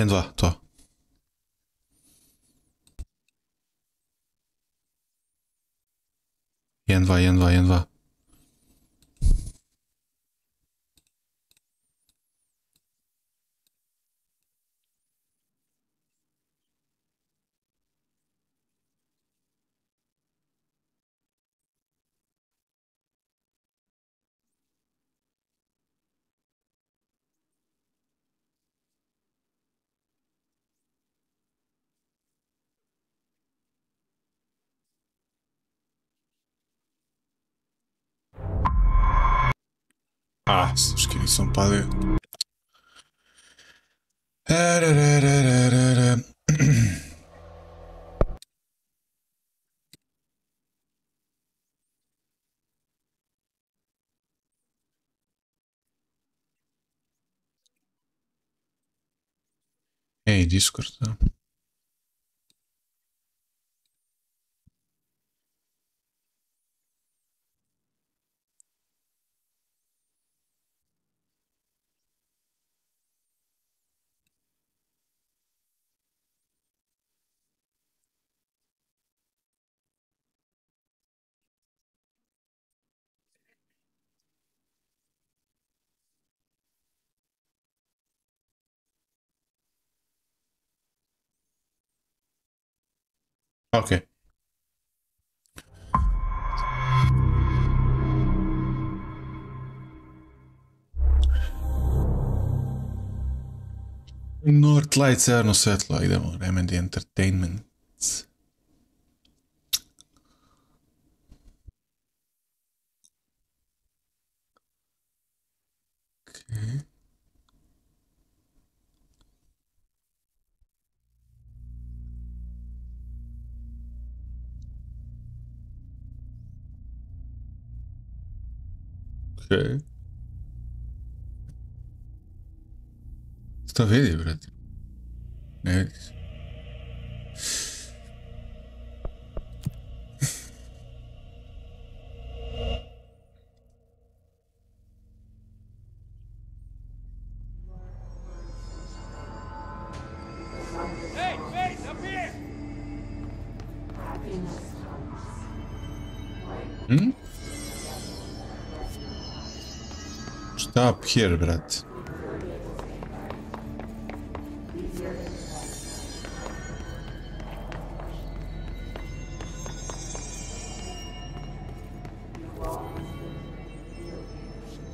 1-2, to. Jedan, dva, jedan, dva, jedan, dva. Sluški, nisam palio. Ej, Discord, da. Ok. North Light, crno svetlo, idemo, Remedy Entertainment. Okay. Okay. Šta vidi, brate? Ne vidi se. Stop here, brat.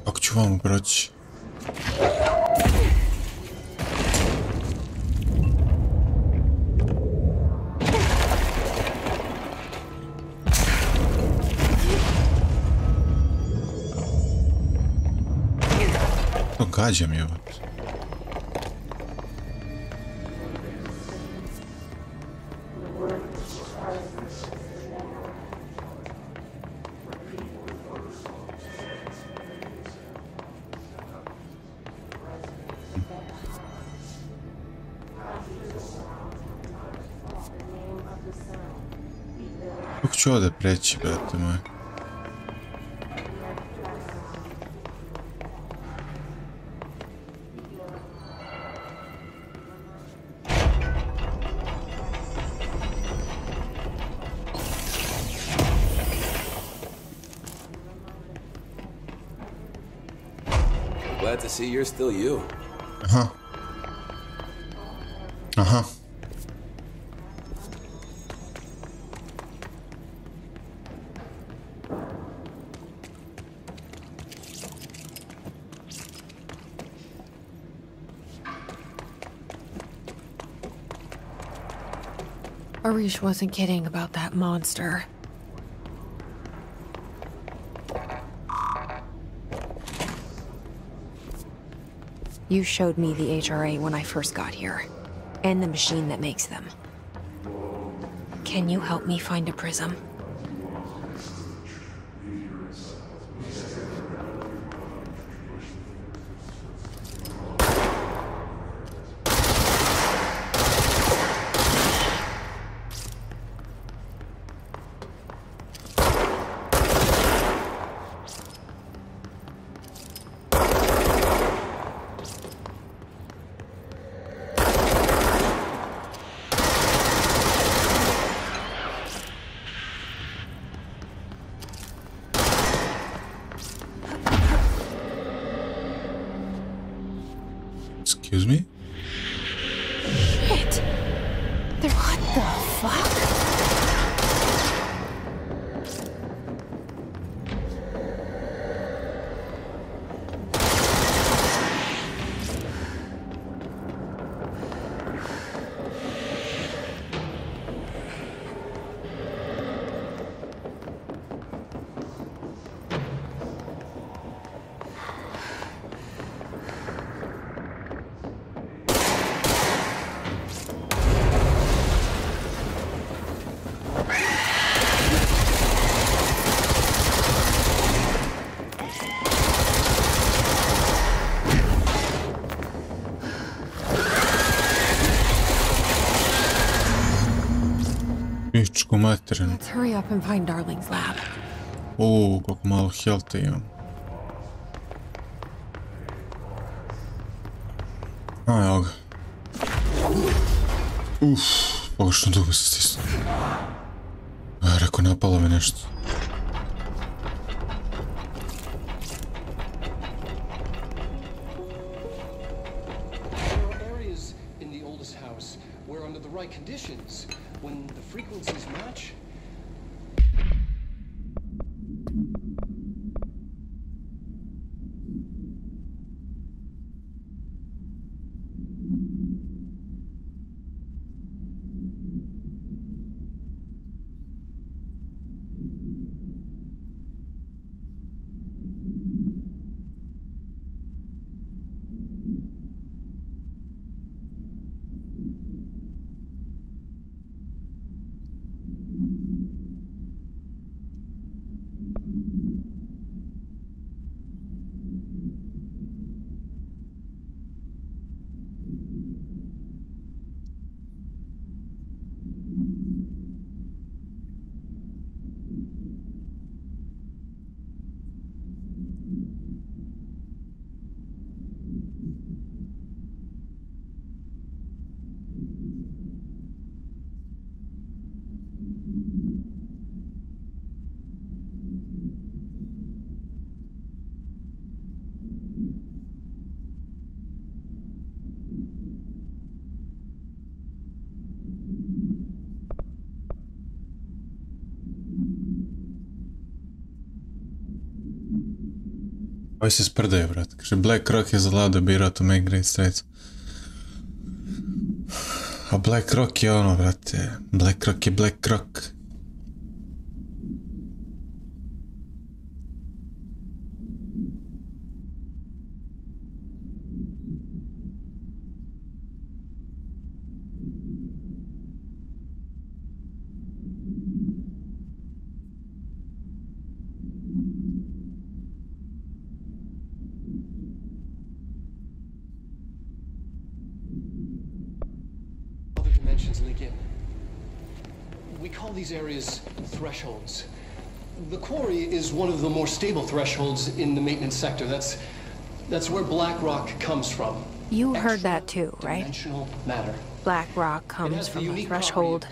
Kako ću vam proći? Gađam je ovdje. Kako ću ovdje preći, brate moje? Glad to see you're still you. Aha. Aha. Arish wasn't kidding about that monster. You showed me the HRA when I first got here, and the machine that makes them. Can you help me find a prism? Excuse me? Shit! What the fuck? Pičku materinu. Let's hurry up and find Darling's lab. Koliko malo healtha imam. Evo ga. Pogrešno dugo se stisnuo. Rekao, napalo me nešto. When the frequencies match. Ovaj se sprdaje, vrat. Kaže, Black Rock je zalado birao to make great strides. A Black Rock je ono, vrate. Black Rock je Black Rock. Leak in. We call these areas thresholds. The quarry is one of the more stable thresholds in the maintenance sector. That's where black rock comes from. You heard that too, right? Dimensional matter. Black rock comes from the threshold.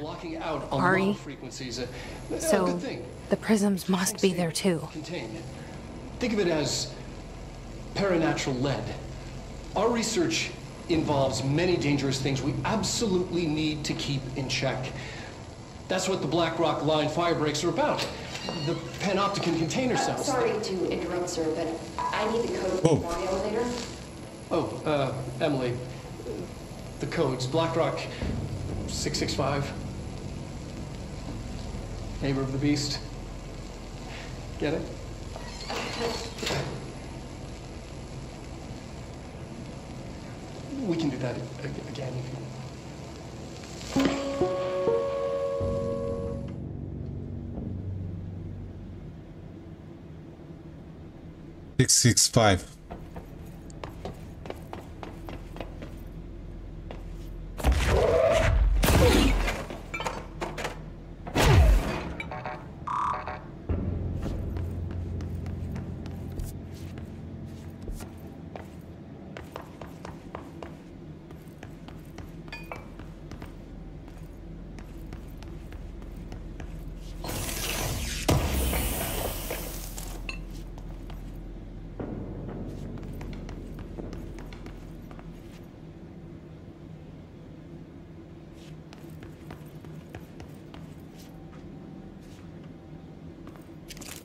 Ari. So the prisms must be there too. Think of it as paranatural lead. Our research involves many dangerous things we absolutely need to keep in check. That's what the Black Rock line fire breaks are about. The panopticon container cells. Sorry to interrupt, sir, but I need the code for the elevator. Oh, Emily. The codes. Black Rock 665. Neighbor of the Beast. Get it? We can do that again if you... 665.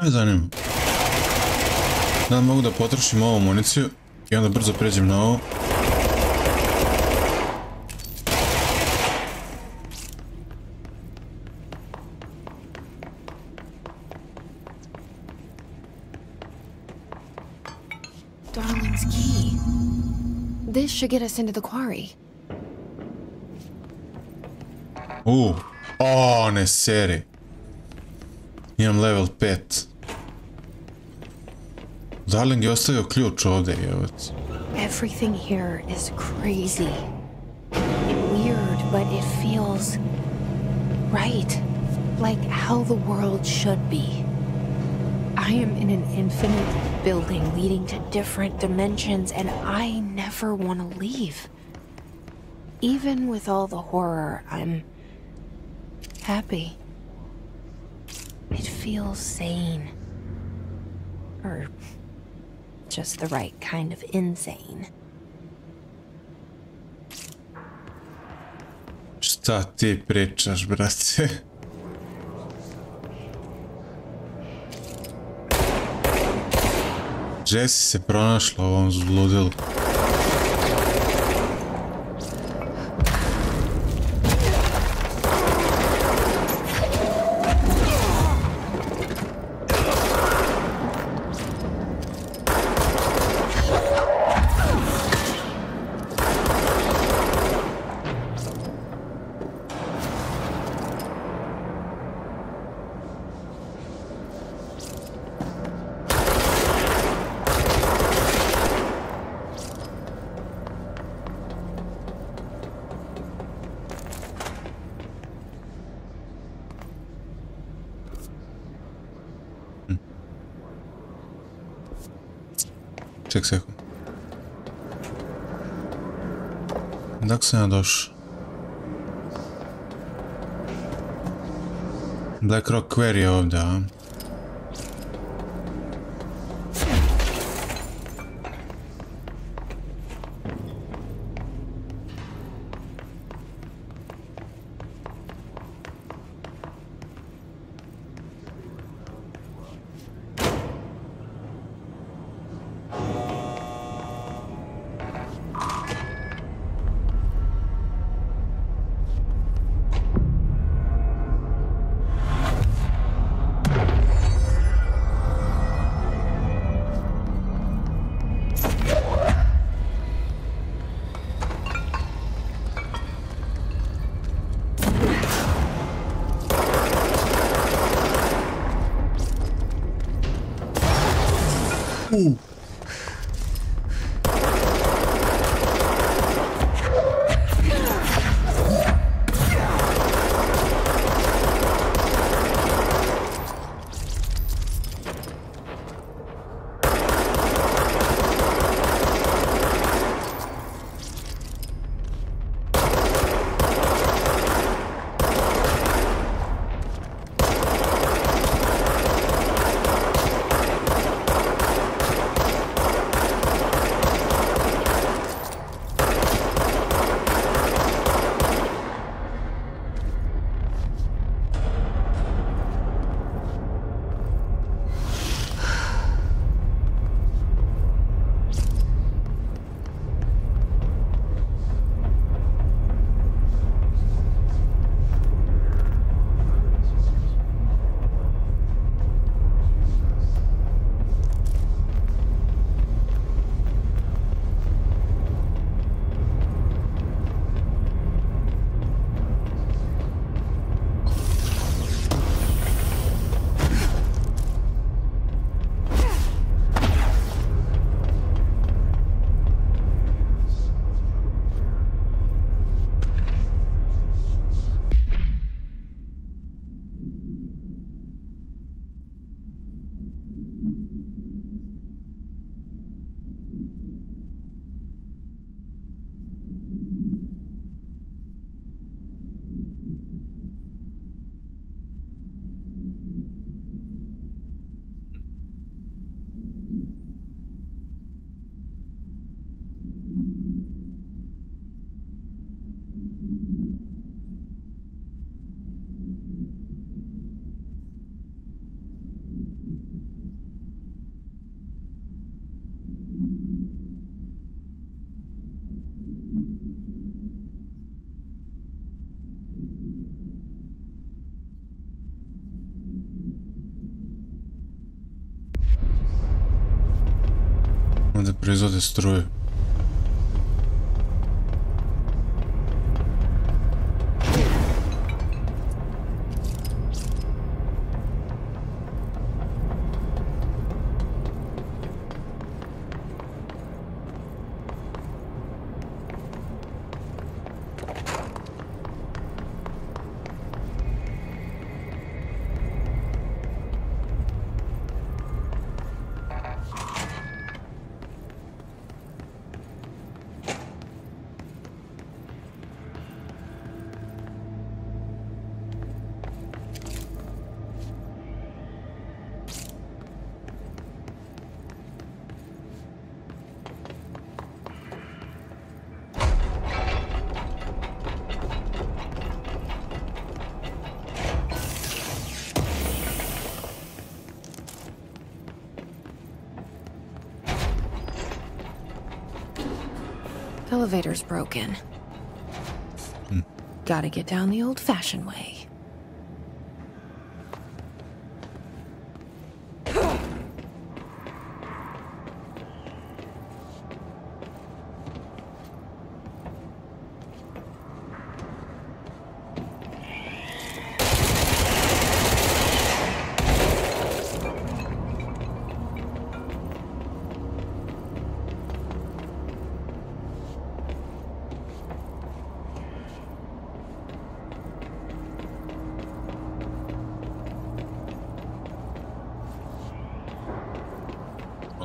Ne zanima. Da mogu da potrošim ovu municiju i onda brzo pređem na ovo. Darling's key. This should get us into the quarry. O, ne seri. Imam level 5. Darling je ostavio ključ ovdje, jevac. Everything here is crazy. Weird, but it feels right. Like how the world should be. I am in an infinite building leading to different dimensions, and I never want to leave. Even with all the horror, I'm happy. It feels sane. Or just the right kind of insane. Šta ti pričaš, brate? Jesse se pronašla u ovom zludilu. Ček sekund. Dok sam ja došao? Black Rock Quarry je ovdje, a? Ovdje proizvode struju. Elevator's broken. Gotta get down the old-fashioned way.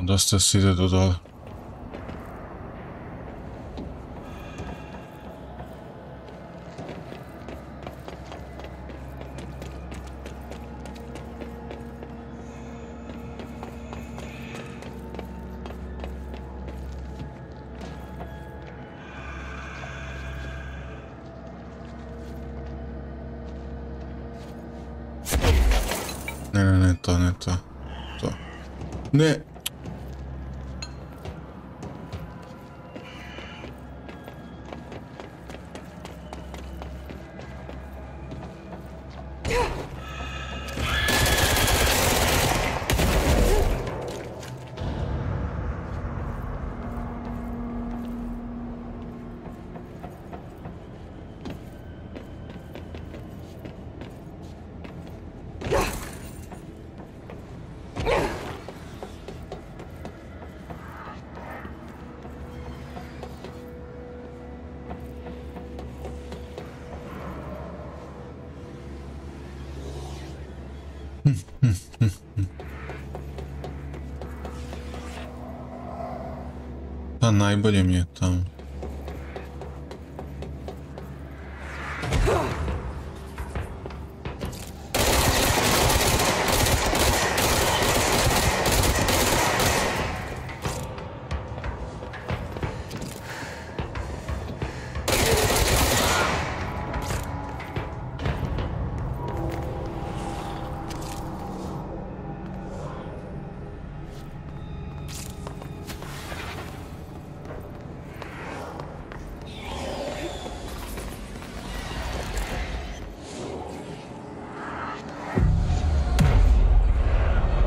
Dosta se ide do dole. Ne, to, ne to. To. Ne! Pa najbolje mi je tamo.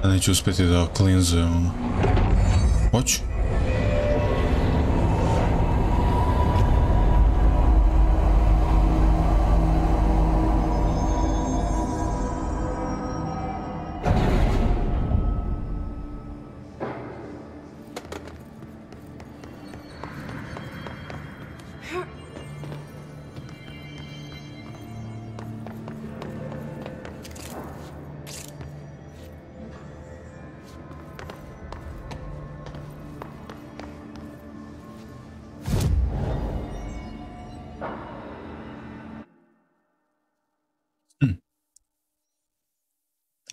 Neću uspjeti da klinzujem. Hoću?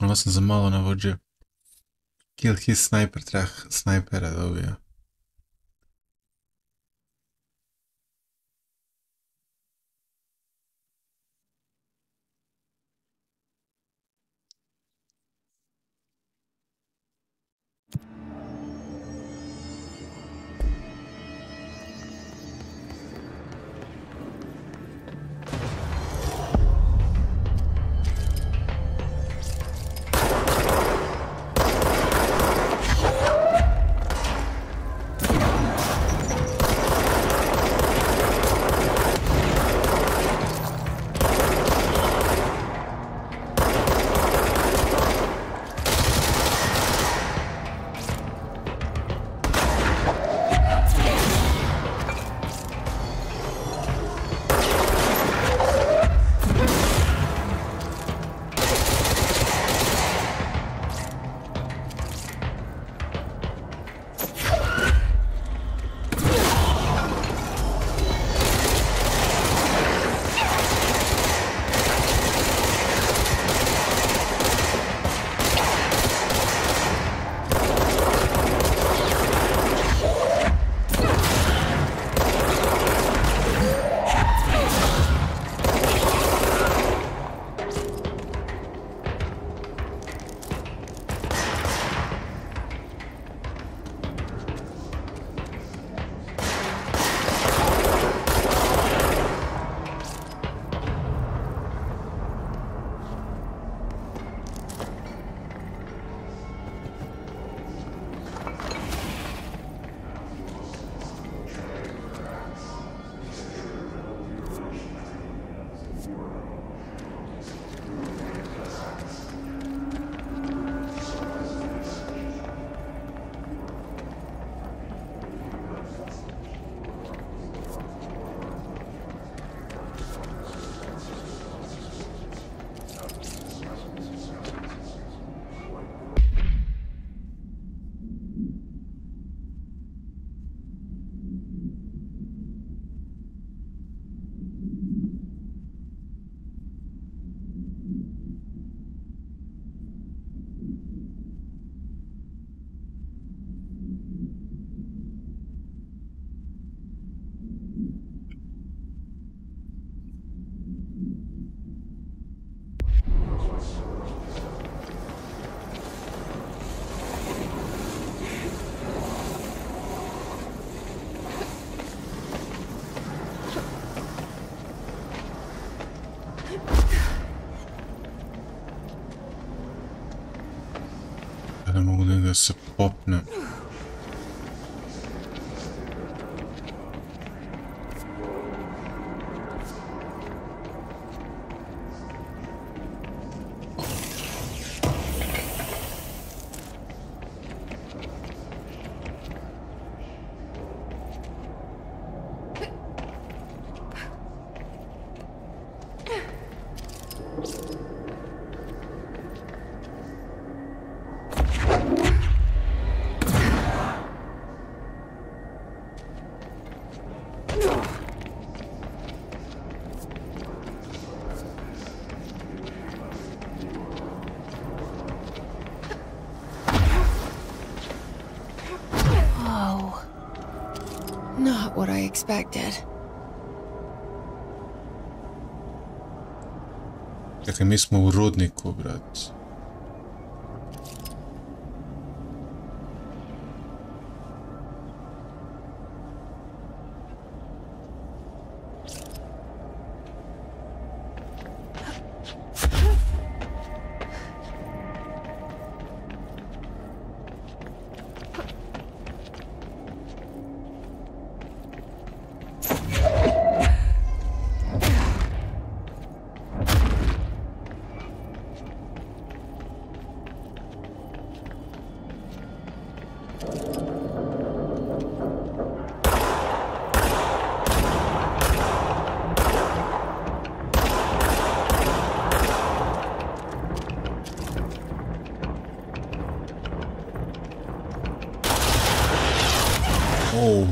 Ovo sam za malo navođio. Kill his sniper, treba snajpera dobio. ne mogu da se popnem. Not what I expected. Dakle, mi smo u rudniku, brat. Oh.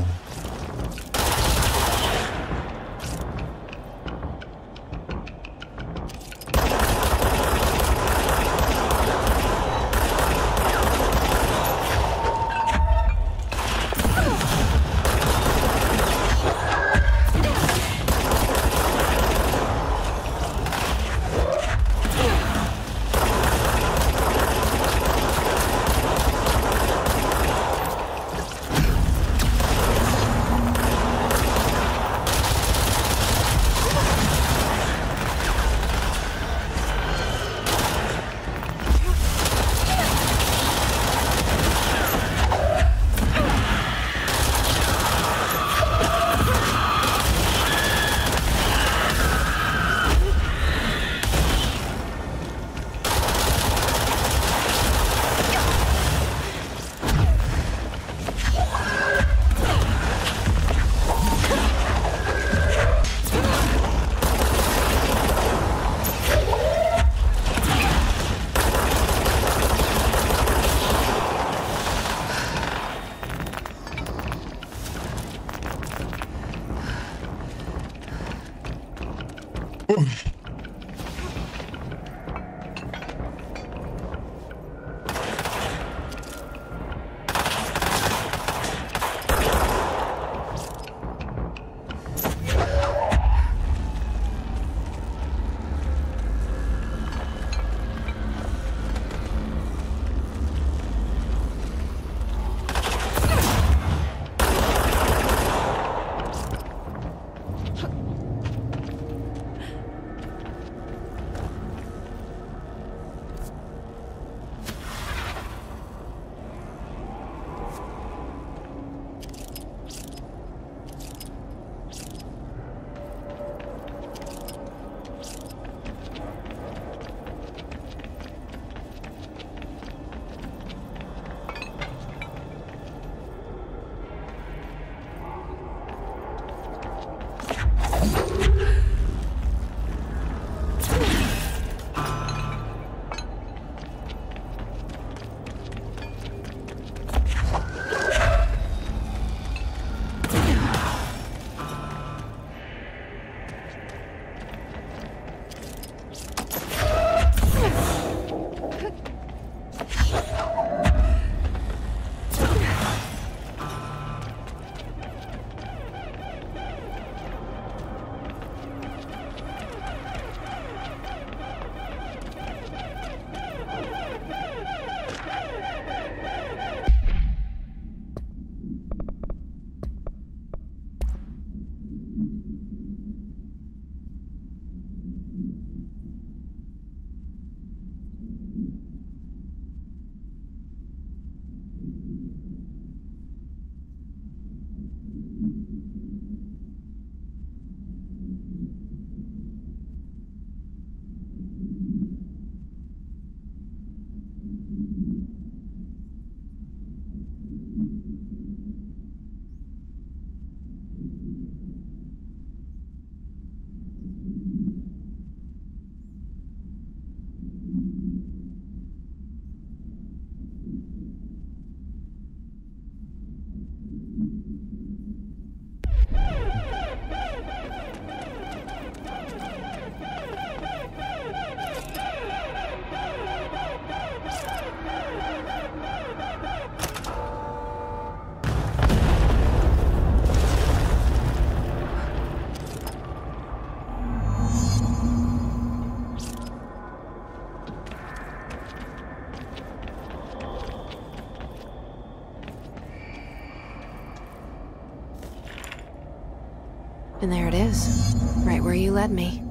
And there it is, right where you led me.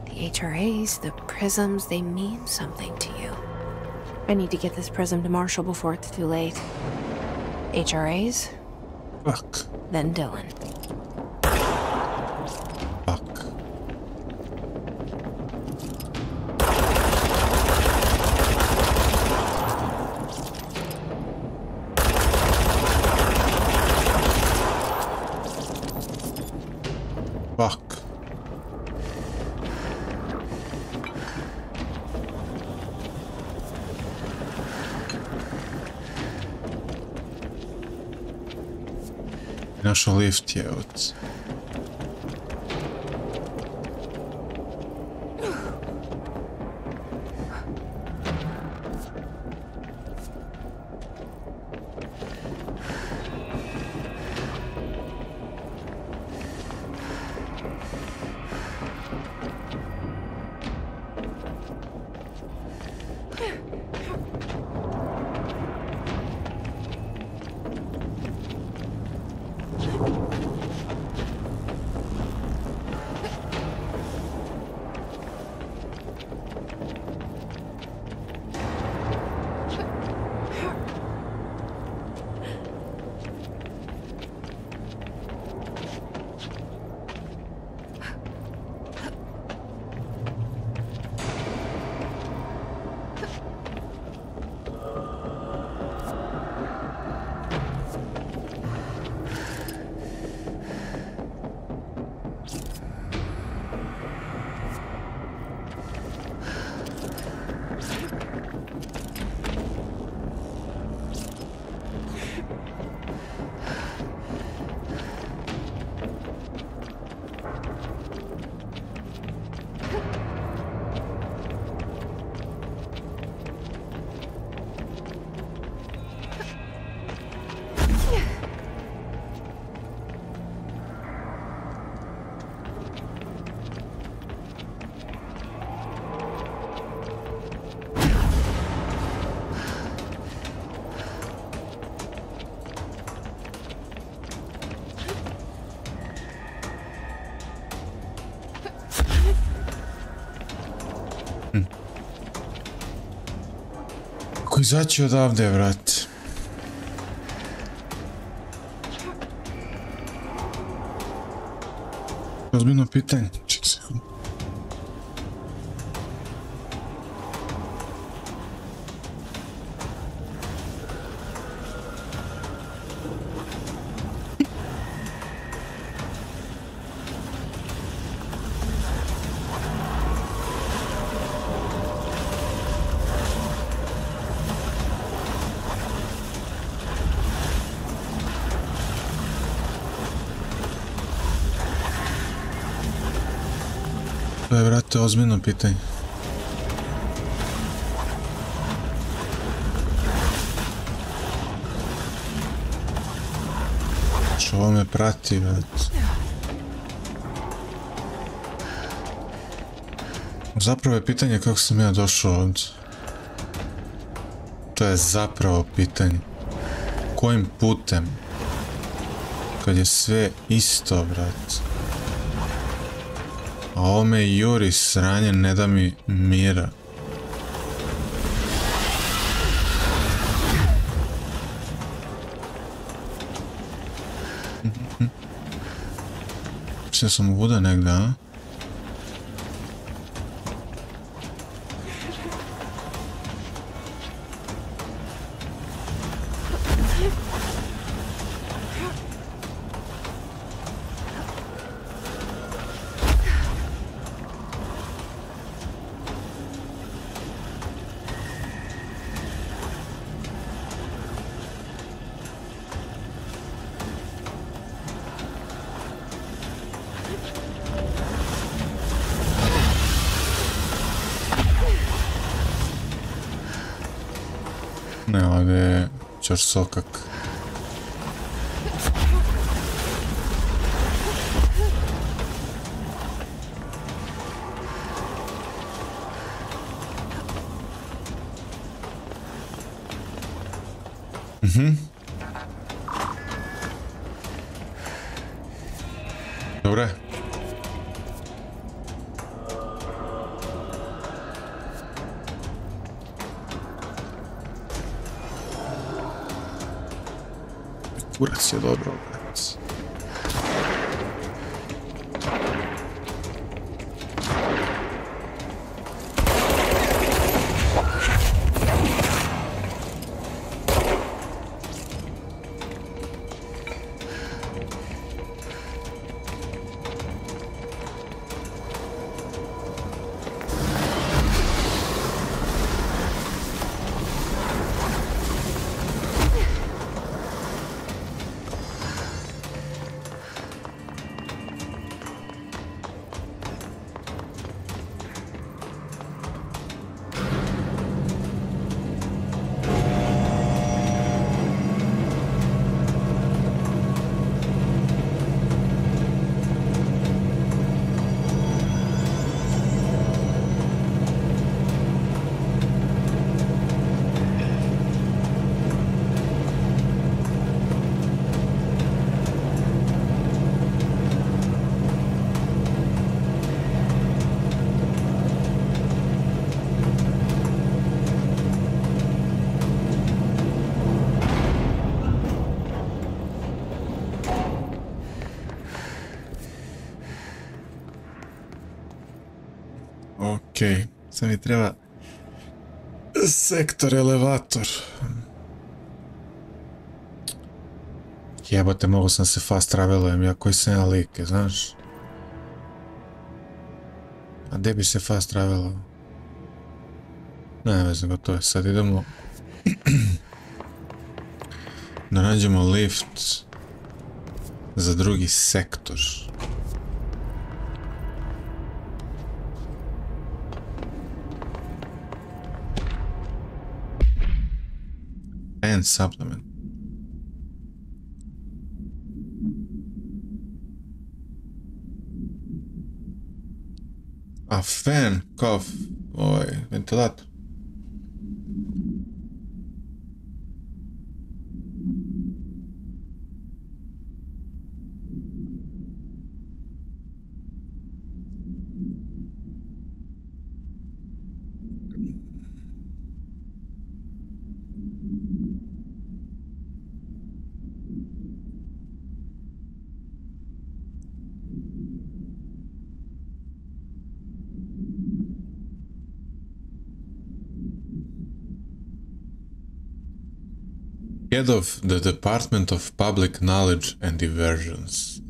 The HRAs, the prisms, they mean something to you. I need to get this prism to Marshall before it's too late. HRAs, Fuck. then Dylan. Fuck. Fuck. Našao lift je od... Kako izaći odavde, vrat? Ozbiljno pitanje. Ček sekund. To je, vrate, ozbiljno pitanje. Što ovo me prati, vrate. Zapravo je pitanje kako sam ja došao ovdje. To je zapravo pitanje. Kojim putem? Kad je sve isto, vrate. A ovo me juri sranje, ne da mi mira. Mislim sam uvuda negdje, a? Ne, ovdje je čorsokak. Dobre. Kurac je dobro, brat. Okej, sad mi treba sektor elevator. Jebote, mogu sam se fast travelujem, ja koji sam ja like, znaš? A gdje bi se fast travelao? Ne veze, gotovo je, sad idemo da nađemo lift za drugi sektor. And supplement. A fan, kao ventilator. Head of the Department of Public Knowledge and Diversions.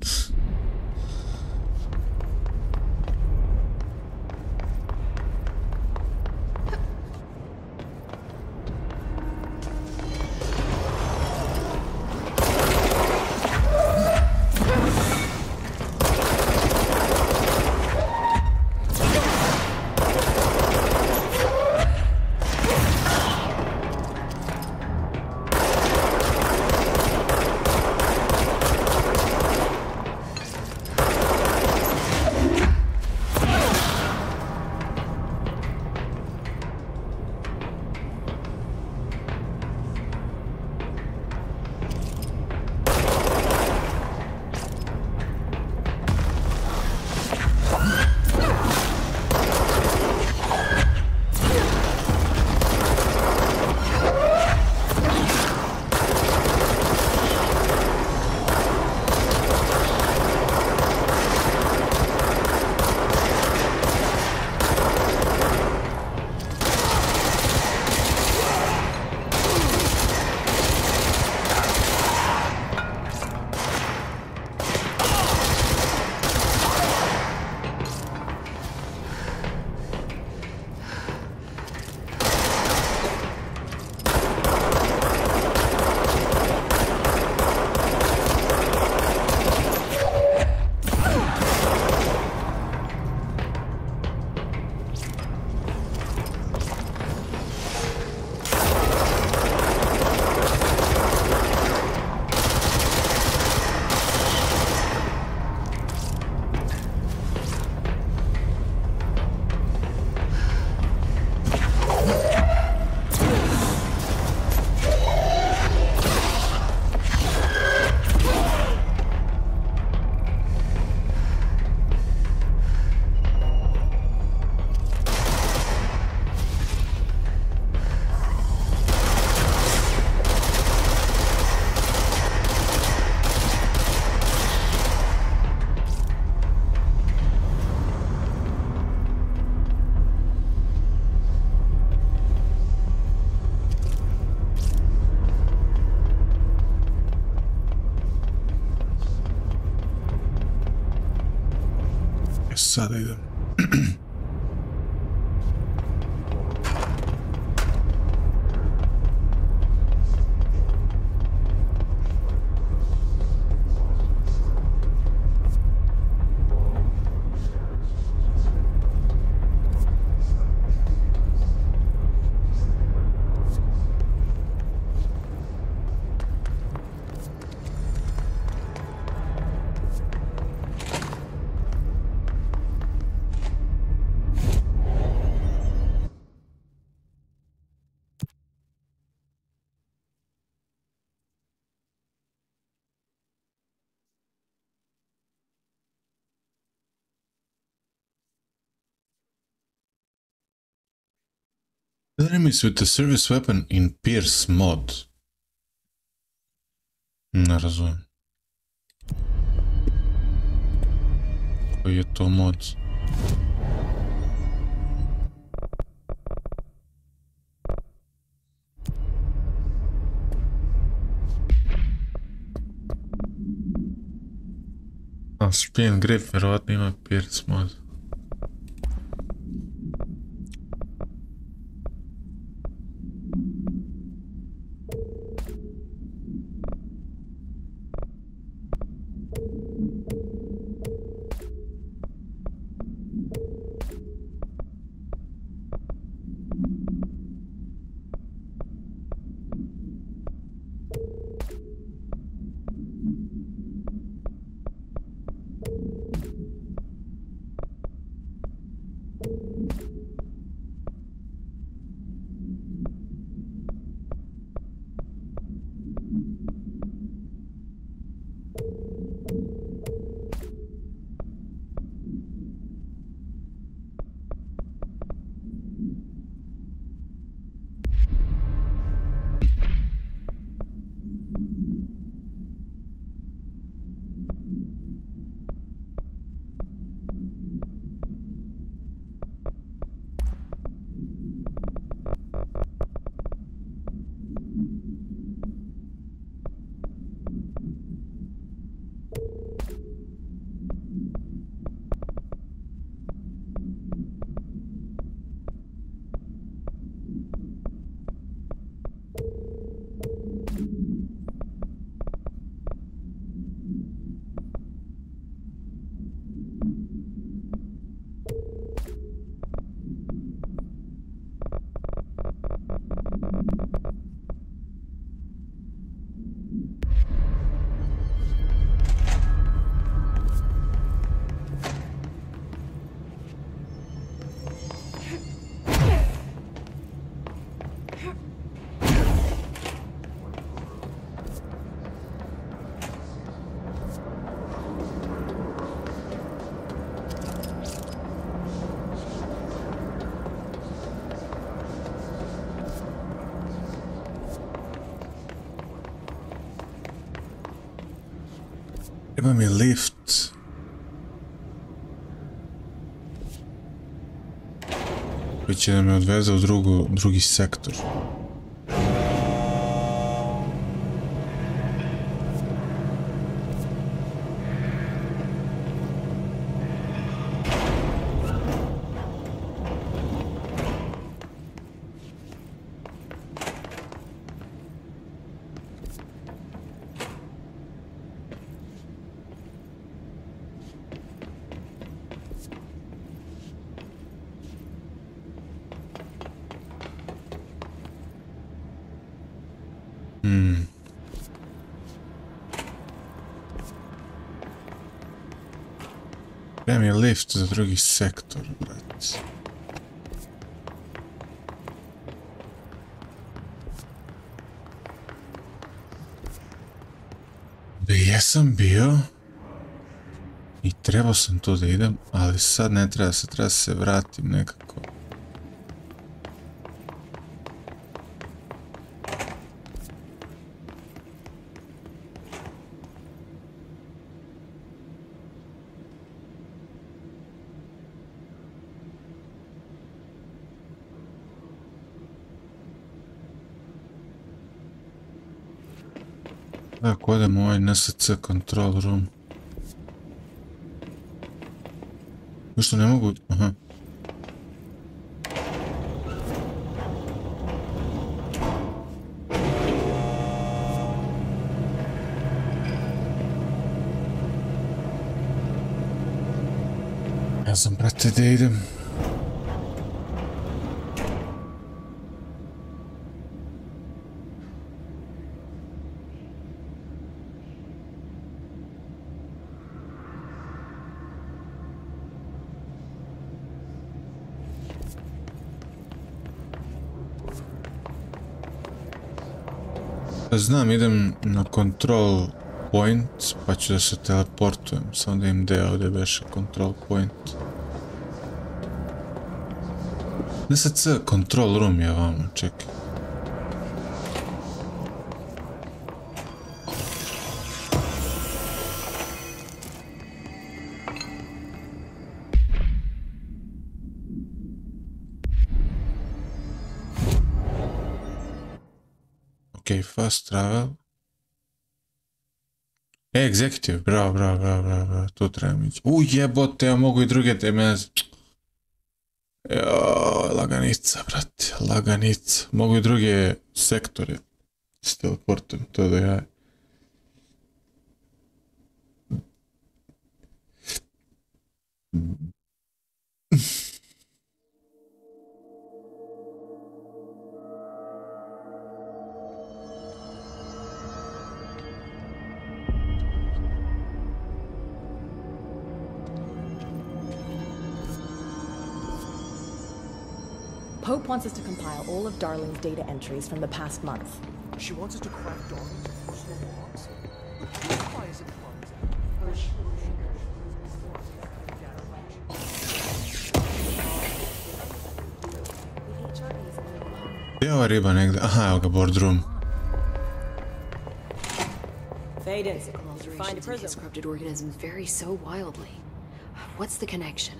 sada idem. Enemies with the service weapon in Pierce mod. Ne razumijem. Koji je to mod? A Spin Grip vjerovatno ima Pierce mod. Treba mi lift. Koji će da me odveze u drugi sektor. Treba mi lift za drugi sektor, brat. Jesam bio i trebao sam tu da idem, ali sad ne treba se, treba se vratim nekako. Ako odem u ovaj NSC control room. Što ne mogu... Aha. Ja znam, brate, da idem. Znam, idem na control point, pa ću da se teleportujem, samo da im deo ovdje veše control point. Ne sad C, control room je vamo, čekaj. Ok, fast travel. Executive, bravo, tu trebam ići. Jebote, ja mogu i druge teme. Laganica, brate, laganica. Mogu i druge sektore s teleportom, to da ja. Pope wants us to compile all of Darling's data entries from the past month. She wants us to crack Darling's personal logs? Why is it clumsy? Gdje je ova riba negdje? Aha, evo ga, boardroom. Fade in. Find a prism. Corrupted organisms vary so wildly. What's the connection?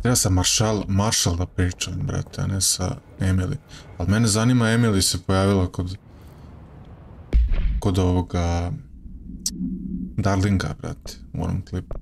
Treba sa Marshall da pričam, brate, a ne sa Emily. Ali mene zanima, Emily se pojavila kod ovoga Darlinga, brate, u onom klipu.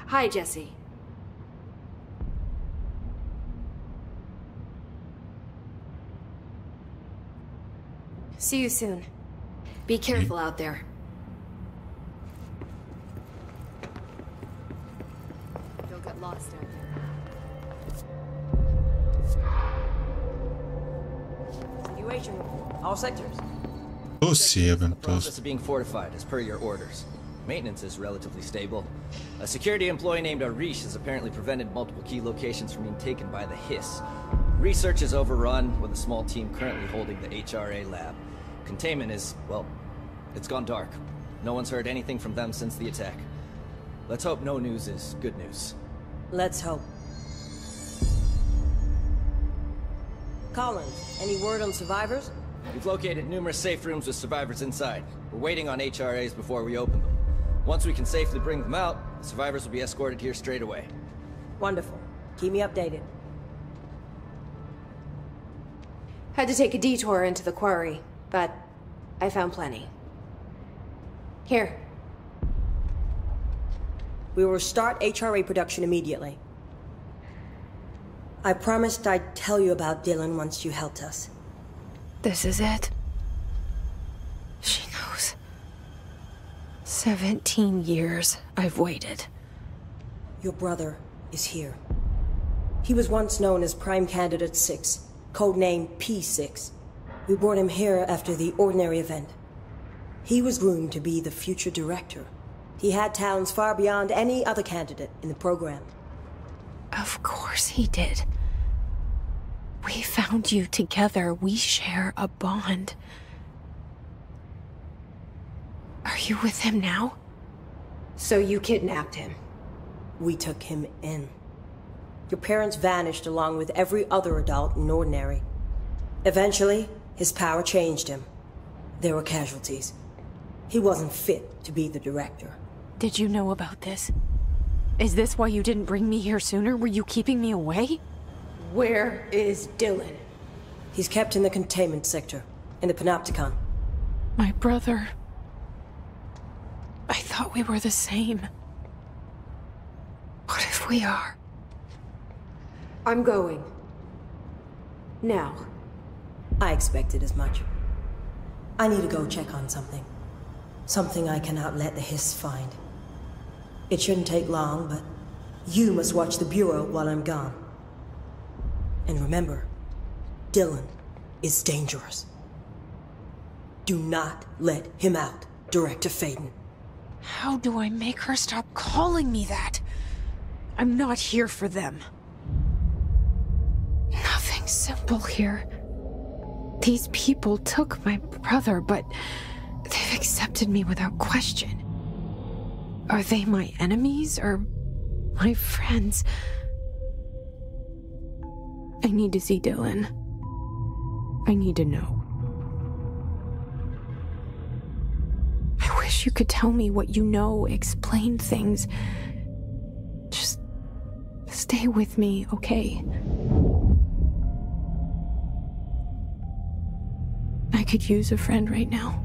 Hi, Jesse. See you soon. Be careful out there. Don't get lost out there. Situation room. All sectors. The process of being fortified as per your orders. Maintenance is relatively stable. A security employee named Arish has apparently prevented multiple key locations from being taken by the Hiss. Research is overrun with a small team currently holding the HRA lab. Containment is, well, it's gone dark. No one's heard anything from them since the attack. Let's hope no news is good news. Let's hope. Collins, any word on survivors? We've located numerous safe rooms with survivors inside. We're waiting on HRAs before we open them. Once we can safely bring them out, the survivors will be escorted here straight away. Wonderful. Keep me updated. Had to take a detour into the quarry, but I found plenty. Here. We will start HRA production immediately. I promised I'd tell you about Dylan once you helped us. This is it. She knows. 17 years I've waited. Your brother is here. He was once known as Prime Candidate 6, codename P6. We brought him here after the ordinary event. He was groomed to be the future director. He had talents far beyond any other candidate in the program. Of course he did. We found you together. We share a bond. you with him now? So you kidnapped him? We took him in. Your parents vanished along with every other adult in Ordinary. Eventually, his power changed him. There were casualties. He wasn't fit to be the director. Did you know about this? Is this why you didn't bring me here sooner? Were you keeping me away? Where is Dylan? He's kept in the containment sector, in the Panopticon. My brother... I thought we were the same. What if we are? I'm going. Now. I expected as much. I need to go check on something. Something I cannot let the Hiss find. It shouldn't take long, but you must watch the Bureau while I'm gone. And remember, Dylan is dangerous. Do not let him out, Director Faden. How do I make her stop calling me that? I'm not here for them. Nothing simple here. These people took my brother, but they've accepted me without question. Are they my enemies or my friends? I need to see Dylan. I need to know. I wish you could tell me what you know, explain things. Just stay with me, okay? I could use a friend right now.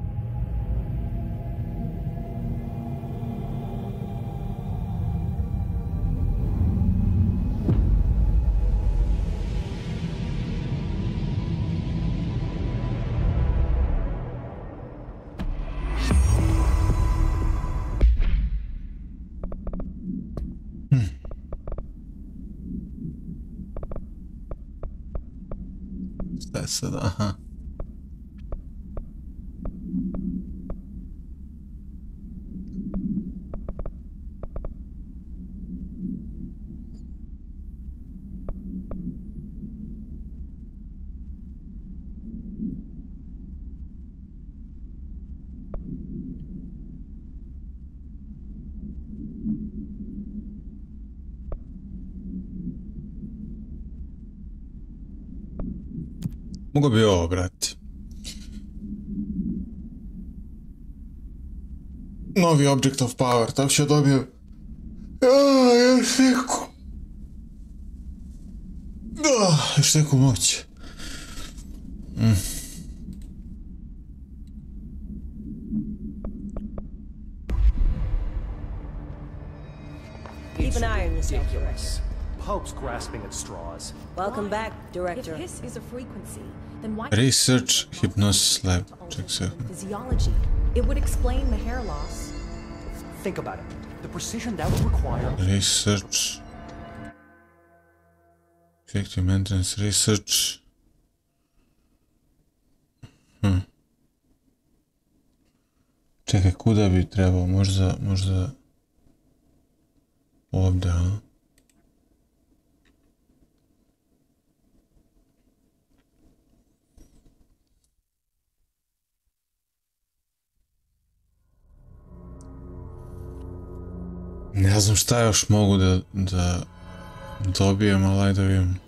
That's it, aha. Mogu bi ovo, brati. Novi Object of Power, tak się dobije. Još neku moć. Keep an eye on yourself, Ridiculous. Pope's grasping at straws. Welcome back, Director. If Hiss is a frequency, then why Research Hypnosis Lab. Check second. physiology? It would explain the hair loss. Think about it. The precision that would require. Research. Effective maintenance research. Čekaj, kuda bi trebao? Možda... Ovdje, a? Ne znam šta još mogu da dobijem, ali ajde vidim.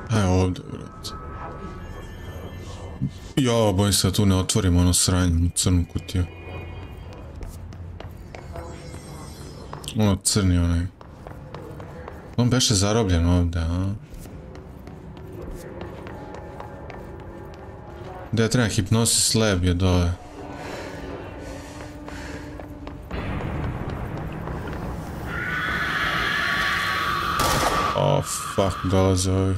Aj ovdje, vrat. Ja, bojim se da tu ne otvorim ono sranje, crnu kutiju. Ono crni onaj. On beše zarobljen ovdje, a? Da ja trebam Hypnosis Lab je dole. Oh, fuck, dolaze ovi.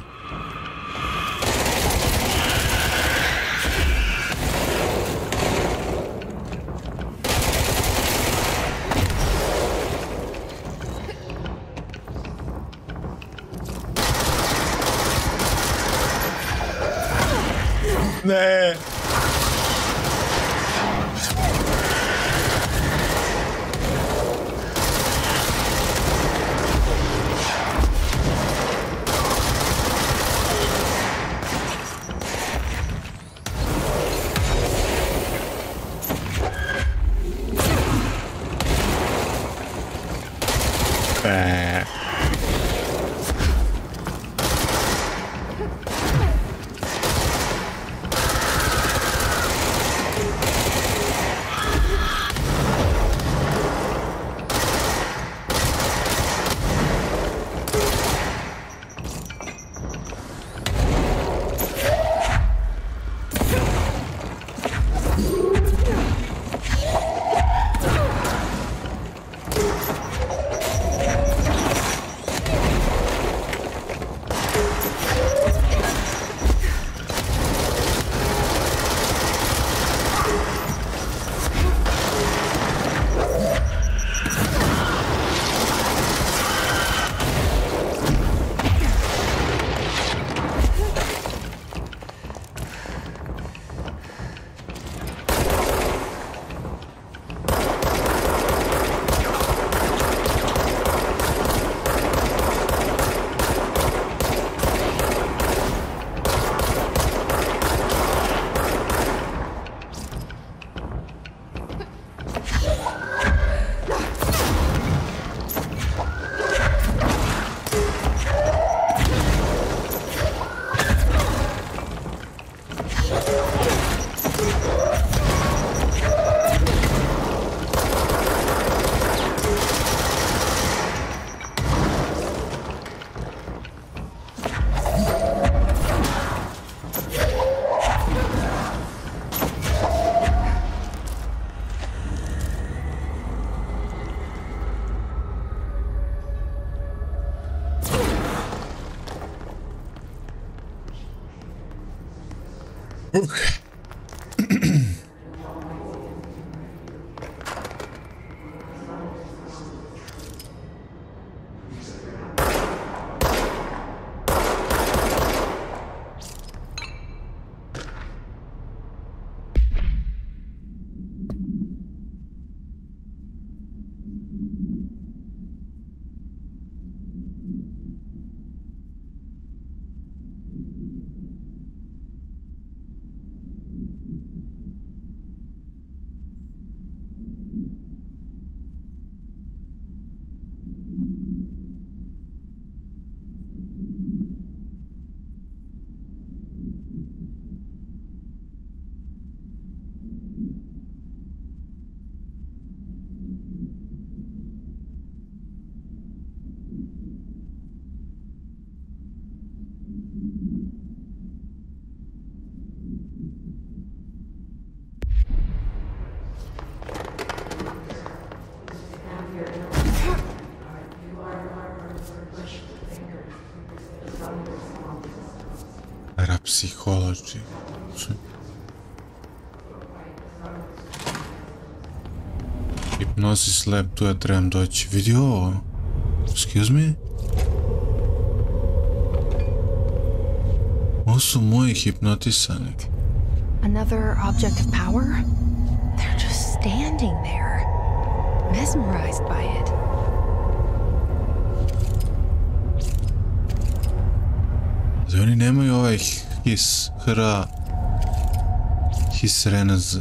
Ne! Parapsychology. Hypnosis lab, tu ja trebam doći. Vidi ovo. Excuse me? Ovo su moji hipnotisani. Another object of power? They're just standing there, mesmerized by it. Da oni nemaju ovaj his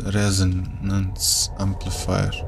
resonance amplifier.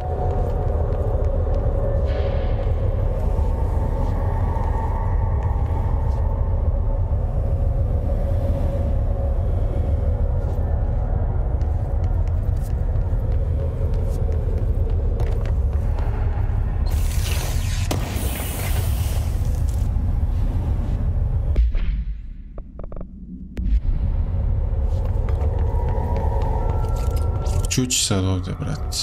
Čući sad ovdje, brat.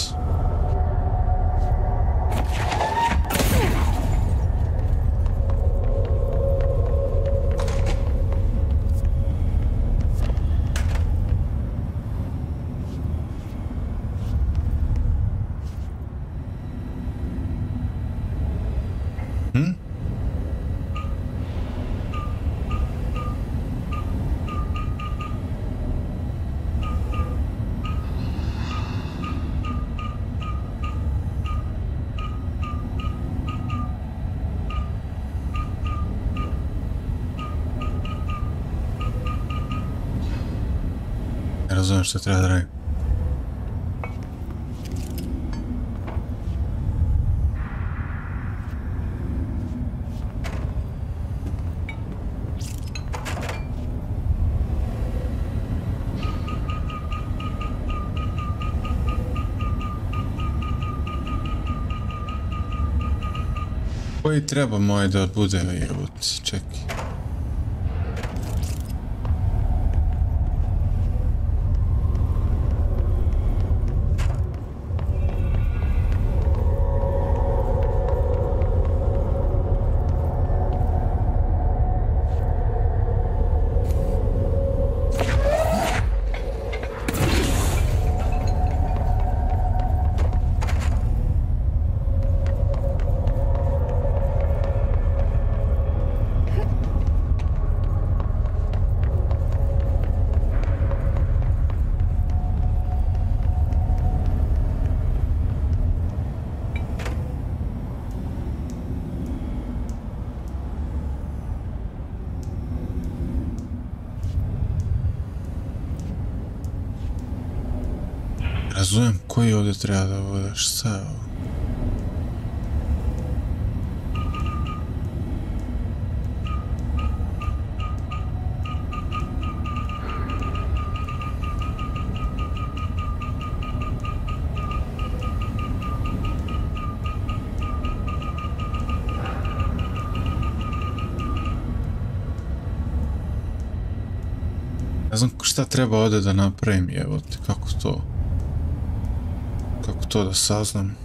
razumijem što treba da radim. Koji treba moj da bude jebut, čekaj. Razumijem koji ovdje treba da bude, šta je ovo? Ne znam šta treba ovdje da napravim, evo te, kako to da saznam.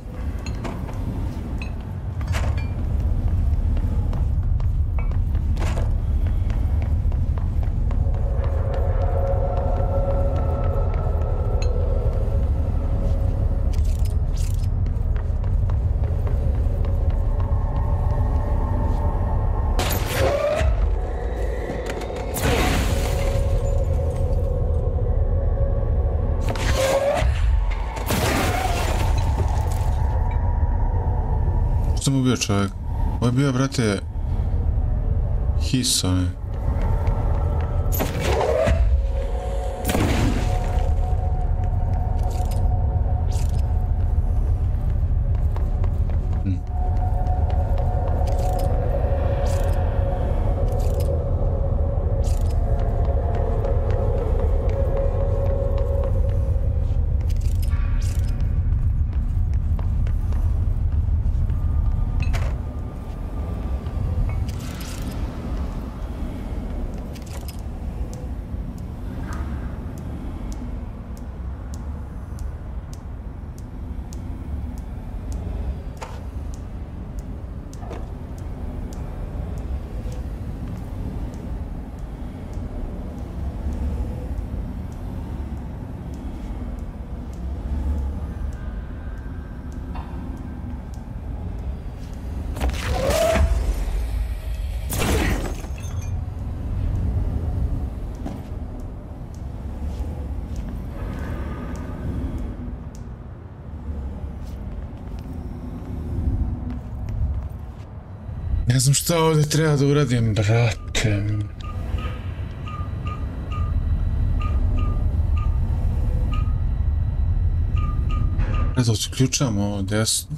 Što mu bio čovjek? Ovo je bio, brate, his, onaj. Ne znam šta ovdje treba da uradim, brate. Da otključam ovo desno.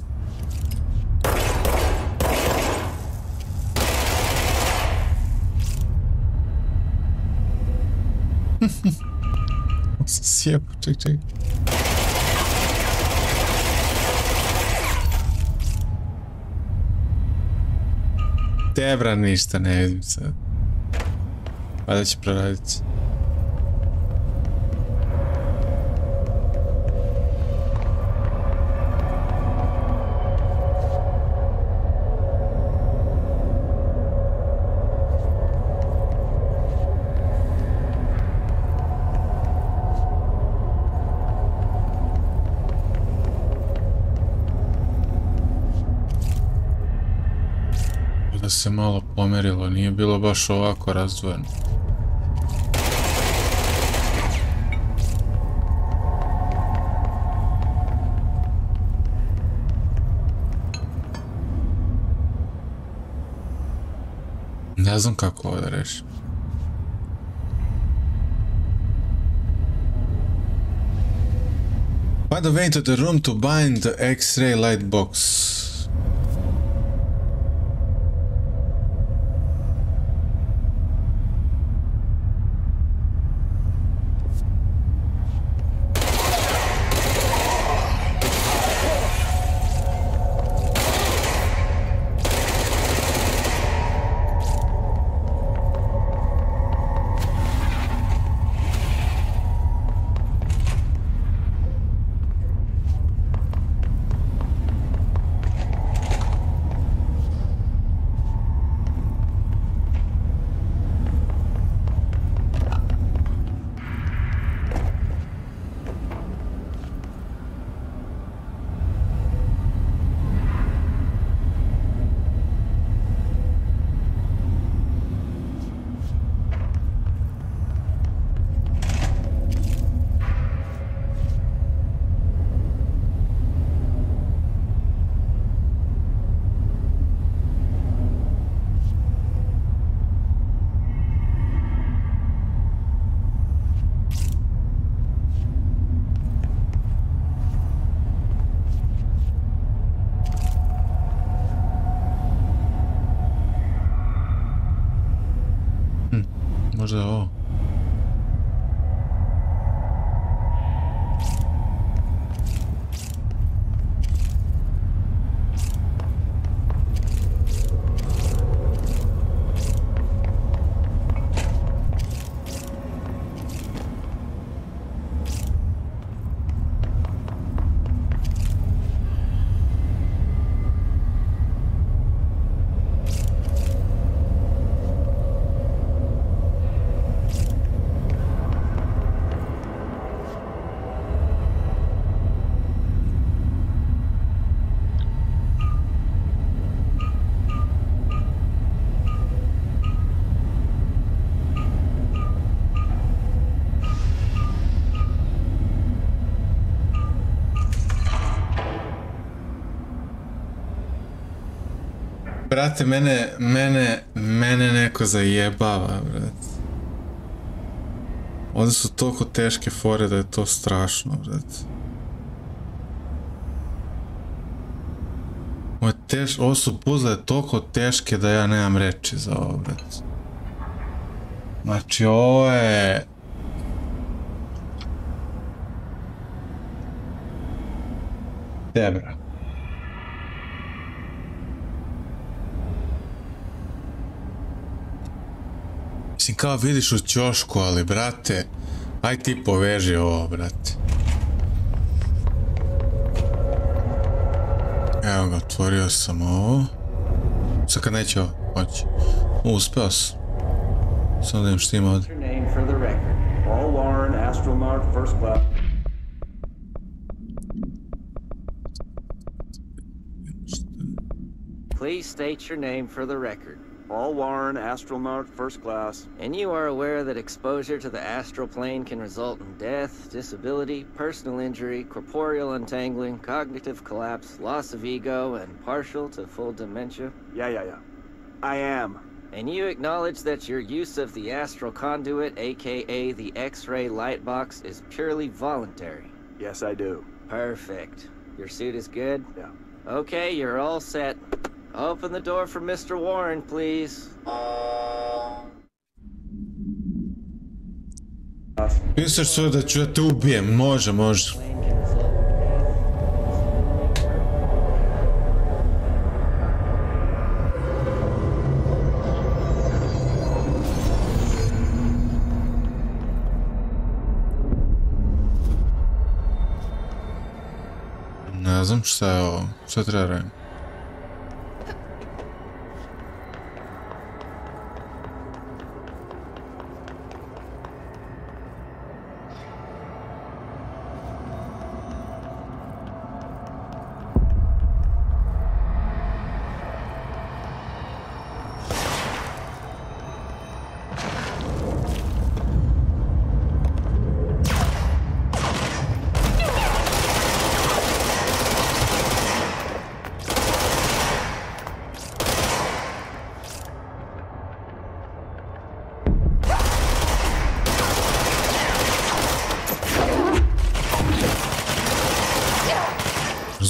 Sjepo, ček. Debra, ništa ne vidim sad. Valjda će proraditi. Da se malo pomerilo, nije bilo baš ovako razdvojeno. Ne znam kako ovo da rešim. Find a way into the room to bind the X-ray light box. Možda je ovo. Brate, mene neko zajebava, brate. Ovdje su toliko teške fore da je to strašno, brate. Ovo su puzzle toliko teške da ja nemam reči za ovo, brate. Znači, ovo je... Debra. Mislim, kao vidiš u ćošku, ali, brate, aj ti poveži ovo, brate. Evo ga, otvorio sam ovo. Sad kad neće ovo, hoće. Uspeo sam. Samo da im što ima ovdje. Please state your name for the record. Paul Warren, Astronaut, First Class. And you are aware that exposure to the astral plane can result in death, disability, personal injury, corporeal untangling, cognitive collapse, loss of ego, and partial to full dementia? Yeah. I am. And you acknowledge that your use of the astral conduit, aka the X-ray light box, is purely voluntary? Yes, I do. Perfect. Your suit is good? Yeah. Okay, you're all set. Open the door for Mr. Warren, please. Misliš sve da ću da te ubijem? Može. Ne znam šta je ovo. Šta treba radim?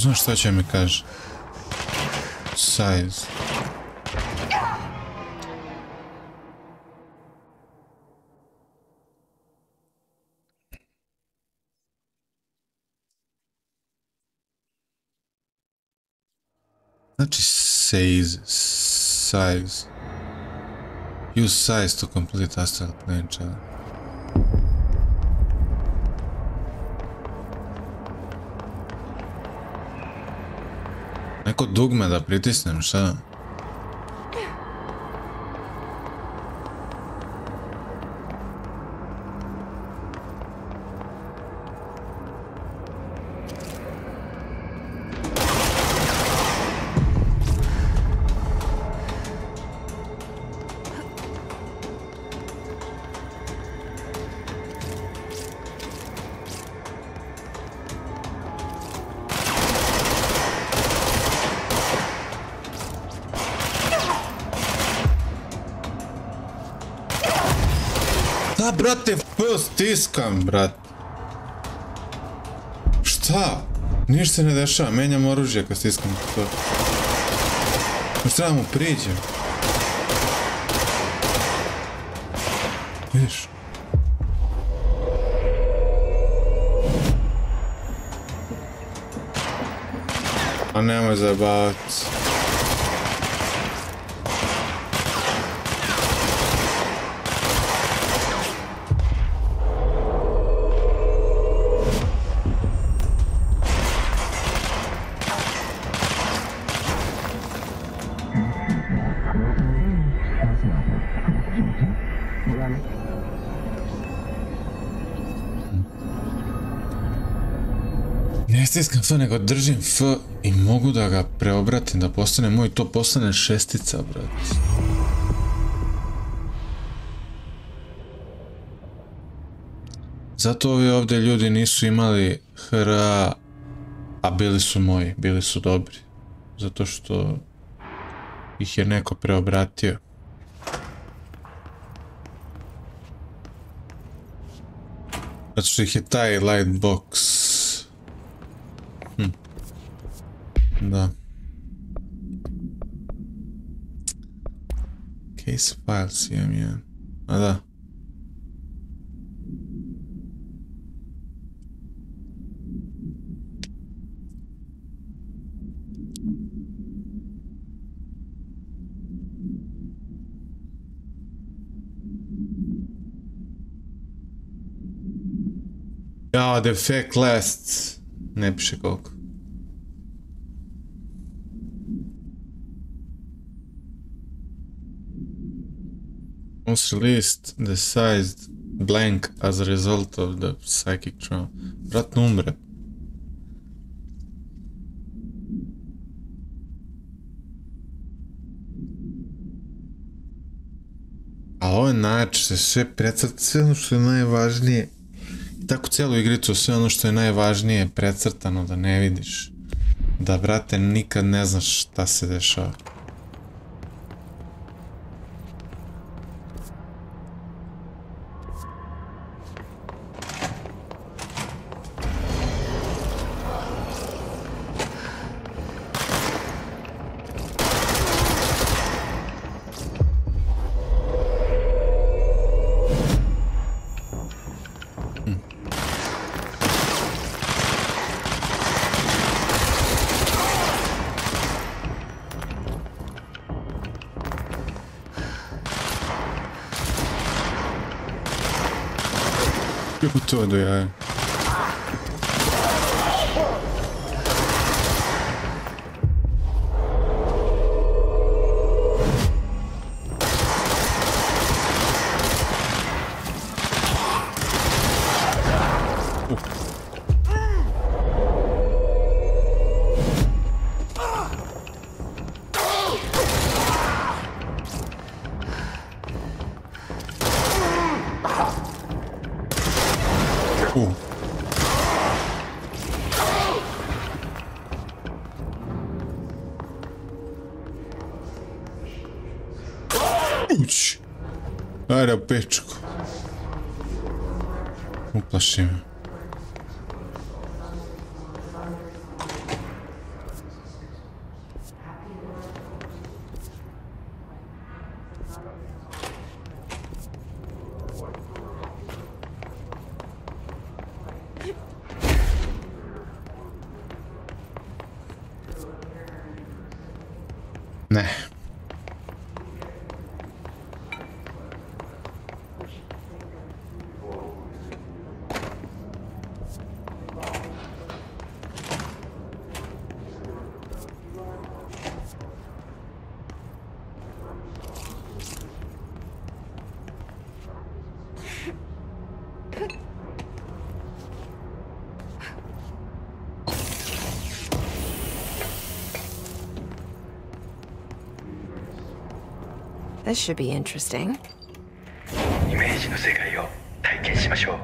Razumeš šta će mi kaže? Size. Znači size. Use size to complete astral plane challenge. Neko dugme da pritisnem, šta? Da, brate, F stiskam, brate. Šta? Ništa se ne dešava, menjam oružje kad stiskam to. Šta da mu priđem? Vidiš? A nemoj zabavati. Ne stiskam F, nego držim F i mogu da ga preobratim, da postane moj, to postane šestica, brate. Zato ovi ovdje ljudi nisu imali HRA, a bili su moji, bili su dobri. Zato što ih je neko preobratio. Zato što ih je taj lightbox. Da. Case files imam jedan. A da. Ja, defect lasts. Ne piše koliko. Was released, decised blank as a result of the psychic trauma. Vratno umre. A ovo način se sve precrta, sve ono što je najvažnije. I tako cijelu igricu, sve ono što je najvažnije je precrtano da ne vidiš. Da, brate, nikad ne znaš šta se dešava. Kako to do jaja? Uć. Ajde u pečku. Uplaši me. Ne. This should be interesting. イメージの世界を体験しましょう。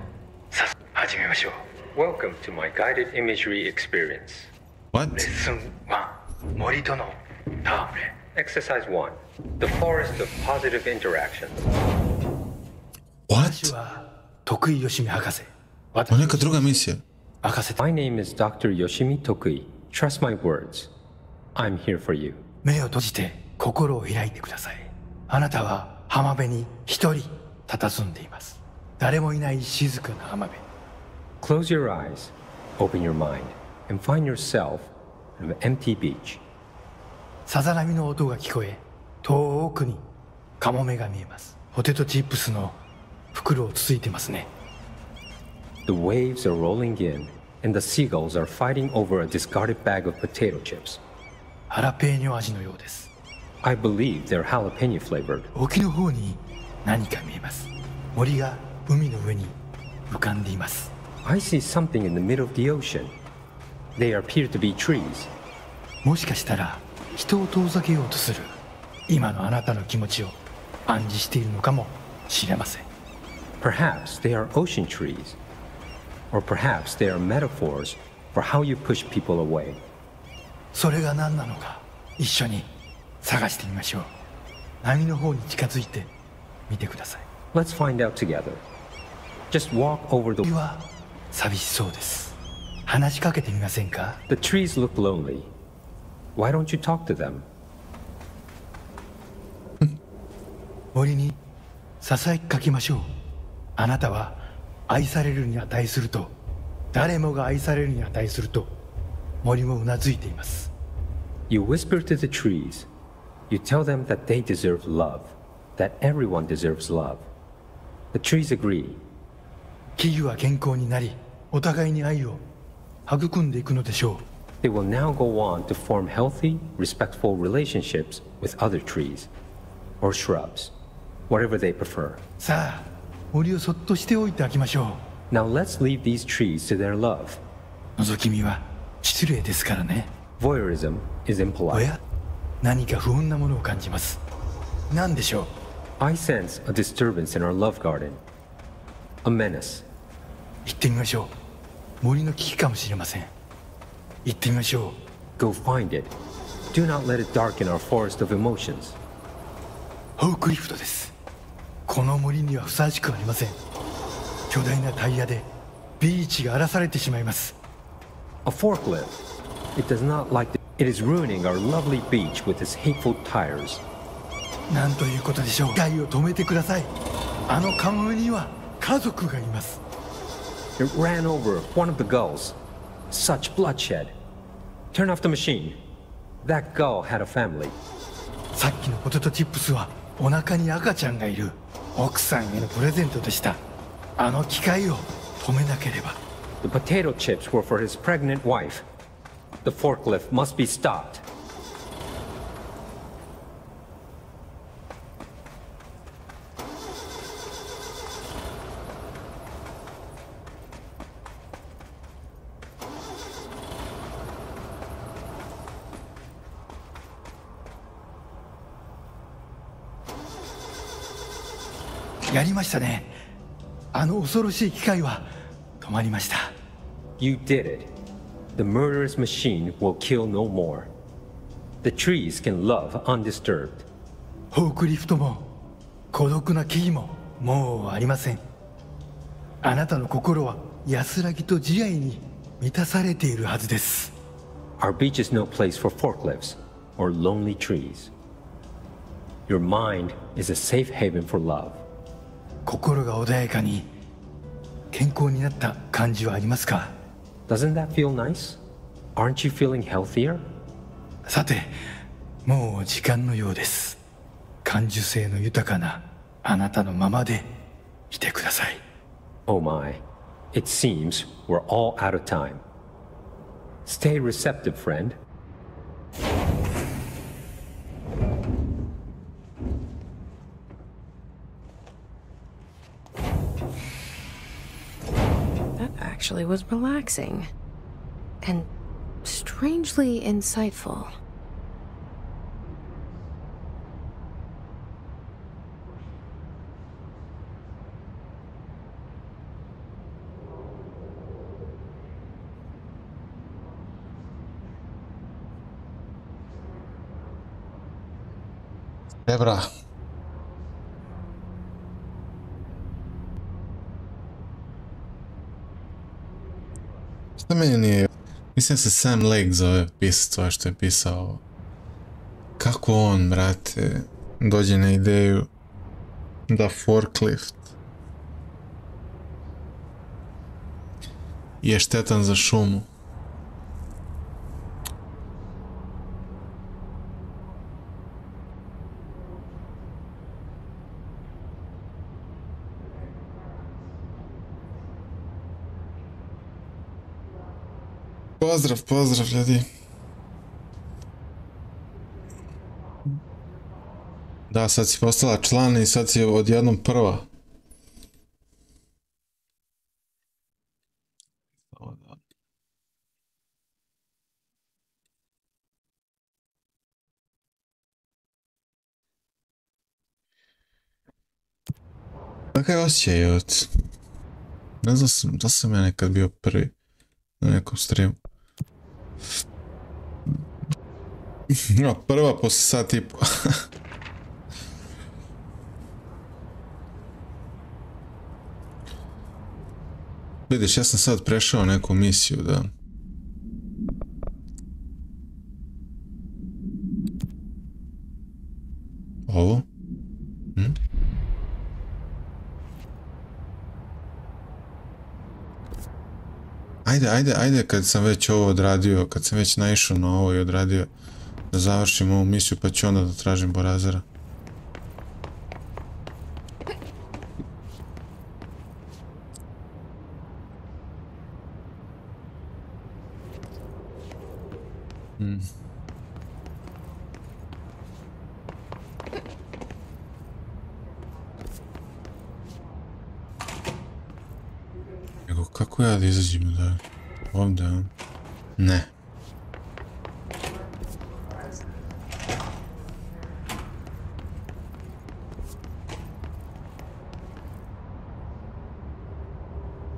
さあ、始めましょう。Welcome to my guided imagery experience. What? レッスン1、森との戯れ。Exercise 1, the forest of positive interactions. What? 私は徳井義美博士。 Neka druga misija. My name is Dr. Yoshimi Tokui. Trust my words. I'm here for you. 目を閉じて心を開いてください。あなたは浜辺に一人佇んでいます。誰もいない静かな浜辺。Close your eyes, open your mind, and find yourself on an empty beach. さざ波の音が聞こえ、遠くにカモメが見えます。ポテトチップスの袋をつついてますね。The waves are rolling in, and the seagulls are fighting over a discarded bag of potato chips. ハラペーニョ味のようです。I believe they're jalapeno flavored. 沖の方に何か見えます。森が海の上に浮かんでいます。I see something in the middle of the ocean. They appear to be trees. もしかしたら人を遠ざけようとする今のあなたの気持ちを暗示しているのかもしれません。Perhaps they are ocean trees. Or perhaps they are metaphors for how you push people away. それが何なのか一緒に探してみましょう。波の方に近づいてみてください。Let's find out together. Just walk over the... は寂しそうです。話しかけてみませんか？ The trees look lonely. Why don't you talk to them? 森にささやきかけましょう。あなたは愛されるに値すると、誰もが愛されるに値すると、森もうなずいています。You whisper to the trees. You tell them that they deserve love, that everyone deserves love. The trees agree. 木々は健康になり、お互いに愛を育んでいくのでしょう。They will now go on to form healthy, respectful relationships with other trees or shrubs, whatever they prefer. さあ、森をそっとしておいてあげましょう。Now let's leave these trees to their love. 覗き見は失礼ですからね。Voyeurism is impolite. おや、何か不穏なものを感じます。何でしょう？ I sense a disturbance in our love garden. A menace. 行ってみましょう。森の危機かもしれません。行ってみましょう。Go find it. Do not let it darken our forest of emotions. フォークリフトです。この森にはふさわしくありません。巨大なタイヤでビーチが荒らされてしまいます。A forklift. It does not like the... It is ruining our lovely beach with its hateful tires. なんということでしょう。機械を止めてください。あのカモメには家族がいます。It ran over one of the gulls. Such bloodshed. Turn off the machine. That gull had a family. さっきのポテトチップスはお腹に赤ちゃんがいる奥さんへのプレゼントでした。あの機械を止めなければ。The potato chips were for his pregnant wife. The forklift must be stopped. やりましたね。あの恐ろしい機械は止まりました。You did it. The murderous machine will kill no more. The trees can love undisturbed. フォークリフトも孤独な木々ももうありません。あなたの心は安らぎと慈愛に満たされているはずです。Our beach is no place for forklifts or lonely trees. Your mind is a safe haven for love. 心が穏やかに健康になった感じはありますか？ Doesn't that feel nice? Aren't you feeling healthier? さて、もう時間のようです。感受性の豊かなあなたのままでいてください。 Oh my. It seems we're all out of time. Stay receptive, friend. That actually was relaxing. And strangely insightful. Dobra. Šta meni nije... Mislim se Sam Lake zove pisac ovo što je pisao ovo. Kako on, brate, dođe na ideju da forklift je štetan za šumu. Pozdrav, pozdrav ljudi. Da, sad si postala član i sad si odjednom prva. Kakav je osjećaj, jevec? Ne znam da sam ja nekad bio prvi na nekom streamu. No, prva posle sat i po. Vidiš, ja sam sad prešao neku misiju, da. Ovo? Ajde, kad sam već ovo odradio, kad sam već naišao na ovo i odradio, da završim ovu misiju, pa ću onda da tražim Borazera. Nego, kako ja da izađem da... Ovdje, a? Ne.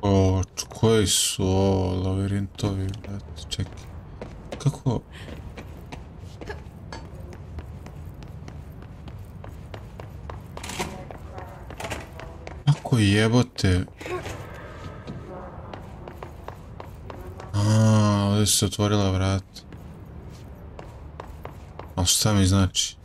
O, koji su ovo lavirintovi, brate, čekaj. Kako... Kako jebote... Ovdje su se otvorila vrata. Ali šta mi znači?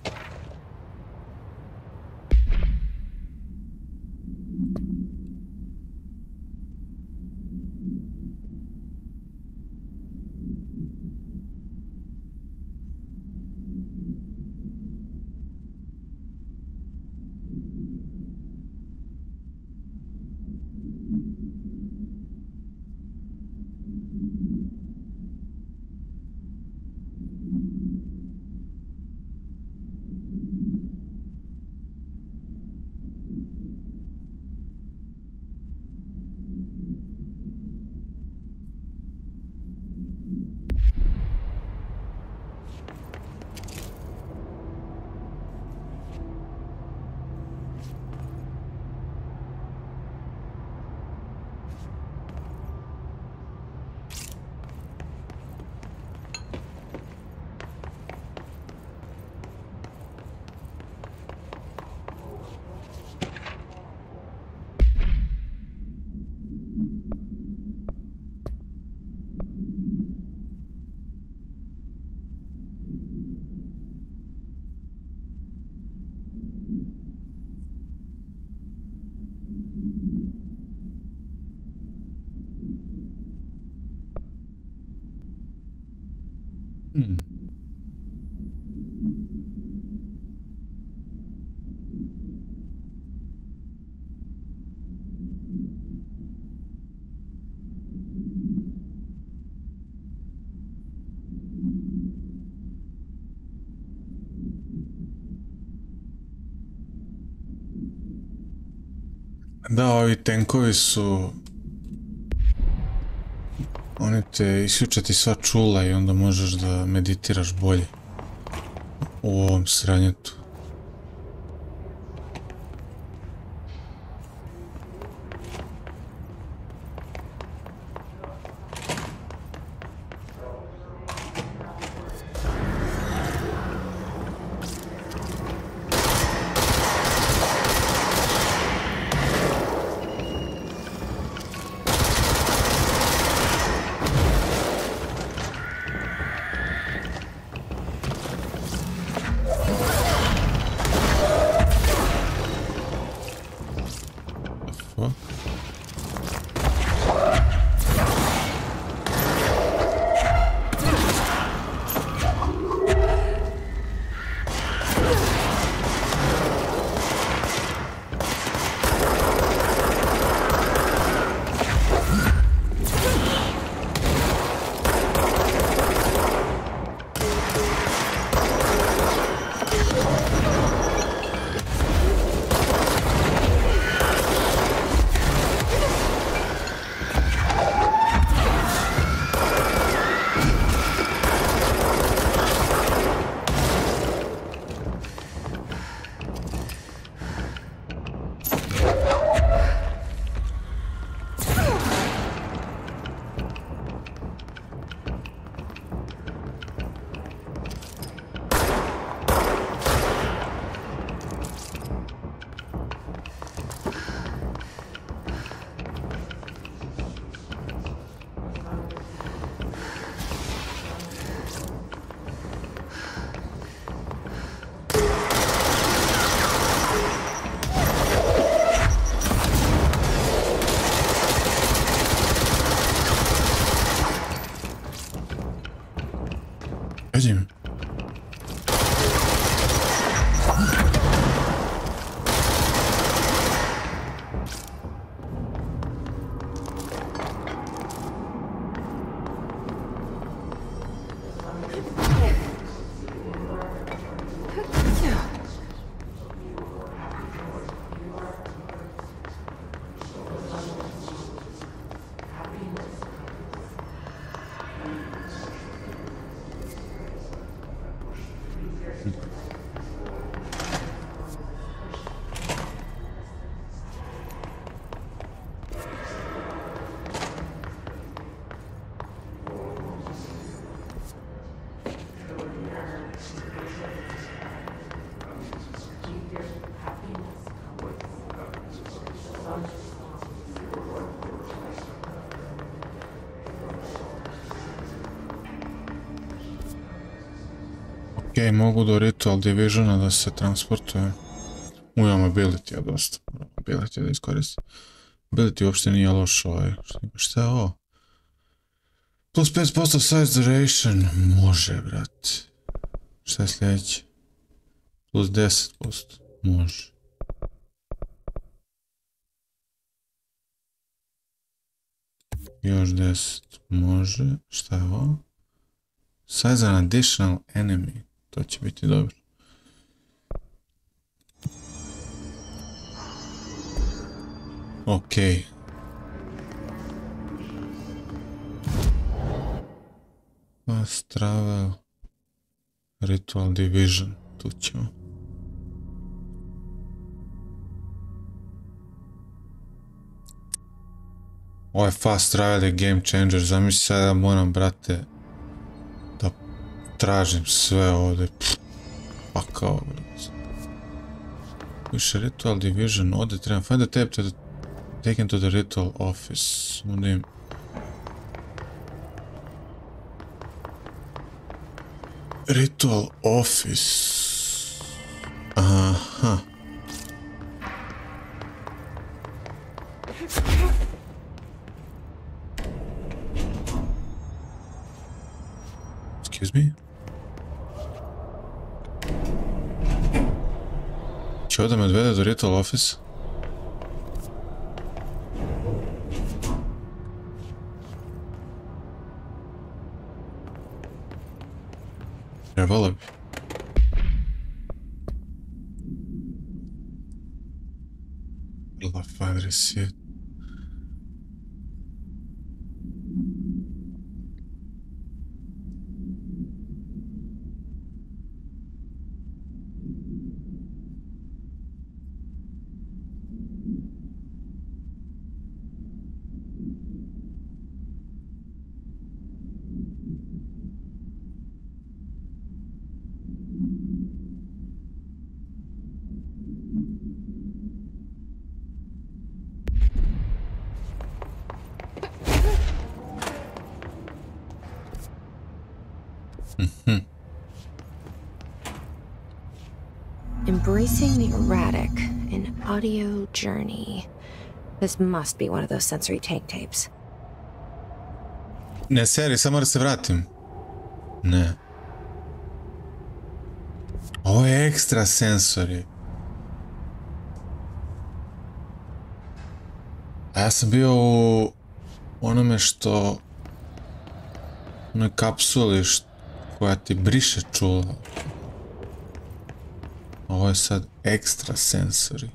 Da, ovi tenkovi su... Oni te isključe ti sva čula i onda možeš da meditiraš bolje u ovom sranjetu. Vidim. Ok, mogu do Ritual Divisiona da se transportuje. Imam ability, dosta. Ability da iskoristim. Ability uopšte nije loš ovaj. Šta je ovo? Plus 5% size duration. Može, brat. Šta je sljedeće? Plus 10%. Može. Još 10. Može. Šta je ovo? Size an additional enemy. To će biti dobro. Ok. Fast travel. Ritual Division. Tu ćemo. Ovo je fast travel je game changer. Zamisli sad da moram, brate, da tražim sve ovdje. Pa kao, brate. Više Ritual Division. Ovdje trebam. Find the tape to the taken to the ritual office. Onda im... Ritual office. Aha. Excuse me? Će ovdje me odvede do ritual office? Trebalo bi. Vrlo adresi. Embracing the erratic, an audio journey. This must be one of those sensory tank tapes. Ne, seri, samo da se vratim. Ne. Ovo je ekstra sensori. A ja sam bio u onome što... onoj kapsuli koja ti briše čula. Ovo je sad ekstra sensori.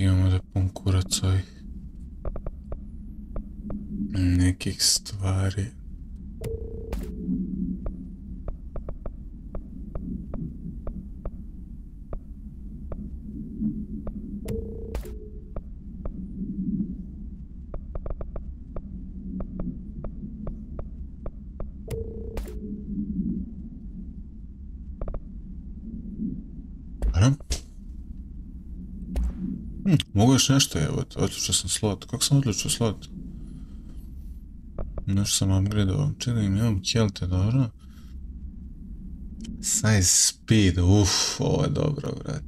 Imamo da pun kurac ovih nekih stvari. Mogu još nešto, evo, odlučio sam slot. Kako sam odlučio slot? Nešto sam upgradeovao. Čekaj, imam health, dobro. Size speed, ovo je dobro, vrat.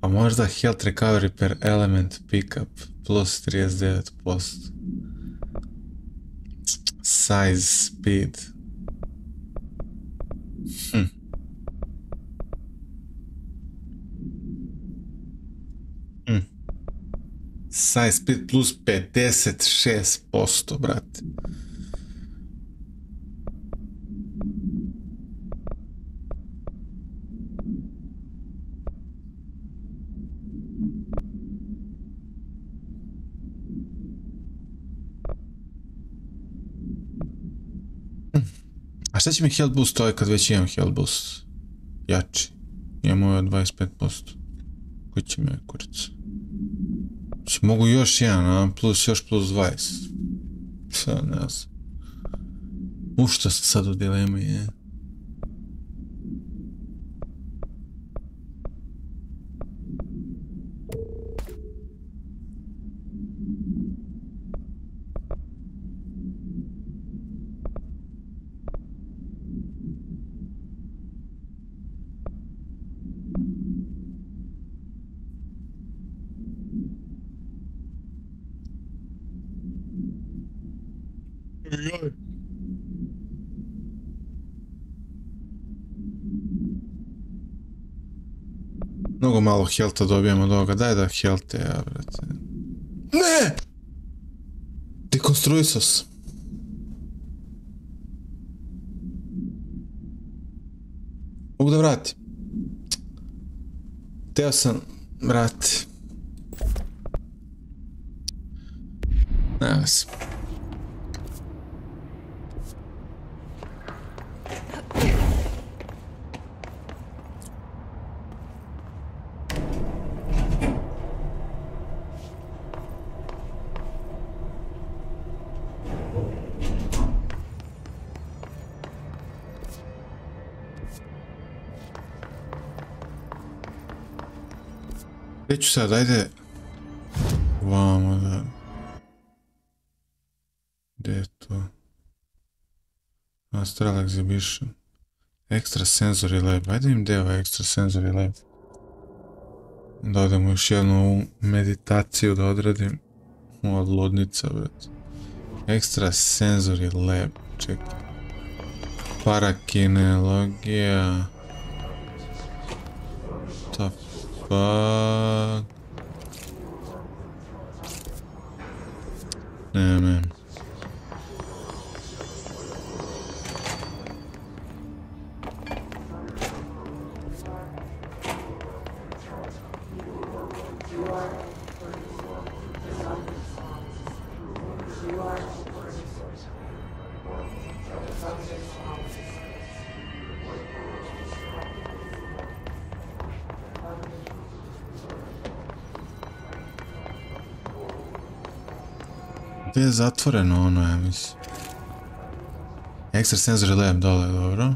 Pa možda health recovery per element pickup plus 39%. Size speed. Size speed plus 56%, brate. A šta će mi health boost ovaj kad već imam health boost? Jači. Imam ovaj od 25%. Koji će mi ovaj kurac? Mogu još jedan, a? Plus još plus 20. Sad ne znam. Što sam sad u dilemi, je? Mnogo malo healtha dobijemo od ovoga. Daj da health ja, brate. Ne! Dekonstruisao sam. Mogu da vratim. Teo sam vrati. Nema se. Gdje ću sad, ajde vamo da... Gdje je to? Astral Exhibition. Extra Sensory Lab. Ajde im gdje je ovaj Extra Sensory Lab. Da odemo još jednu meditaciju da odradim. Od ludnica, već. Extra Sensory Lab. Čekaj. Parakineologija. The fuck? Ne. Gdje je zatvoreno ono, ja mislim. Extra Sensory Lab dole, dobro.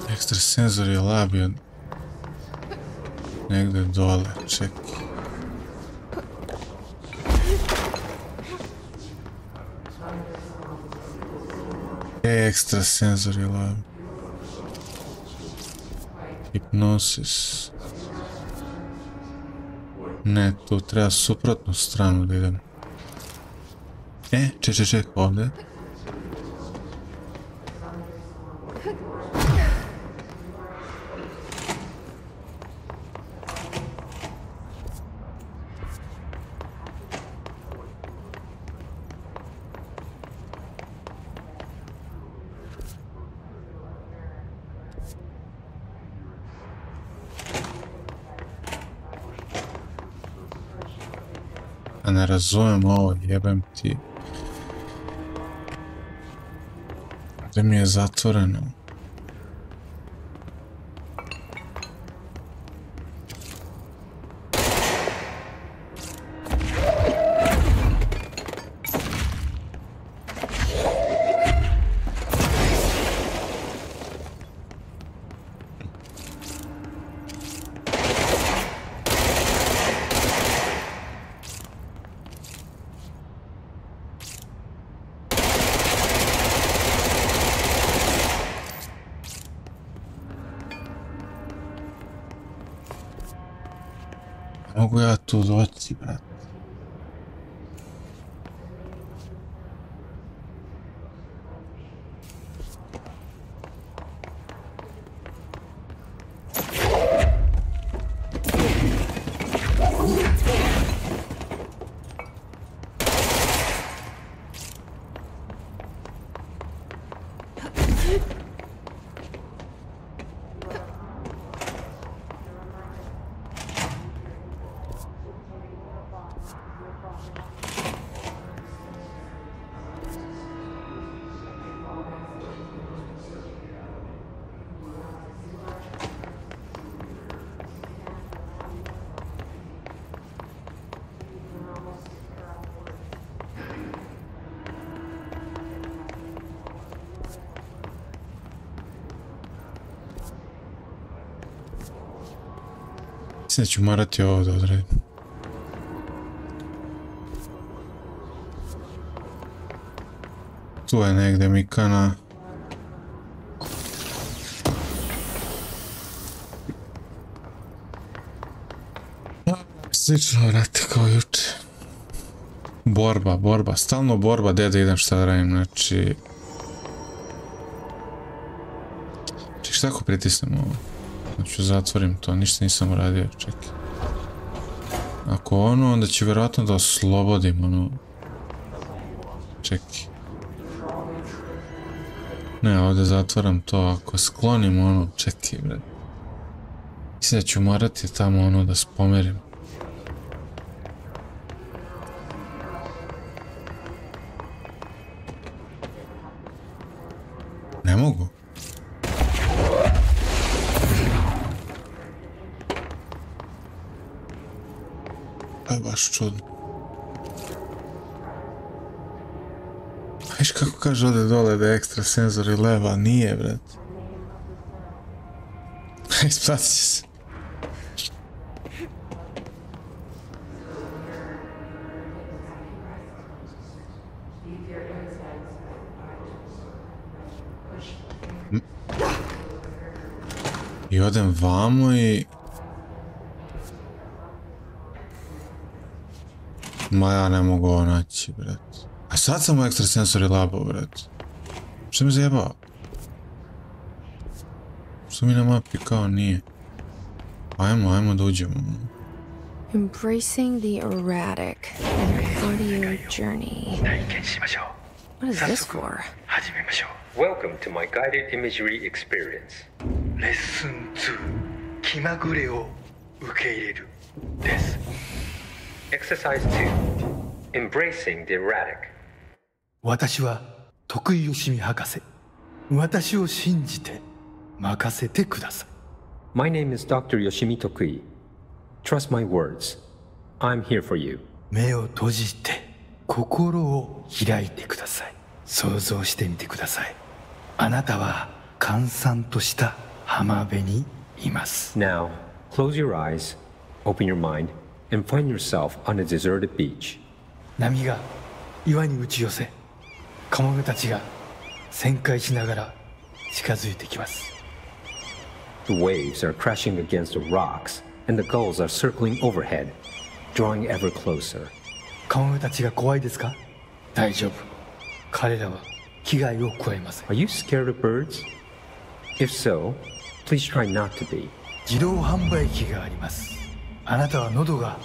Extrasensory lab je negdje dole, čekaj. Extrasensory lab. Hipnosis. Ne, tu treba suprotnu stranu da idem. Ček, ovdje. Ne razumijem ovo, jebem ti. Gdje mi je zatvoreno? Mogu ja tu doći, brat. Mislim da ću morati ovo da odredim. Tu je negdje Mikana. Slično, vrati, kao juče. Borba, stalno borba, gdje da idem, šta da radim, znači... Ček, šta ako pritisnem ovo? Znači, zatvorim to, ništa nisam uradio, čekaj. Ako ono, onda će vjerojatno da oslobodim, ono... Čekaj. Ne, ovdje zatvaram to, ako sklonim ono, čekaj, bre. Mislim da ću morati tamo ono da spomerim. Ne mogu. To je baš čudno. Viš kako kaže ovdje dole da je ekstra senzor i leva, nije, bret. Isplatit će se. I odem vamo i... Ma ja ne mogu ovo naći, bret. A sad sam u ekstrasensori labu, bret. Što mi zajebao? Što mi na mapi kao nije? Ajmo da uđemo. Embracing the erratic in your 40-year journey. What is this for? Welcome to my guided imagery experience. Lesson 2. 気まぐれを受け入れるです。 Exercise 2. Embracing the erratic. 私は徳井義美博士。私を信じて任せてください。My name is Dr. Yoshimi Tokui. Trust my words. I'm here for you. 目を閉じて心を開いてください。想像してみてください。あなたは閑散とした浜辺にいます。Now, close your eyes, open your mind, and find yourself on a deserted beach. 波が岩に打ち寄せ、カモメたちが旋回しながら近づいてきます。The waves are crashing against the rocks, and the gulls are circling overhead, drawing ever closer. カモメたちが怖いですか？大丈夫。彼らは危害を加えません。Are you scared of birds? If so, please try not to be. 自動販売機があります。あなたは喉が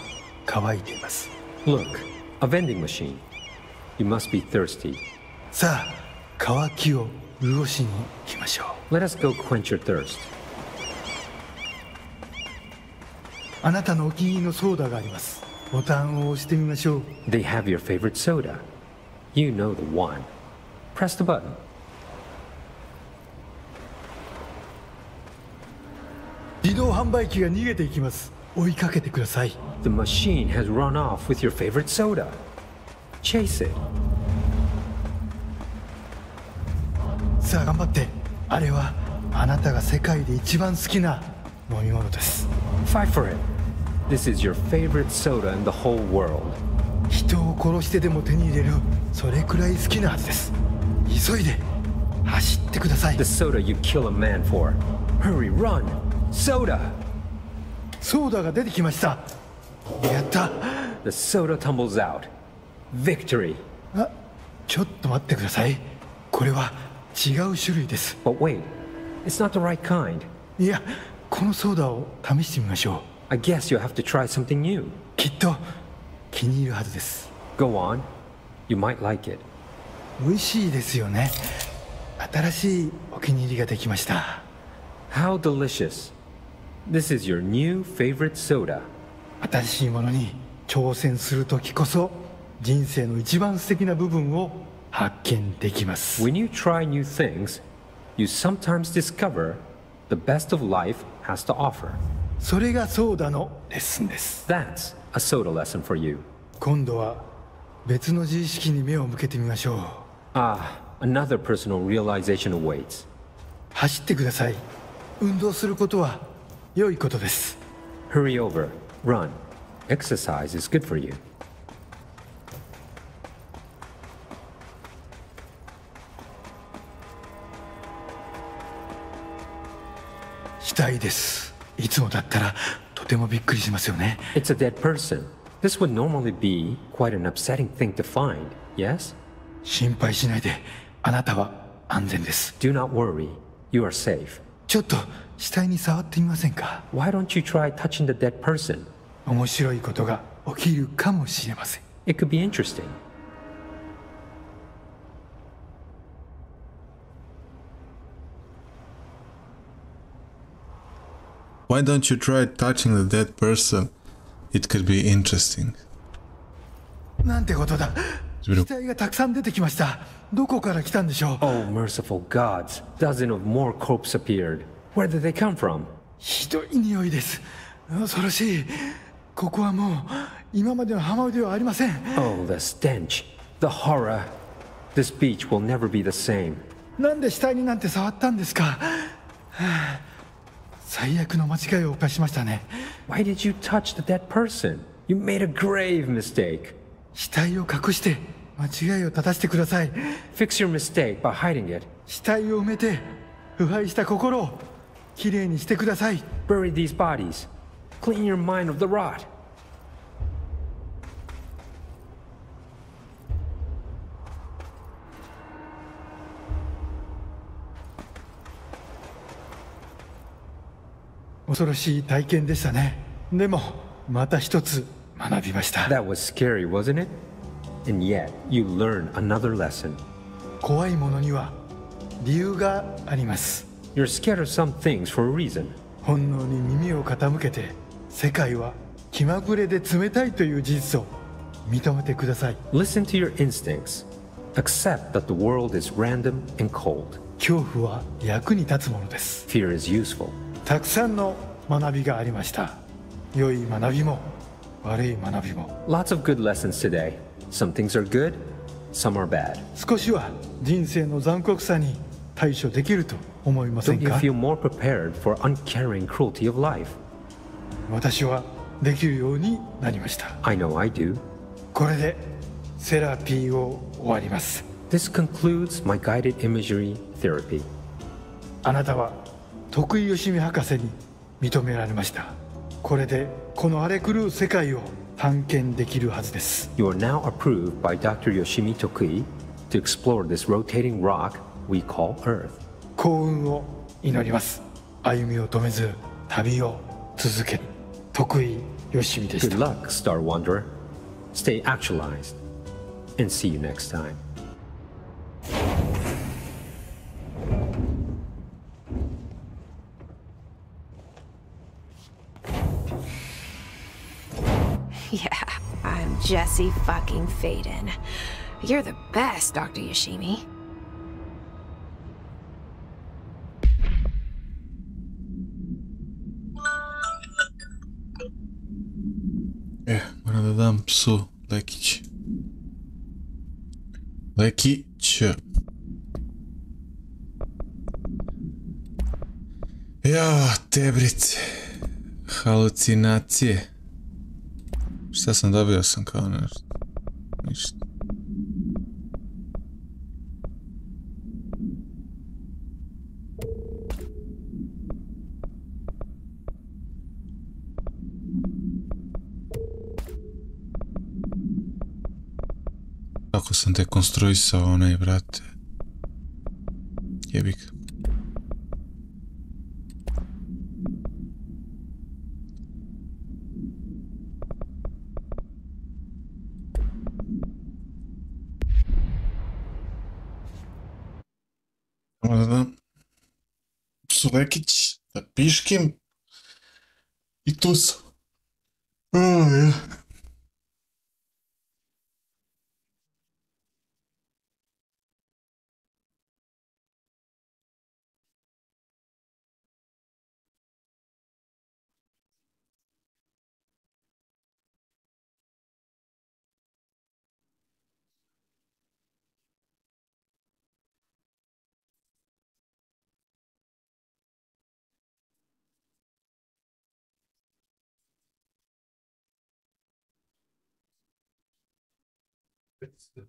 渇いています。Look, a vending machine. You must be thirsty. さあ、渇きを潤しに行きましょう。 Let us go quench your thirst. あなたのお気に入りのソーダがあります。ボタンを押してみましょう。 They have your favorite soda. You know the one. Press the button. 自動販売機が逃げていきます。追いかけてください。 The machine has run off with your favorite soda. Chase it. さあ頑張って。あれはあなたが世界で一番好きな飲み物です。 Fight for it. This is your favorite soda in the whole world. 人を殺してでも手に入れる、それくらい好きなはずです。急いで走ってください。 The soda you kill a man for. Hurry, run! Soda! ソーダが出てきました。やった。 The soda tumbles out. Victory! あ、ちょっと待ってください。これは違う種類です。 But wait, it's not the right kind. いや、このソーダを試してみましょう。 I guess you'll have to try something new. きっと気に入るはずです。 Go on. You might like it. 美味しいですよね。新しいお気に入りができました。 How delicious. This is your new favorite soda. 新しいものに挑戦するときこそ人生の一番素敵な部分を発見できます。 When you try new things, you sometimes discover the best of life has to offer. それがソーダのレッスンです。 That's a soda lesson for you. 今度は別の自意識に目を向けてみましょう。 Ah, another personal realization awaits. 走ってください。運動することは良いことです。 Hurry over, run. Exercise is good for you. 死体です。いつもだったらとてもびっくりしますよね。 It's a dead person. This would normally be quite an upsetting thing to find, yes? 心配しないで。あなたは安全です。 Do not worry. You are safe. ちょっと死体に触ってみませんか？ Why don't you try touching the dead person? 面白いことが起きるかもしれません。 It could be interesting. Why don't you try touching the dead person? It could be interesting. なんてことだ。死体がたくさん出てきました。どこから来たんでしょう？ Oh, merciful gods. Dozen of more corpses appeared. Where did they come from? ひどい匂いです。恐ろしい。ここはもう今までの浜辺ではありません。 Oh, the stench. The horror. This beach will never be the same. なんで死体になんて触ったんですか？はあ、最悪の間違いを犯しましたね。 Why did you touch the dead person? You made a grave mistake. 死体を隠して間違いを正してください。 Fix your mistake by hiding it. 死体を埋めて腐敗した心をきれいにしてください。 Bury these bodies. Clean your mind of the rot. 恐ろしい体験でしたね。でもまた一つ学びました。 That was scary, wasn't it? And yet, you learned another lesson. 怖いものには理由があります。 You're scared of some things for a reason. 本能に耳を傾けて、世界は気まぐれで冷たいという事実を認めてください。 Listen to your instincts. Accept that the world is random and cold. 恐怖は役に立つものです。 Fear is useful. たくさんの学びがありました。良い学びも悪い学びも。 Lots of good lessons today. Some things are good, some are bad. 少しは人生の残酷さに対処できると思いませ Don't ん you か？ feel more prepared for uncaring cruelty of life? 私はできるようになりました。 I know I do. これでセラピーを終わります。 This concludes my guided imagery therapy. あなたは徳井義美博士に認められました。これでこの荒れ狂う世界を探検できるはずです。 You are now approved by Dr. Yoshimi Tokui to explore this rotating rock we call Earth. 幸運を祈ります。歩みを止めず旅を続ける徳井義美でし Good た。 luck, Star Wanderer. Stay actualized. And see you next time. Yeah, I'm Jesse fucking Faden. You're the best, Dr. Yoshimi. Moram da dam psu Lekić. Lekić. Ja, tebrice. Halucinacije. Šta sam dobio sam kao nešto? Ništa. Kako sam dekonstruisao onaj, brate. Jebi ga. su Lekić, da piškim i tu sam. Ja.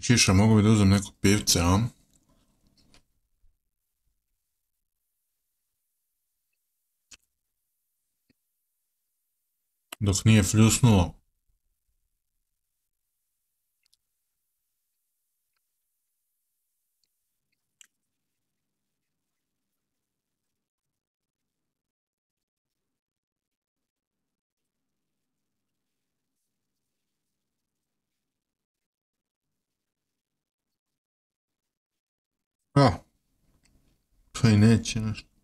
Kiša, mogu bi da uzem neko pivce, a? Dok nije fljusnulo. A, pa i neće nešto.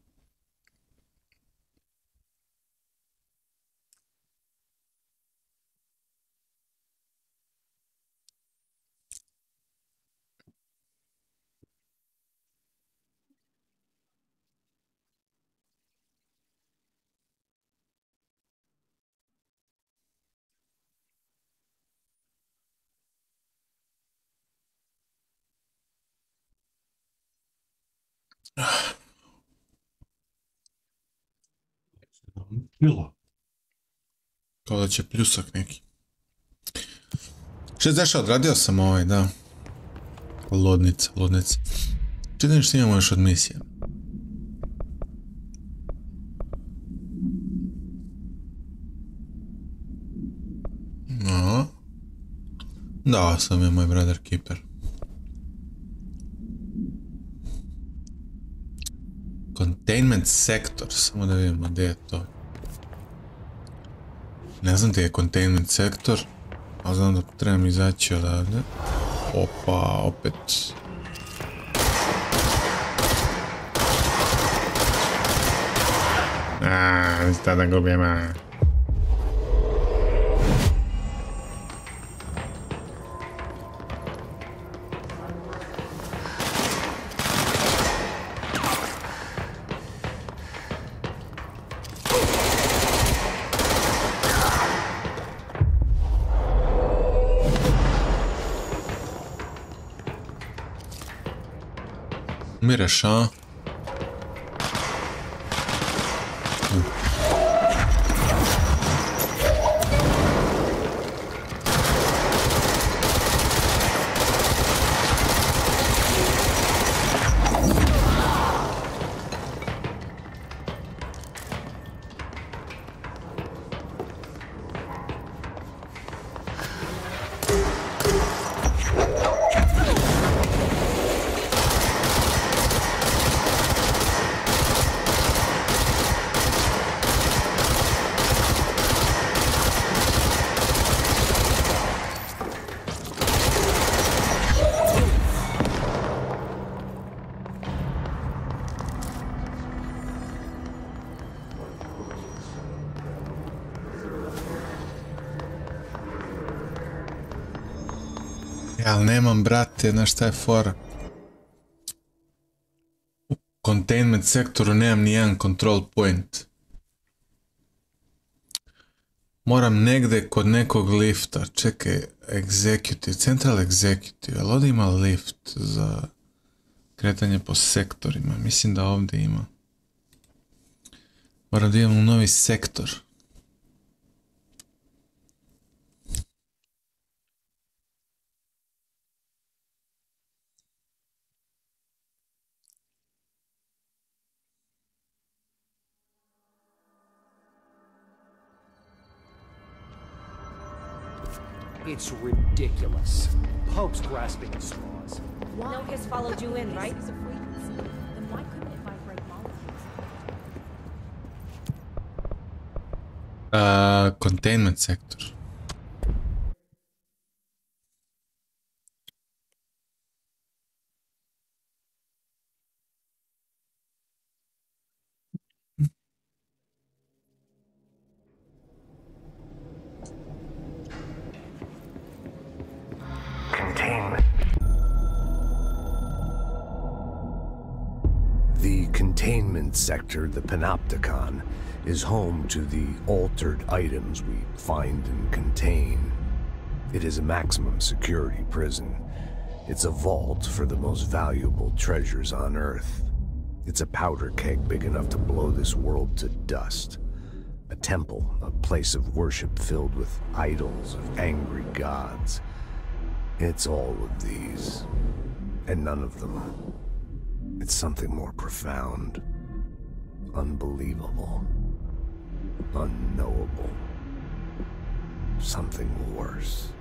Kao da će pljusak neki. Što je zašao, odradio sam ovaj, da. Lodnica. Čitam što imamo još od misija. No. Dao sam je moj brother keeper. Containment sektor, samo da vidimo gdje je to. Ne znam gdje je containment sektor, ali znam da trebam izaći odavde. Opa, opet. Ništa da gubim, umireš, a? Ali nemam, brate, znaš šta je fora? U containment sektoru nemam ni jedan control point. Moram negde kod nekog lifta, čekaj, executive, central executive, ali ovdje ima lift za kretanje po sektorima, mislim da ovdje ima. Moram da idem u novi sektor. It's ridiculous. Pope's grasping at straws. Why? No, his followed you in, right? This is a frequency. Then why couldn't it vibrate molecules? Containment sector. The containment sector, the Panopticon, is home to the altered items we find and contain. It is a maximum security prison. It's a vault for the most valuable treasures on Earth. It's a powder keg big enough to blow this world to dust. A temple, a place of worship filled with idols of angry gods. It's all of these, and none of them. It's something more profound, unbelievable, unknowable, something worse.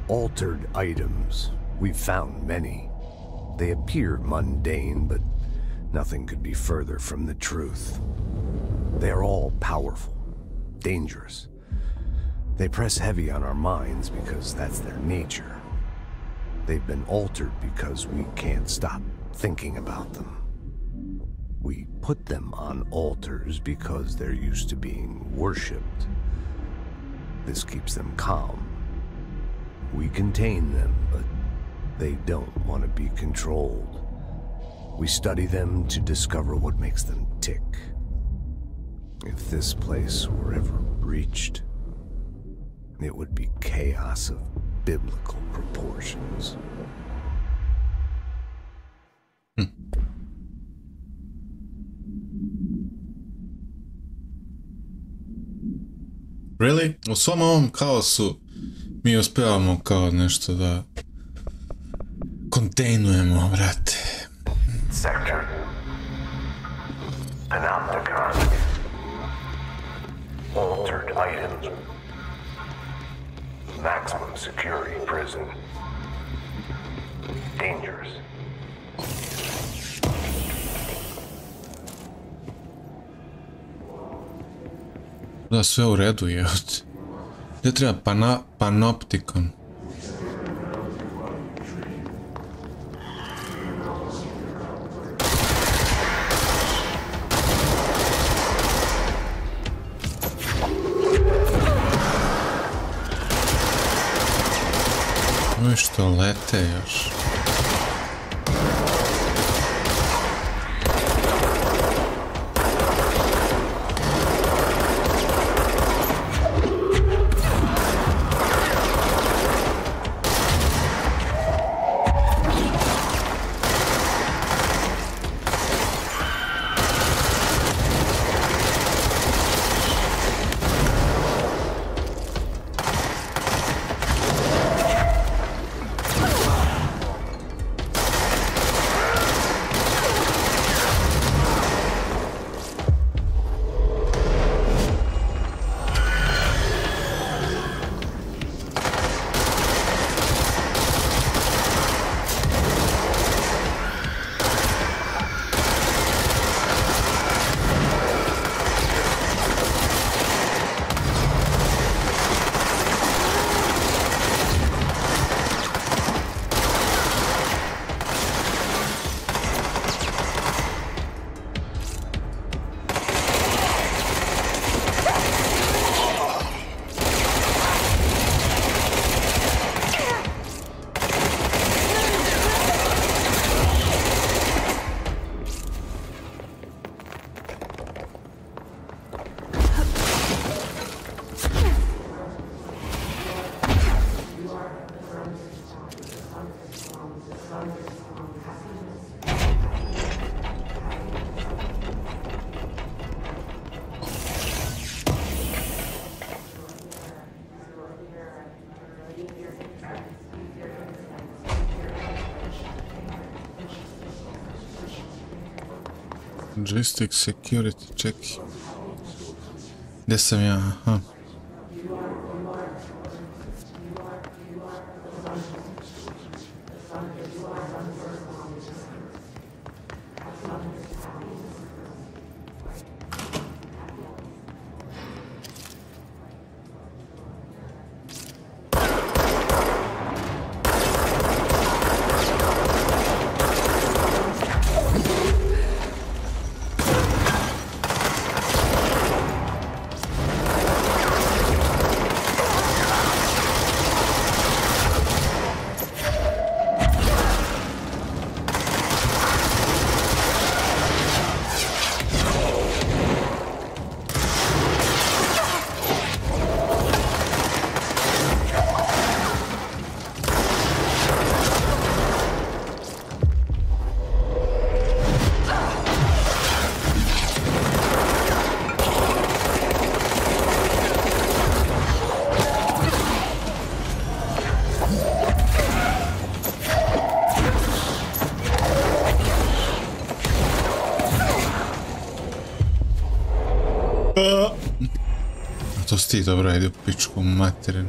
Altered items. We've found many. They appear mundane, but nothing could be further from the truth. They are all powerful, dangerous. They press heavy on our minds because that's their nature. They've been altered because we can't stop thinking about them. We put them on altars because they're used to being worshipped. This keeps them calm. We contain them, but they don't want to be controlled. We study them to discover what makes them tick. If this place were ever breached, it would be chaos of biblical proportions. Really? U svom ovom kaosu mi uspevamo kao nešto da kontejnujemo, brate. Sector Panopticon. Altered items. Maximum security prison. Dangerous. Da, sve u redu je. Gdje treba Panopticon? Ovi što lete još. Logistic security, čekaj. Gdje sam ja? Aha. To si ti, dobro, ajde u pičku materinu.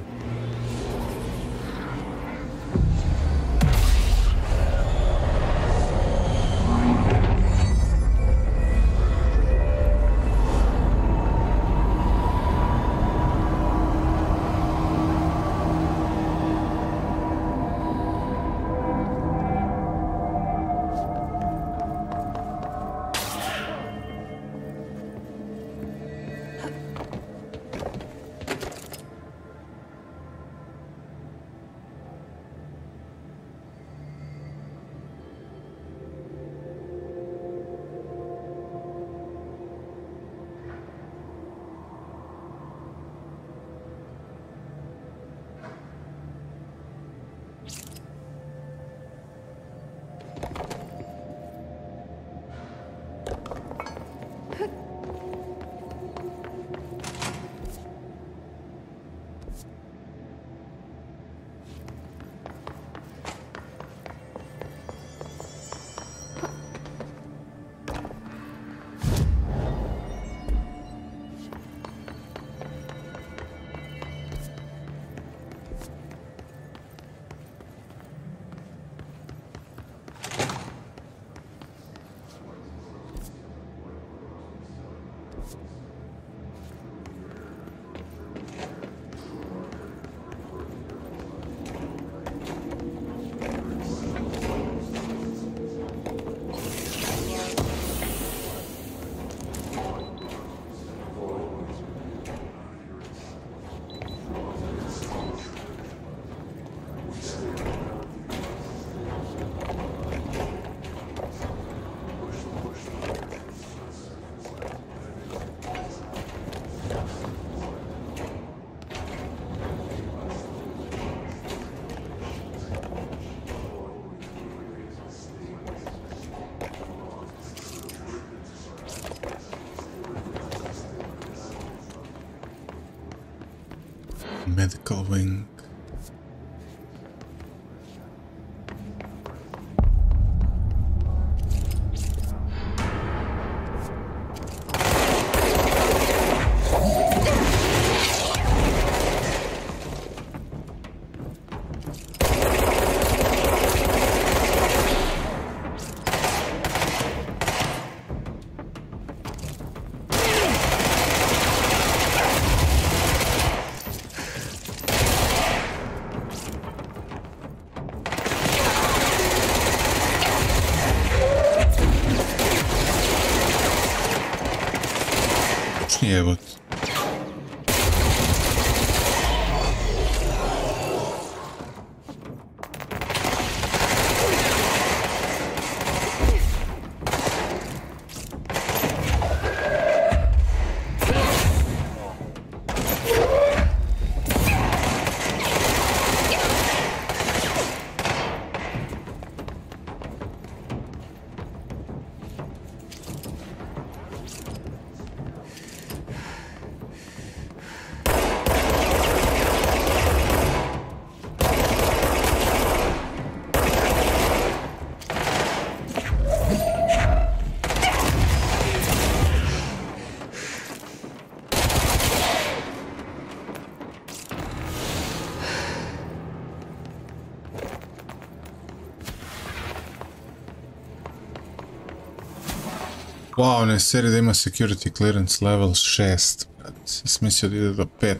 Medical wing. Jebot. Wow, ne seriji da ima security clearance level 6, brate. Sam mislio da ide do 5.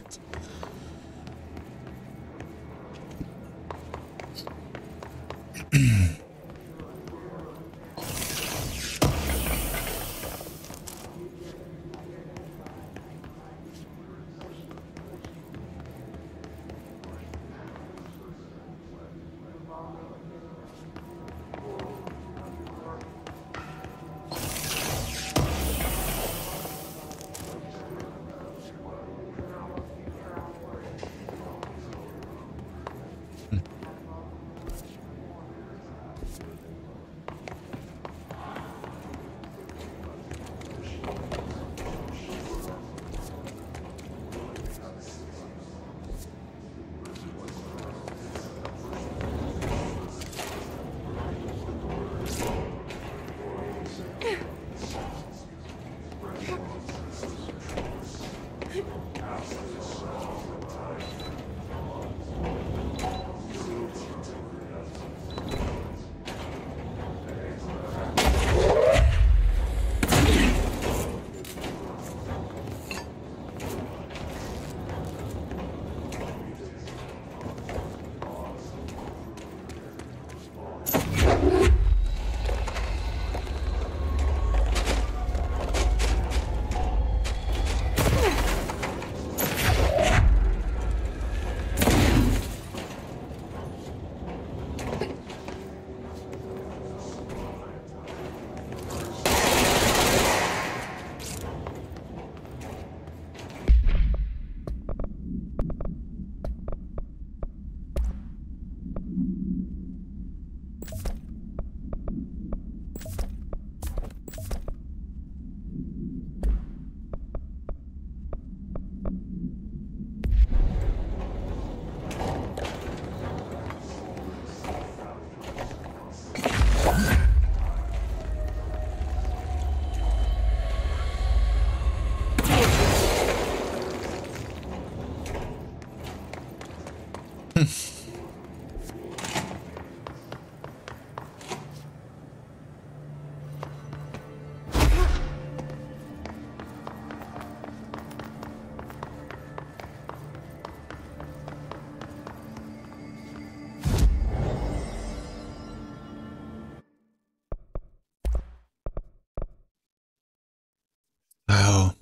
Evo.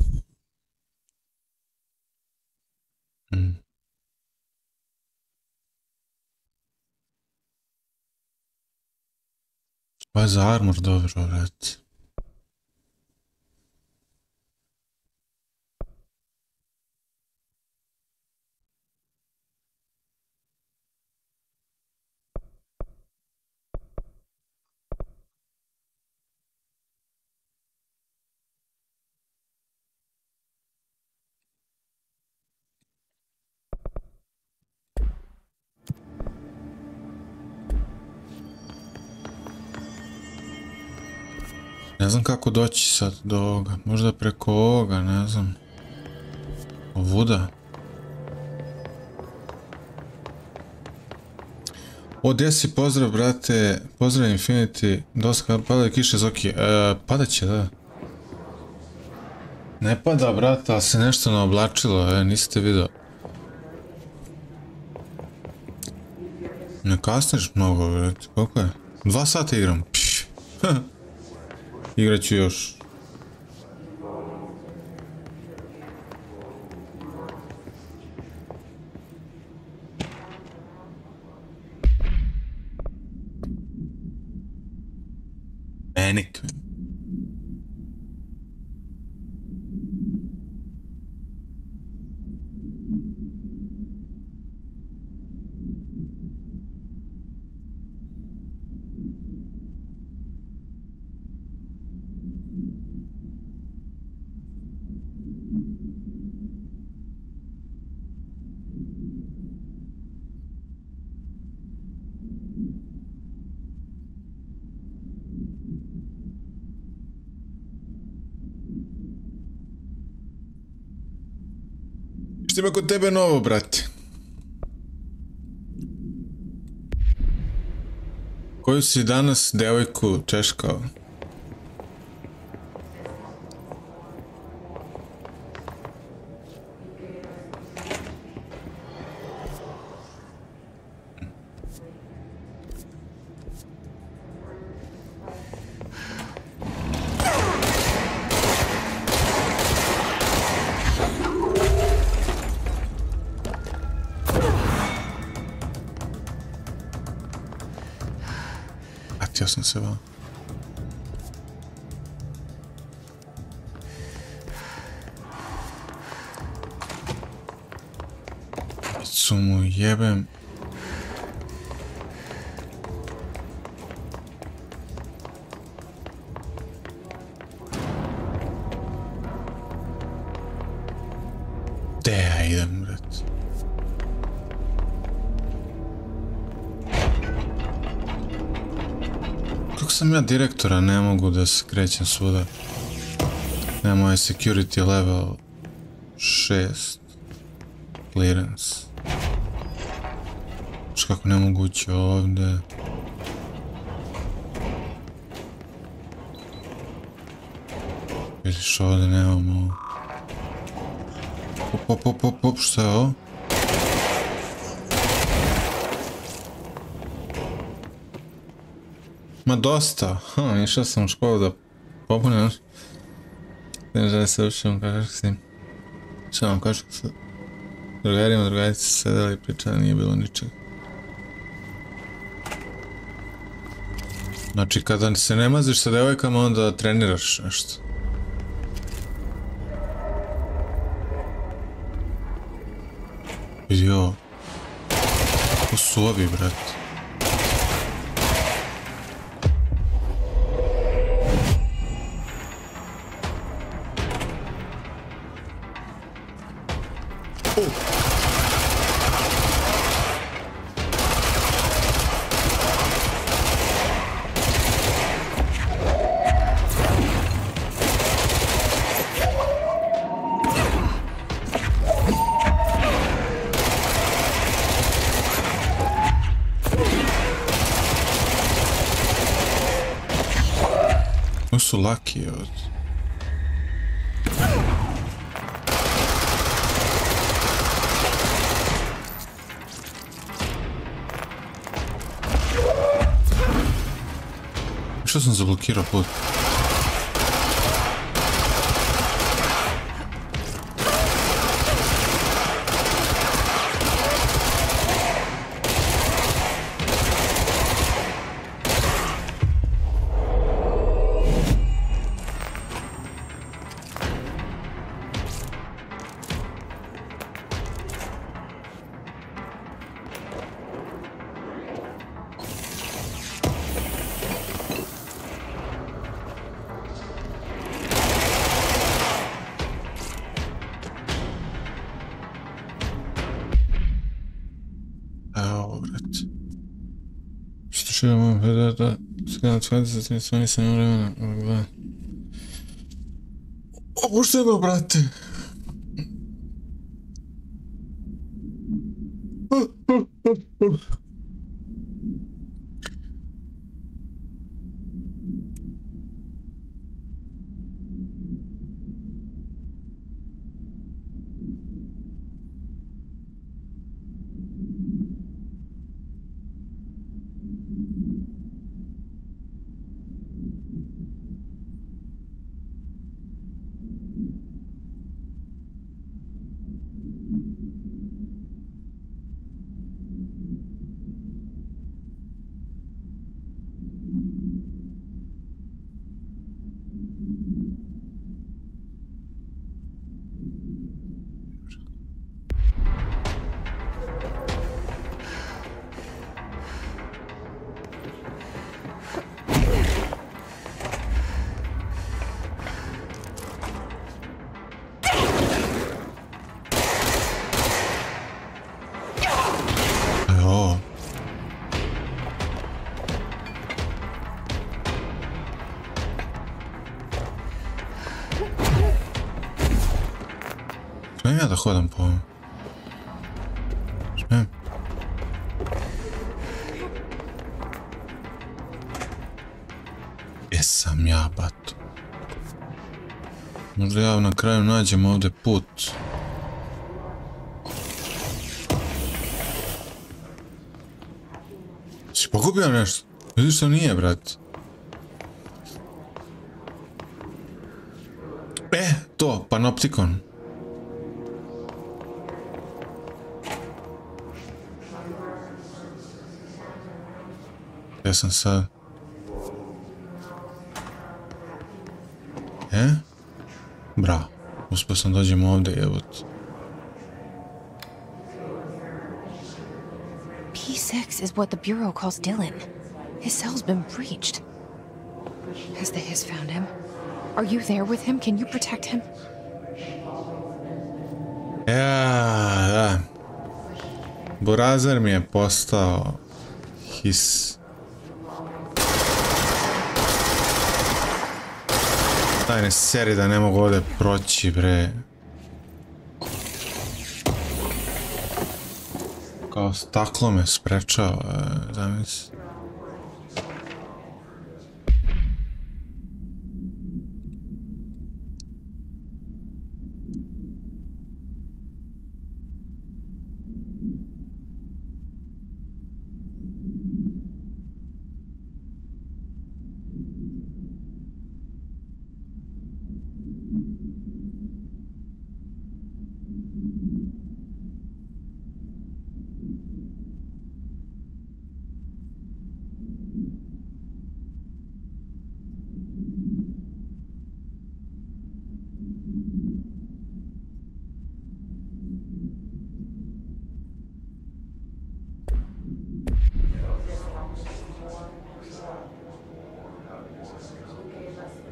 Ovo je za armor dobro, vrati. Ne znam kako doći sad do ovoga, možda preko ovoga, ne znam. Ovuda. O, gdje si, pozdrav brate, pozdrav Infinity, dosta pada kiše Zoki, padat će, da. Ne pada brate, ali se nešto naoblačilo, niste vidio. Ne kasniš mnogo brate, koliko je? 2 sata igram, pš. Igrat ću još. Manic. Što ima kod tebe novo, brate? Koju si danas devojku češkao? Vratio sam se vam. Su mu jebem. Gde ja idem, bret? Kako sam ja direktora, ne mogu da se krećem svuda. Nemam ovaj security level 6. Clearance. Znaš kako ne mogu ući ovdje. Vidiš ovdje nemamo. Pop, šta je ovo? Ma dosta. Išao sam u školu da popunim, znaš. Ne žele se učinu kažeš s tim. Šta vam kažeš sad? Drugarici su sedeli i pričali, nije bilo ničega. Znači, kada se ne maziš sa devojkama, onda treniraš nešto. Vidi ovo. Ko su ovi, brat? Su laki od... Što sam zablokirao put? Da, skrenut shvatiti za tim svojim sam vremena, gledaj. Opuštaj me, brate! Smijem ja da hodam po ovom? Smijem? Jesam ja, bato. Možda ja na kraju nađem ovdje put. Si pokupio nešto? Vidiš što nije, brat? To, panoptikon. Ja sam sad... Bravo. Uspio sam dođem ovdje, jebot. P6 is what the Bureau calls Dylan. His cell's been breached. Has the Hiss found him? Are you there with him? Can you protect him? Ja, da. Burazer mi je postao Hiss. Daj ne seri da ne mogu ovdje proći, bre. Kao staklo me sprečava, zamisli.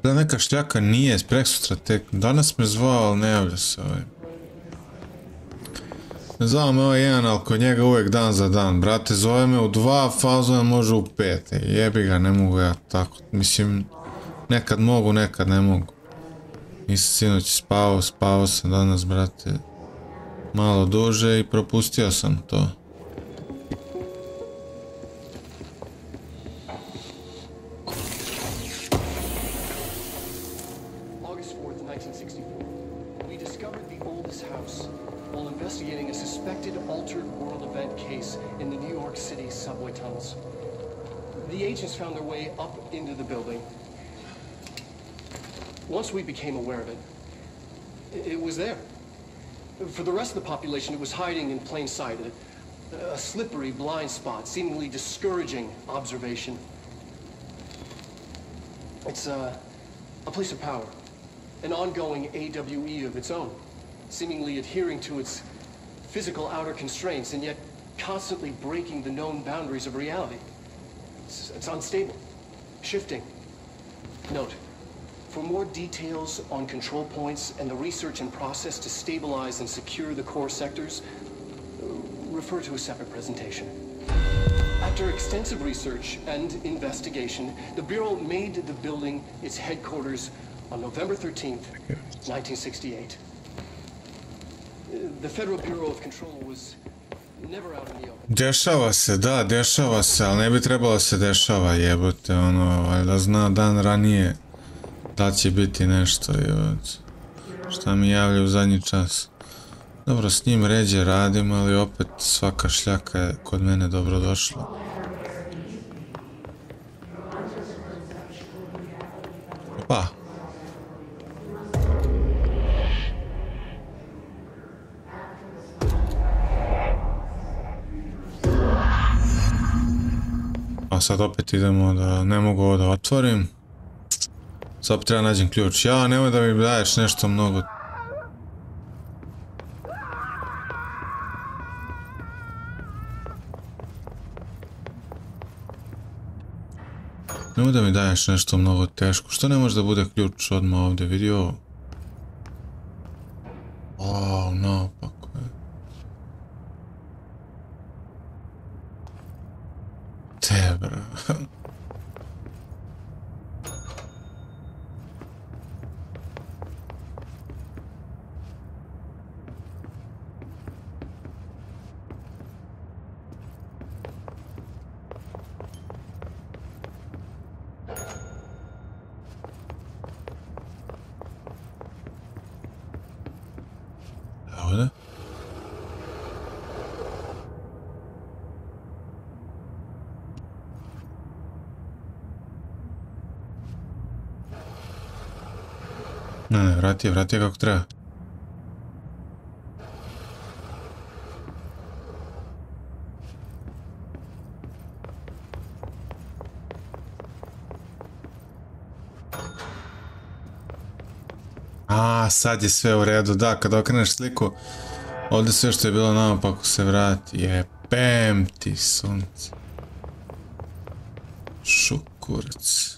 Da neka šljaka nije, preksutra tek. Danas me zvao, ali ne javlja se ovaj. Zvao me ovaj jedan, ali kod njega uvijek dan za dan. Brate, zove me u 2, fazove može u 5. Jebi ga, ne mogu ja tako. Mislim, nekad mogu, nekad ne mogu. Nisam sinoć spavao sam danas, brate. Malo duže i propustio sam to. Once we became aware of it, it was there. For the rest of the population, it was hiding in plain sight, a slippery blind spot, seemingly discouraging observation. It's a place of power, an ongoing AWE of its own, seemingly adhering to its physical outer constraints and yet constantly breaking the known boundaries of reality. It's unstable, shifting. Note, for more details on control points and the research and process to stabilize and secure the core sectors, refer to a separate presentation. After extensive research and investigation, the Bureau made the building its headquarters on November 13th, 1968. The Federal Bureau of Control was never out in the open. Dešava se, da, dešava se, ali ne bi trebalo se dešava, jebote, ono, valjda zna dan ranije da će biti nešto, jebote. Šta mi javlja u zadnji čas. Dobro, s njim ređe radim, ali opet svaka šljaka je kod mene dobro došla. Opa. A sad opet idemo da ne mogu ovo da otvorim. Sad opet treba nađem ključ. Ja, nemoj da mi daješ nešto mnogo. Nemoj da mi daješ nešto mnogo teško. Što ne može da bude ključ odmah ovdje? Vidi ovo. O, naopako je. Te, bro. Ovdje? Ne, vrati je kako treba. A, sad je sve u redu, da, kad okreneš sliku, ovdje sve što je bilo naopako se vrati, jebem ti sunce. Šukurac.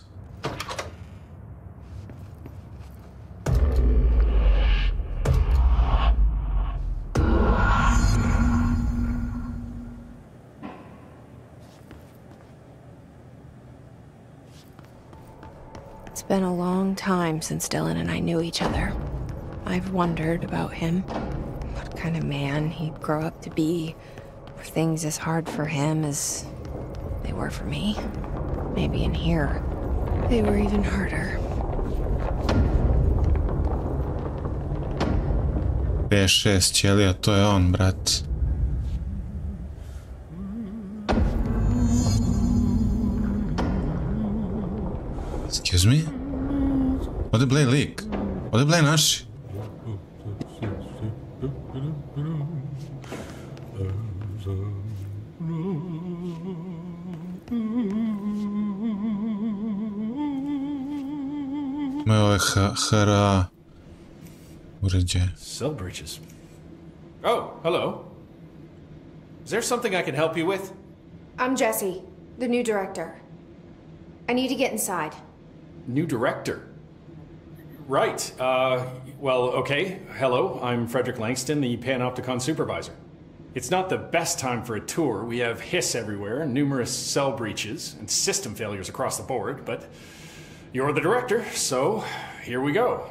It's been a long time since Dylan and I knew each other. I've wondered about him. What kind of man he'd grow up to be. Were things as hard for him as they were for me? Maybe in here, they were even harder. P6 ćelija, to je on, brat. Excuse me? Ovdje blej lik. Ovdje blej naši. Imaju ove HRA uređaje. Cell breaches. Oh, hello. Is there something I can help you with? I'm Jesse, the new director. I need to get inside. New director? Right. Well, okay. Hello, I'm Frederick Langston, the Panopticon supervisor. It's not the best time for a tour. We have hiss everywhere, numerous cell breaches, and system failures across the board, but you're the director, so here we go.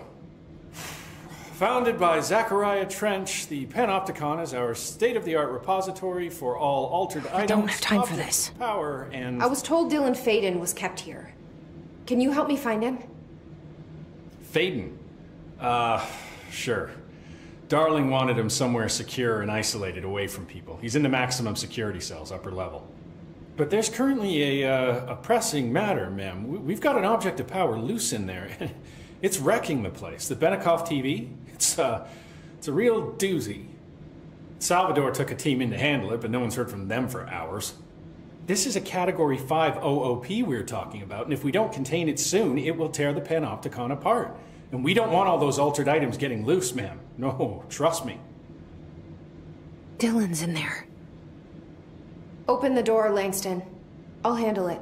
Founded by Zachariah Trench, the Panopticon is our state-of-the-art repository for all altered items. I don't have time for this. Power and... I was told Dylan Faden was kept here. Can you help me find him? Faden? Sure. Darling wanted him somewhere secure and isolated away from people. He's in the maximum security cells, upper level. But there's currently a pressing matter, ma'am. We've got an object of power loose in there. It's wrecking the place. The Benikoff TV, it's a real doozy. Salvador took a team in to handle it, but no one's heard from them for hours. This is a Category 5 OOP we're talking about, and if we don't contain it soon, it will tear the Panopticon apart. And we don't want all those altered items getting loose, ma'am. No, trust me. Dylan's in there. Open the door, Langston. I'll handle it.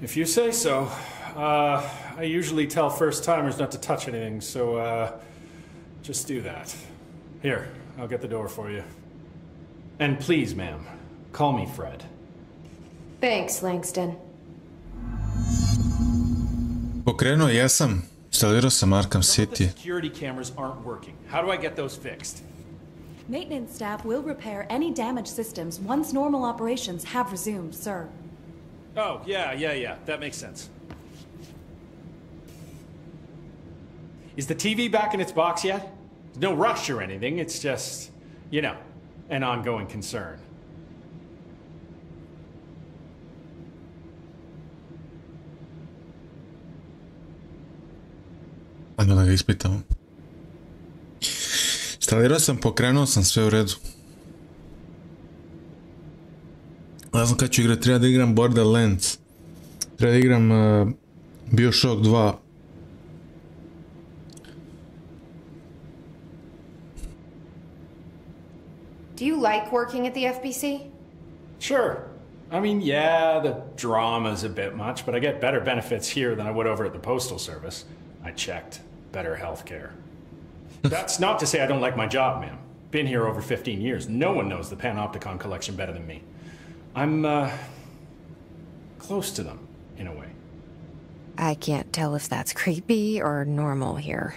If you say so. I usually tell first-timers not to touch anything, so, just do that. Here, I'll get the door for you. And please, ma'am, call me Fred. Thanks, Langston. Pokrenuo jesam. Instalirao sam Arkham City. The security cameras aren't working. How do I get those fixed? Maintenance staff will repair any damaged systems once normal operations have resumed, sir. Oh, yeah. That makes sense. Is the TV back in its box yet? No rush or anything, it's just, you know, an ongoing concern. Ajmo da ga ispitamo. Instalirao sam, pokrenuo sam, sve u redu. Ne znam kad ću igrati, treba da igram Borderlands. Treba da igram Bioshock 2. Do you like working at the FBC? Sure. I mean, yeah, the drama's a bit much, but I get better benefits here than I would over at the Postal Service. I checked. Better healthcare. That's not to say I don't like my job, ma'am. Been here over 15 years. No one knows the Panopticon collection better than me. I'm, close to them, in a way. I can't tell if that's creepy or normal here.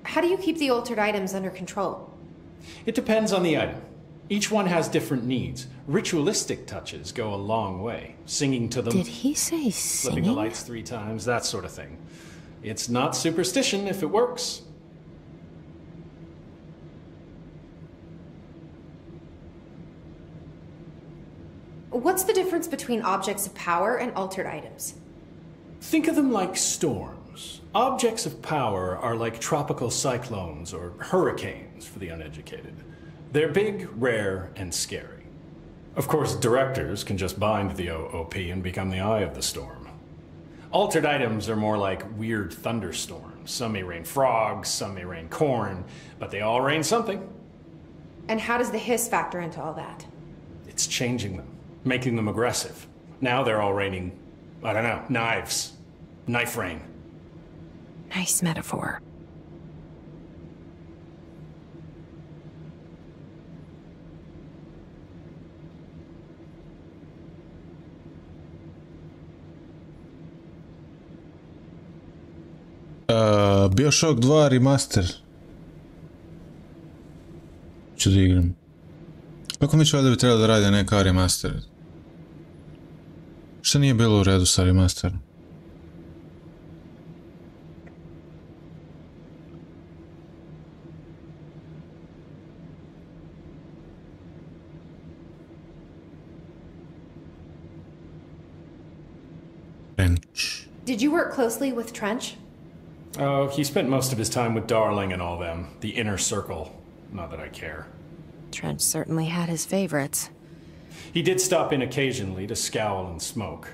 How do you keep the altered items under control? It depends on the item. Each one has different needs. Ritualistic touches go a long way. Singing to them. Did he say singing? Flipping the lights 3 times, that sort of thing. It's not superstition if it works. What's the difference between objects of power and altered items? Think of them like storms. Objects of power are like tropical cyclones or hurricanes for the uneducated. They're big, rare, and scary. Of course, directors can just bind the OOP and become the eye of the storm. Altered items are more like weird thunderstorms. Some may rain frogs, some may rain corn, but they all rain something. And how does the hiss factor into all that? It's changing them, making them aggressive. Now they're all raining, I don't know, knives. Knife rain. Nice metaphor. Bioshock 2 remaster. Ću da igram. Kako mi će valjda bi trebalo da radi neka remaster? Šta nije bilo u redu sa remasterom? Did you work closely with Trench? Oh, he spent most of his time with Darling and all them. The inner circle. Not that I care. Trench certainly had his favorites. He did stop in occasionally to scowl and smoke.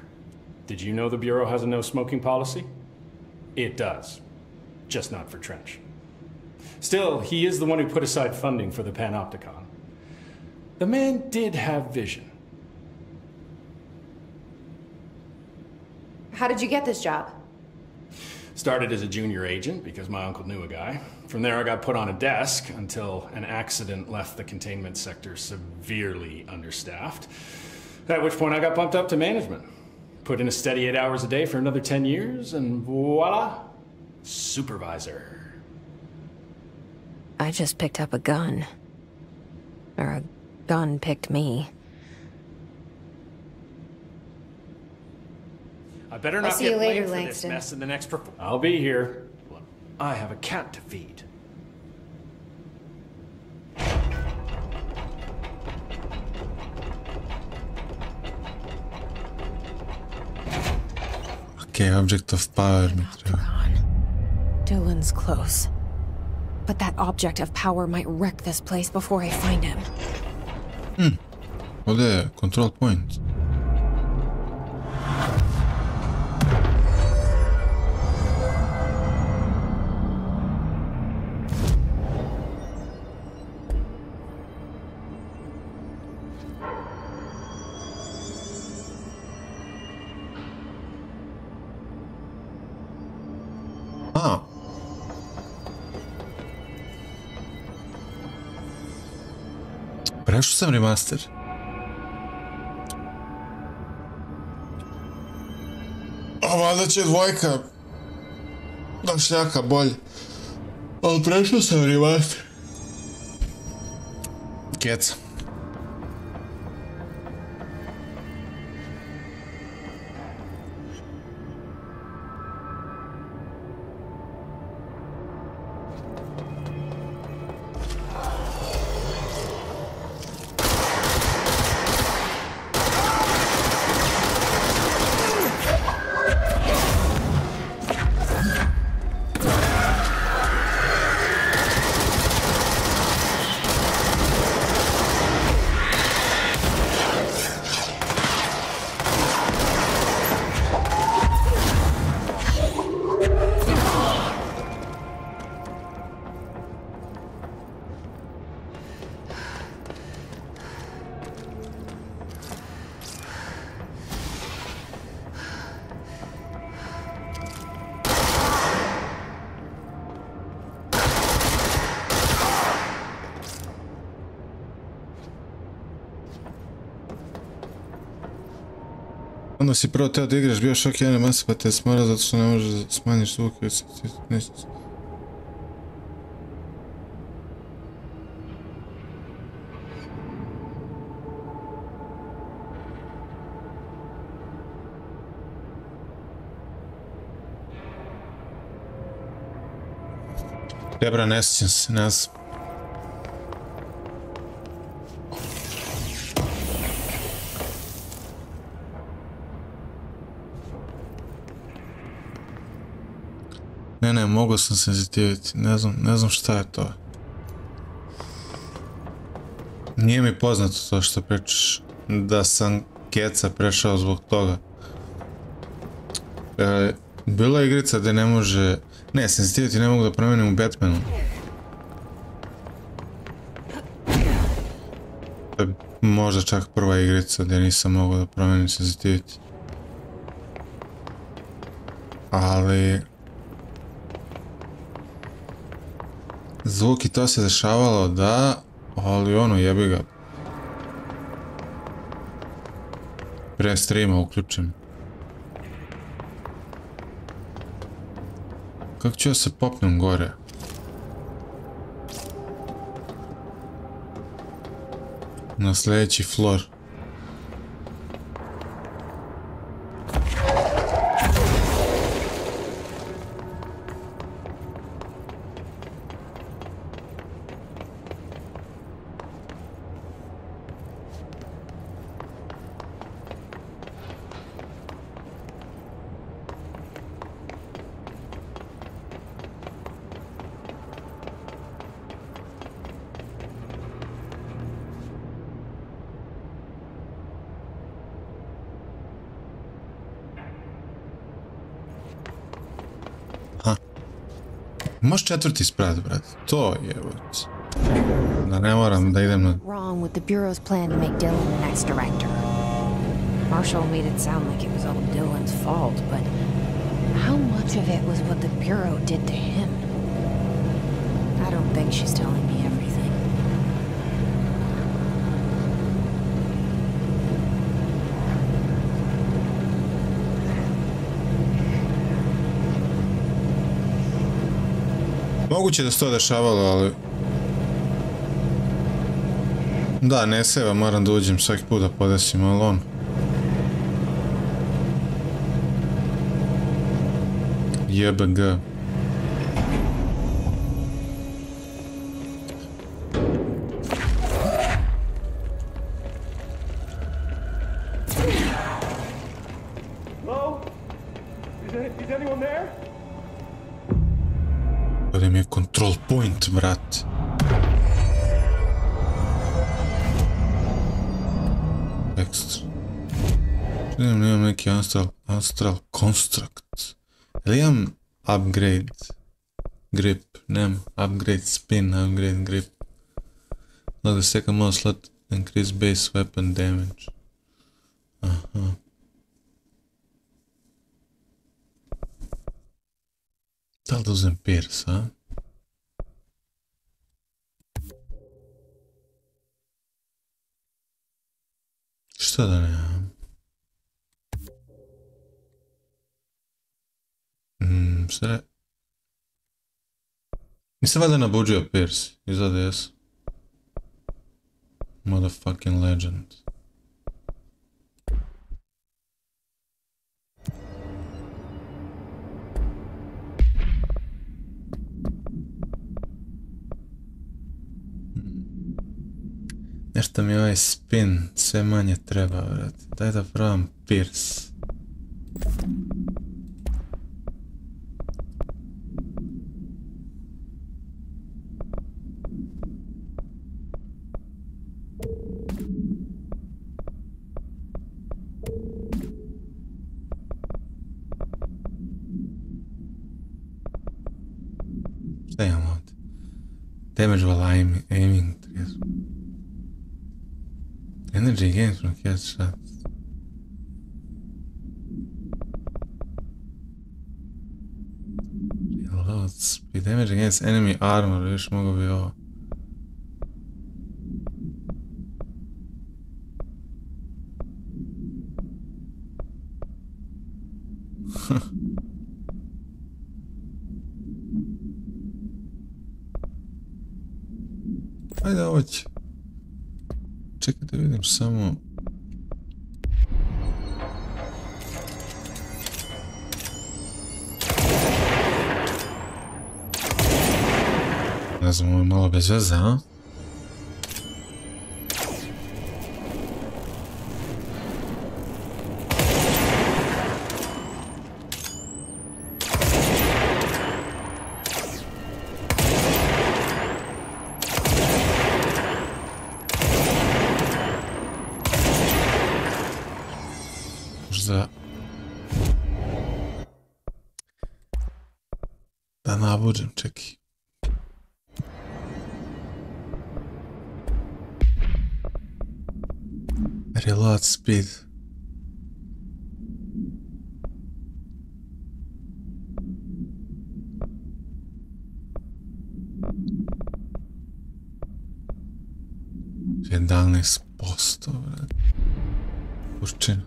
Did you know the Bureau has a no-smoking policy? It does. Just not for Trench. Still, he is the one who put aside funding for the Panopticon. The man did have vision. How did you get this job? Started as a junior agent because my uncle knew a guy. From there I got put on a desk until an accident left the containment sector severely understaffed. At which point I got bumped up to management. Put in a steady 8 hours a day for another 10 years and voila, supervisor. I just picked up a gun. Or a gun picked me. I better not get blamed for this mess in the next I'll be here. I have a cat to feed. Okay, object of power. Dylan's close. But that object of power might wreck this place before I find him. Ovdje je control point. Prešao sam remaster. A valjda će dvojka došljaka bolje. Ali prešao sam remaster. Keca. Onda si prvo teo da igraš Bioshock 1 masa pa te smora zato što ne možeš da smanjiš zvuk i neće. Rebra, ne sjećam se, ne znam. Ne, mogao sam senzitiviti, ne znam šta je to. Nije mi poznato to što pričaš, da sam keca prešao zbog toga. Bila je igrica gdje ne može... Ne, sensitivity ne mogu da promenim u Batmanu. Možda čak prva igrica gdje nisam mogao da promenim sensitivity. Ali... Zvuk i to se dešavalo, da, ali ono, jebi ga. Pre streama uključim. Kako ću ja se popnem gore? Na sljedeći floor. Možeš četvrti sprat, brat. To je, da ne moram da idem na... Wrong with the Bureau's plan to make Dylan the next director. Marshall made it sound like it was all Dylan's fault, but how much of it was what the Bureau did to him? I don't think she's telling me everything. Moguće da se to dešavalo, ali... Da, ne seva, moram da uđem svaki put da podesim, ali on... JBG. Hello? Is anyone there? Ovdje mi je control point, brat. Extra. Imam neki astral construct. Ili imam upgrade grip? Nemam upgrade spin, upgrade grip. Look, the second most slot increase base weapon damage. Aha. Da li da uzem Pierce, a? Šta da nemam? Sve... Nisam valjda nabuđio Pierce, izgleda jesu. Motherfucking legend. Nešto mi ovaj spin sve manje treba, vrati. Daj da probam Pierce. Šta imamo ovdje? Damage while aiming. Energy gains from headshots. Reload speed. Damage against enemy armor. Još mogu bi ovo. Ajde ovo će. Čekaj da vidim samo... Ne znam, ovo je malo bez veze, a? Možda... da nabuđem, čekaj. Reload speed. Jedanest posto, brad. Kurčina.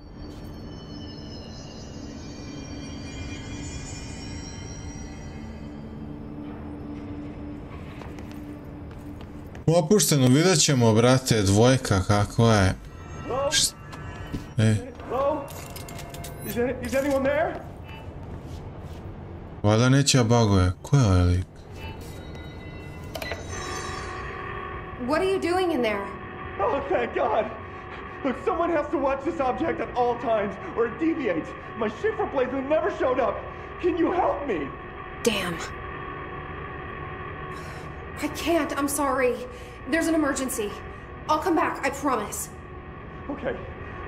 Opušteno, vidjet ćemo, brate, dvojka kakva je. Valjda neće ja baguje. Ko je ovaj lik? What are you doing in there? Oh, thank God! Look, someone has to watch this object at all times, or it deviates. My shift replacement never showed up. Can you help me? Damn. I can't, I'm sorry. There's an emergency. I'll come back, I promise.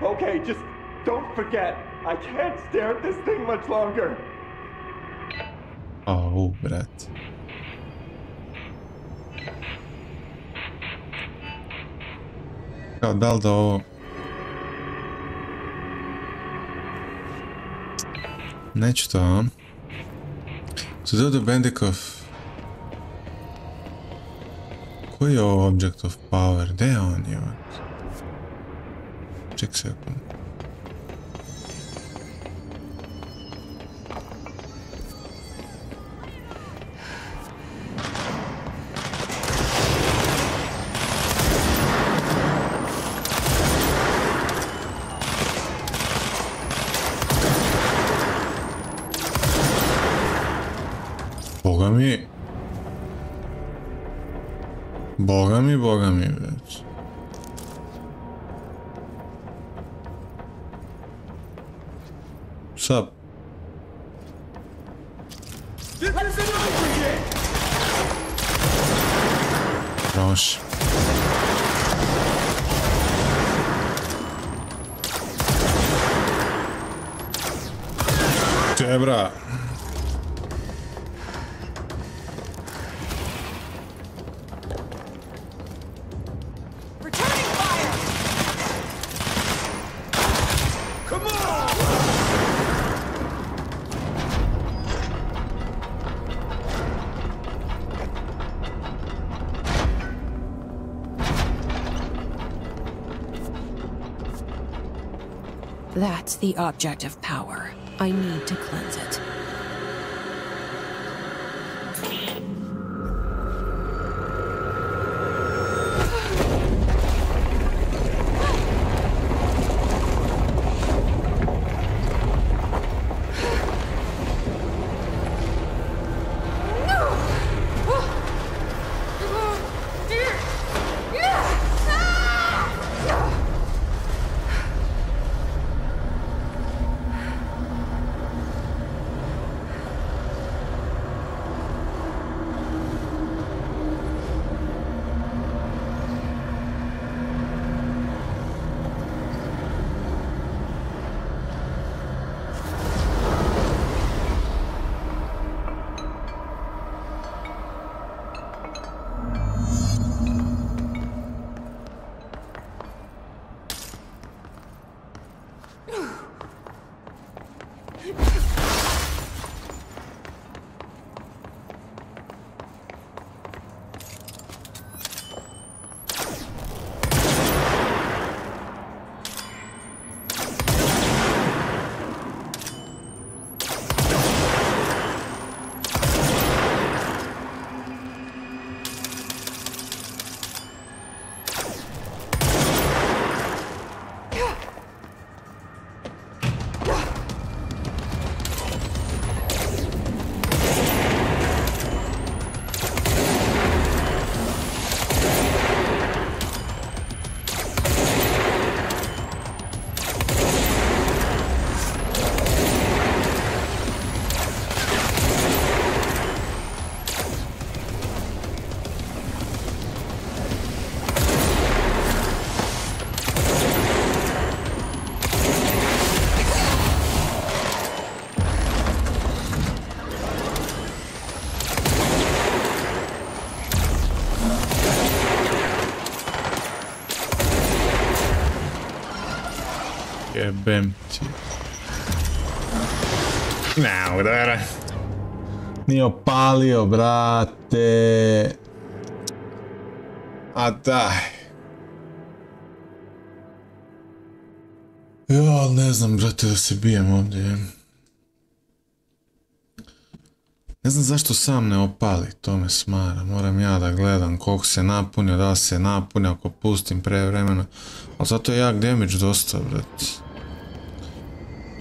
Okay, just don't forget. I can't stare at this thing much longer. Oh, brat. Kao, da li da ovo... Neću to, a? To do the Bandicov... Koji je ovo object of power? Gdje je on, je on? Ček sekund. Boga mi, već. Sup? Proši. Čebra. That's the object of power. I need to cleanse it. Jebem ti. Ne, mogu da verujem. Nije opalio, brate. A daj. Ja, ne znam, brate, da se bijem ovdje. Ne znam zašto sam ne opali, to me smara. Moram ja da gledam koliko se napunio, da se napunio, ako pustim pre vremena. Ali zato je jak damage dosta, brate.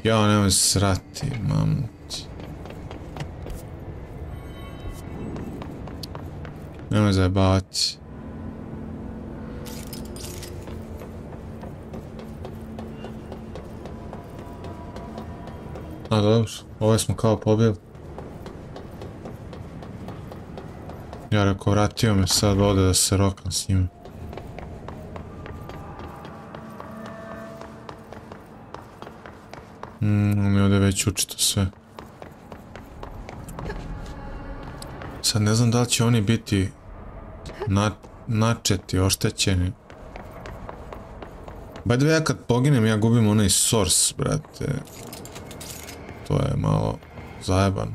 Ja, nemoj srati, mamu ti. Nemoj zajebavati. A dobro, ovo smo kao pobili. Ja rekao, vratio me sad ovdje da se rokam s njima. On mi ovdje već učito sve. Sad ne znam da li će oni biti načeti, oštećeni. By the way, ja kad poginem, ja gubim onaj source, brate. To je malo zajebano.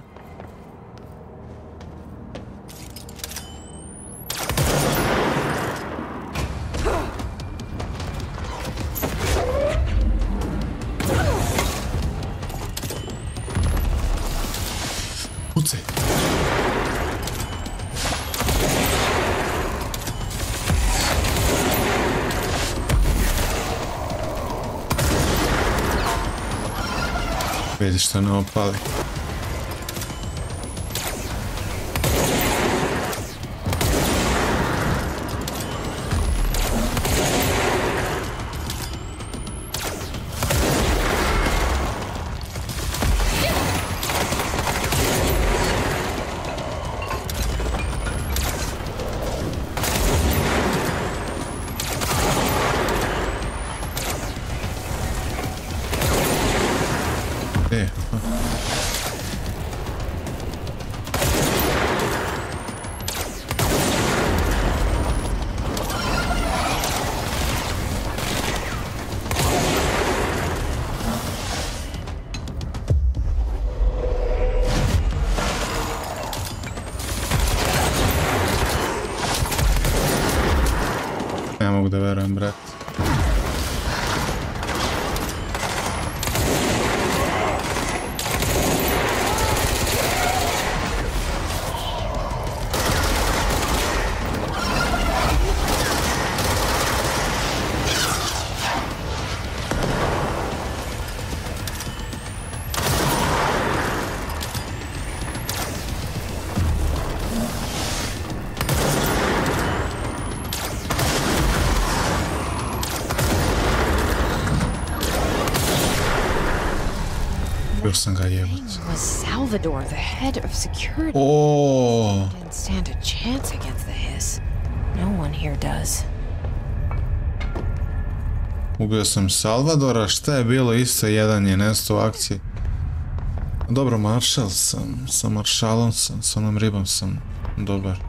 Pucaj! Vidi što ne opali. Ne mogu da verujem, brat. Was Salvador, the head of security? Oh. Didn't stand a chance against the hiss. No one here does. Ubio sam Salvadora, šta je bilo isto, jedan je nestao u akciji. Dobro, maršal sam, sa maršalom sam, sa onom ribom sam dobar.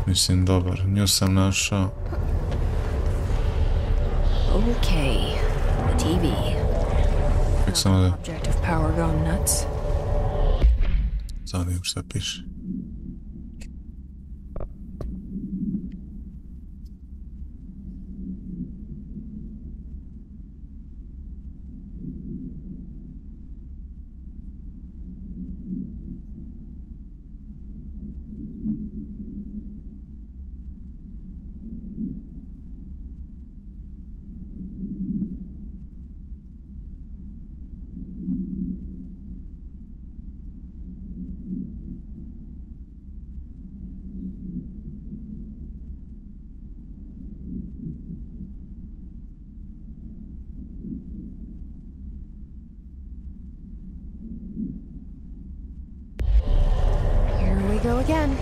Mislim dobar, nju sam našao. Okay, the TV. Samo da... Object of power gone nuts. Samo da vidim šta piše. Go again.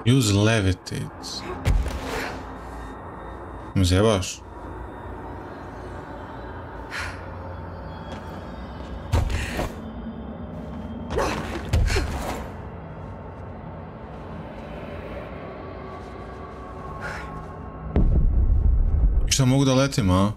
Use levitate. Me zjebaš? Šta mogu da letim, a?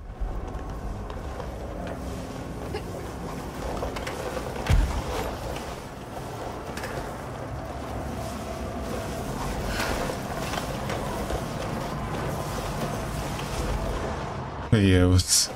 Jevac.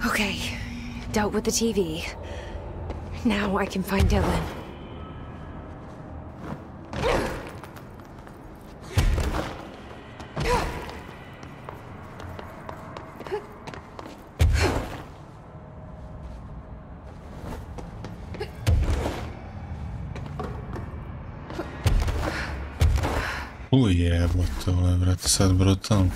Okay, dealt with the TV. Now I can find Dylan. Jebote, ovo je, brate, sad brutalno.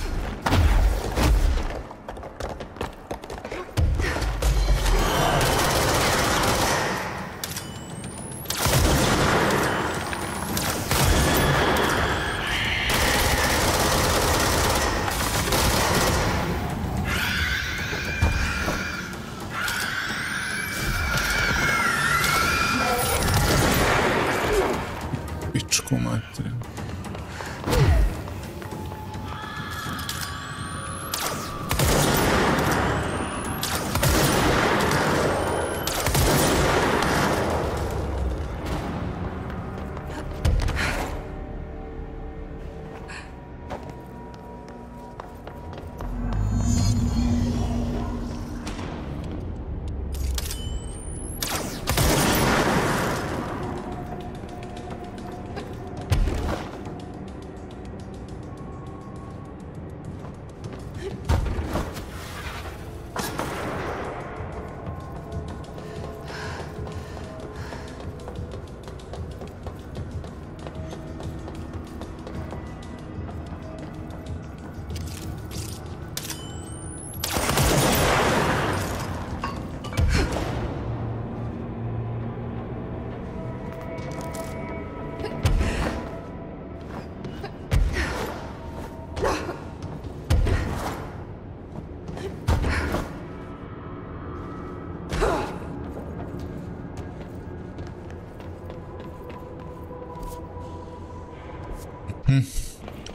Pičku materiju.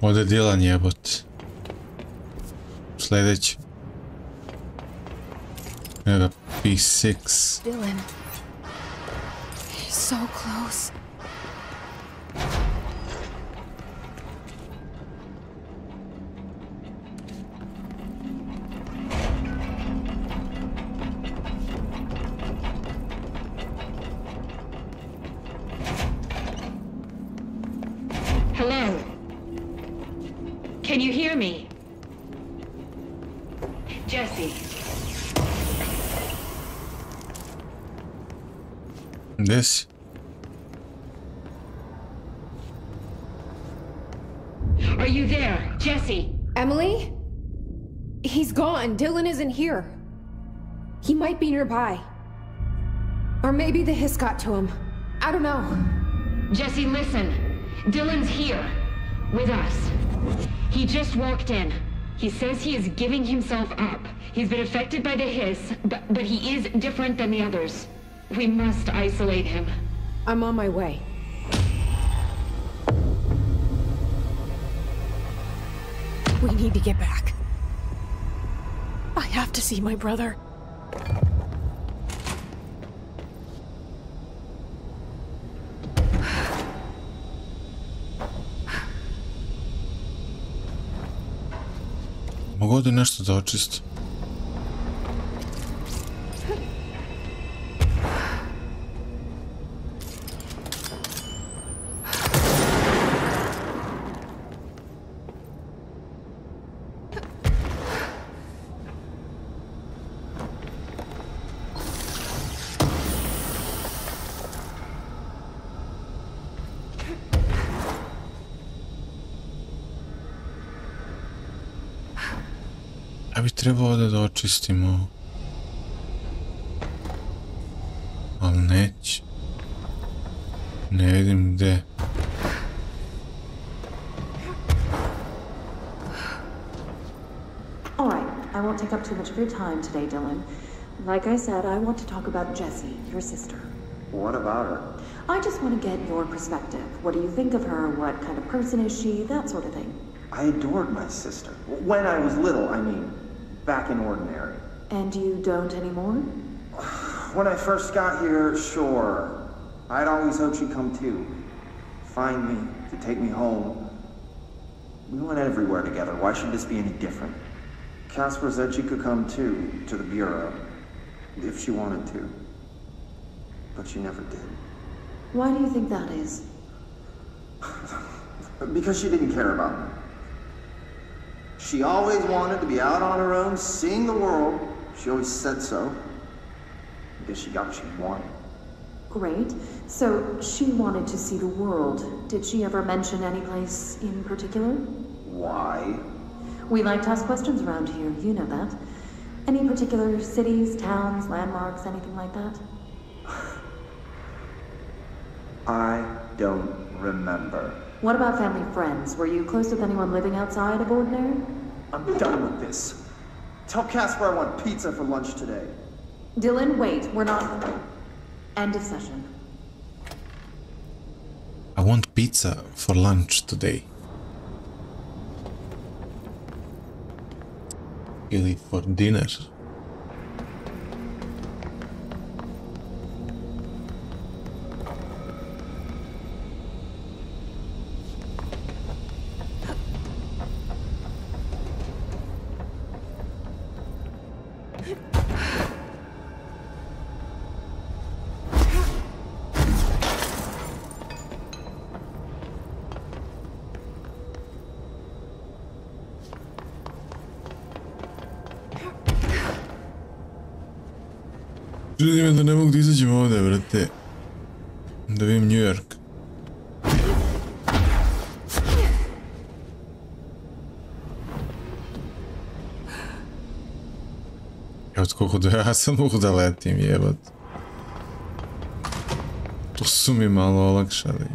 Ovdje je Dylan, jebot. Sljedeći. Evo ga, P6. Dylan. He's so close. Hello. Can you hear me? Jesse. This. Are you there, Jesse? Emily? He's gone. Dylan isn't here. He might be nearby. Or maybe the hiss got to him. I don't know. Jesse, listen. Dylan's here. With us. He just walked in. He says he is giving himself up. He's been affected by the hiss, but he is different than the others. We must isolate him. I'm on my way. We need to get back. I have to see my brother. Mogu da nešto da očistim. Ja bi trebao ovdje da očistimo. Ali neće. Ne vidim gde. All right, I won't take up too much of your time today, Dylan. Like I said, I want to talk about Jessie, your sister. What about her? I just want to get your perspective. What do you think of her? What kind of person is she? That sort of thing. I adored my sister. When I was little, I mean. Back in Ordinary. And you don't anymore? When I first got here, sure. I'd always hoped she'd come too. Find me, to take me home. We went everywhere together. Why should this be any different? Casper said she could come too, to the Bureau. If she wanted to. But she never did. Why do you think that is? Because she didn't care about me. She always wanted to be out on her own, seeing the world. She always said so. I guess she got what she wanted. Great. So she wanted to see the world. Did she ever mention any place in particular? Why? We like to ask questions around here, you know that. Any particular cities, towns, landmarks, anything like that? I don't remember. What about family friends? Were you close with anyone living outside of Ordinary? I'm done with this. Tell Casper I want pizza for lunch today. Dylan, wait. We're not... End of session. I want pizza for lunch today. Ili for dinner. Čudi me da ne mogu da izađem ovdje, brate. Da vidim New York. Evo koliko da ja sam mogu da letim, jebat. To su mi malo olakšali.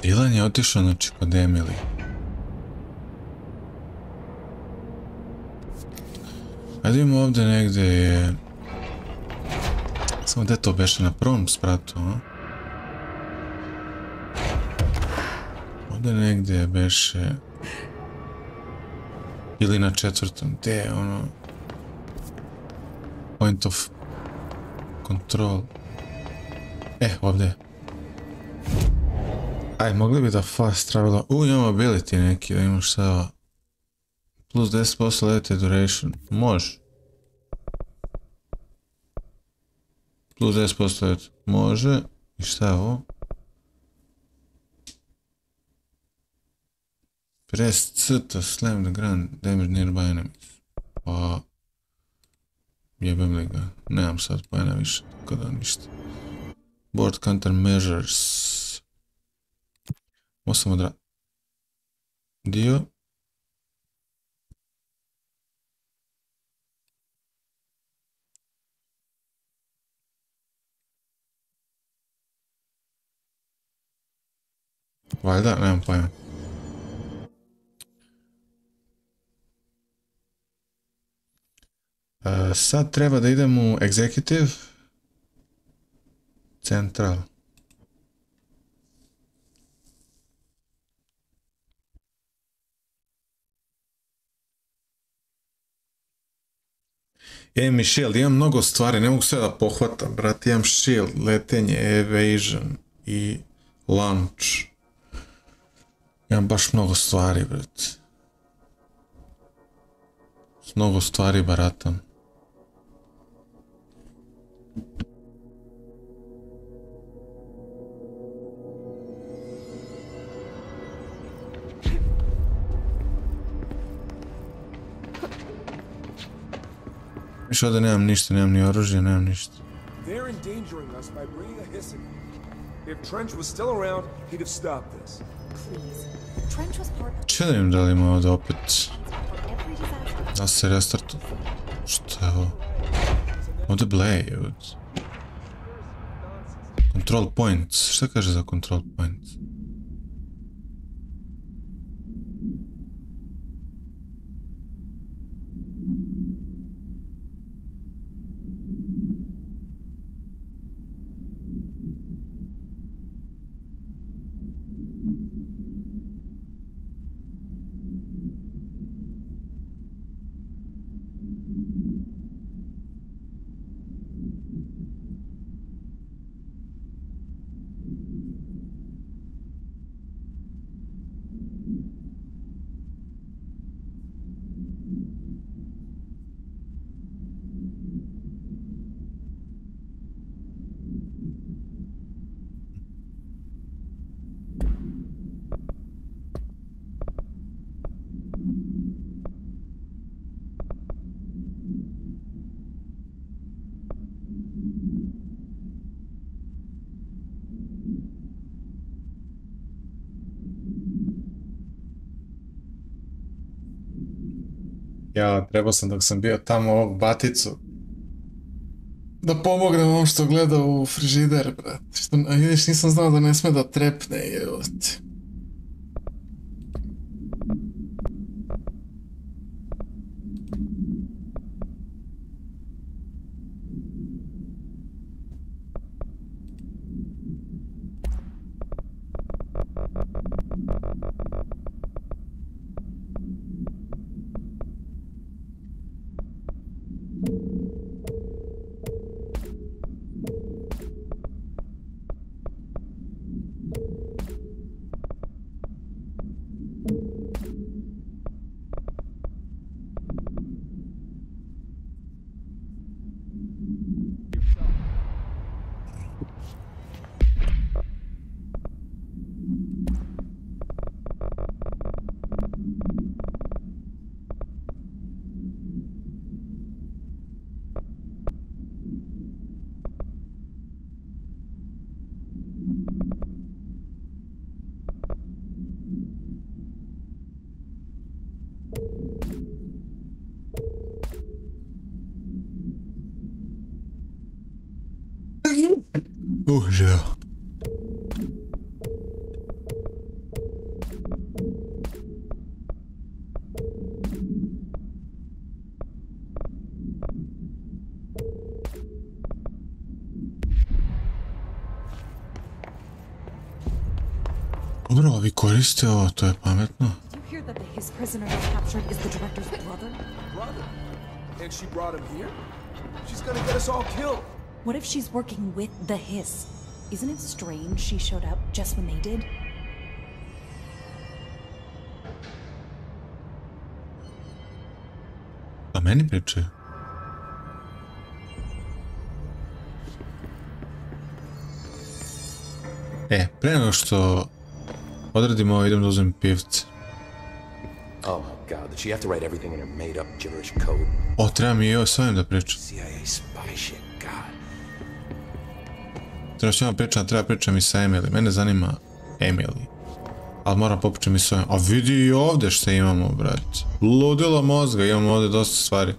Dylan je otišao, znači, kod Emily. Ajde vidimo ovdje negdje je... Samo gdje to beše na prvom spratu, a? Ovdje negdje beše... Ili na četvrtom, gdje je ono... Point of... Control. Ovdje. Aj, mogli bi da fast travela... imamo ability neki, da imaš sada... Plus 10% levity duration. Može. Plus 10% levity. Može. I šta je ovo? Press C to slam the ground damage nearby enemies. Pa... Jebem li ga. Nemam sad pojena više, tako da ništa. Board countermeasures. Ovo sam dio. Valjda, nemam pojma. Sad treba da idem u Executive. Central. Imam i shield, imam mnogo stvari, ne mogu sve da pohvatam, brat, imam shield, letenje, evasion i launch. Imam baš mnogo stvari, brat. S mnogo stvari baratam. Više ovdje nemam ništa, nemam ni oružje, nemam ništa. They're endangering us by bringing a hiss in. If Trench was still around, he'd have stopped this. Please. Trench was part of... Čelim da li ima ovdje opet... Da se restartu... Šta je ovo? Ovdje Blade. Control points. Šta kaže za control points? Ja, trebao sam dok sam bio tamo ovog baticu da pomognem ovom što gleda u frižider, brate. Vidiš, nisam znao da ne sme da trepne, jebote. Živo. Dobro, ovi koriste ovo, to je pametno. Did you hear that the his prisoner they captured is the director's brother? Brother? And she brought him here? She's gonna get us all killed. What if she's working with the hiss? Isn't it strange she showed up just when they did? A meni pričaju. Pre nego što odradimo ovo, idem da uzmem pivce. Oh my god, did she have to write everything in her made-up gibberish code? O, treba mi i ovo s ovim da pričam. CIA spy shit, god. Treba pričam i sa Emily. Mene zanima Emily. Ali moram popučem i s ovim. A vidi i ovdje što imamo, brat. Ludilo mozga, imamo ovdje dosta stvari.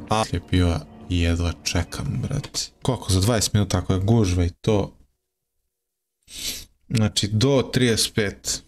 A je piva i jedva čekam, brat. Koliko? Za 20 minuta ako je gužva i to. Znači, do 35.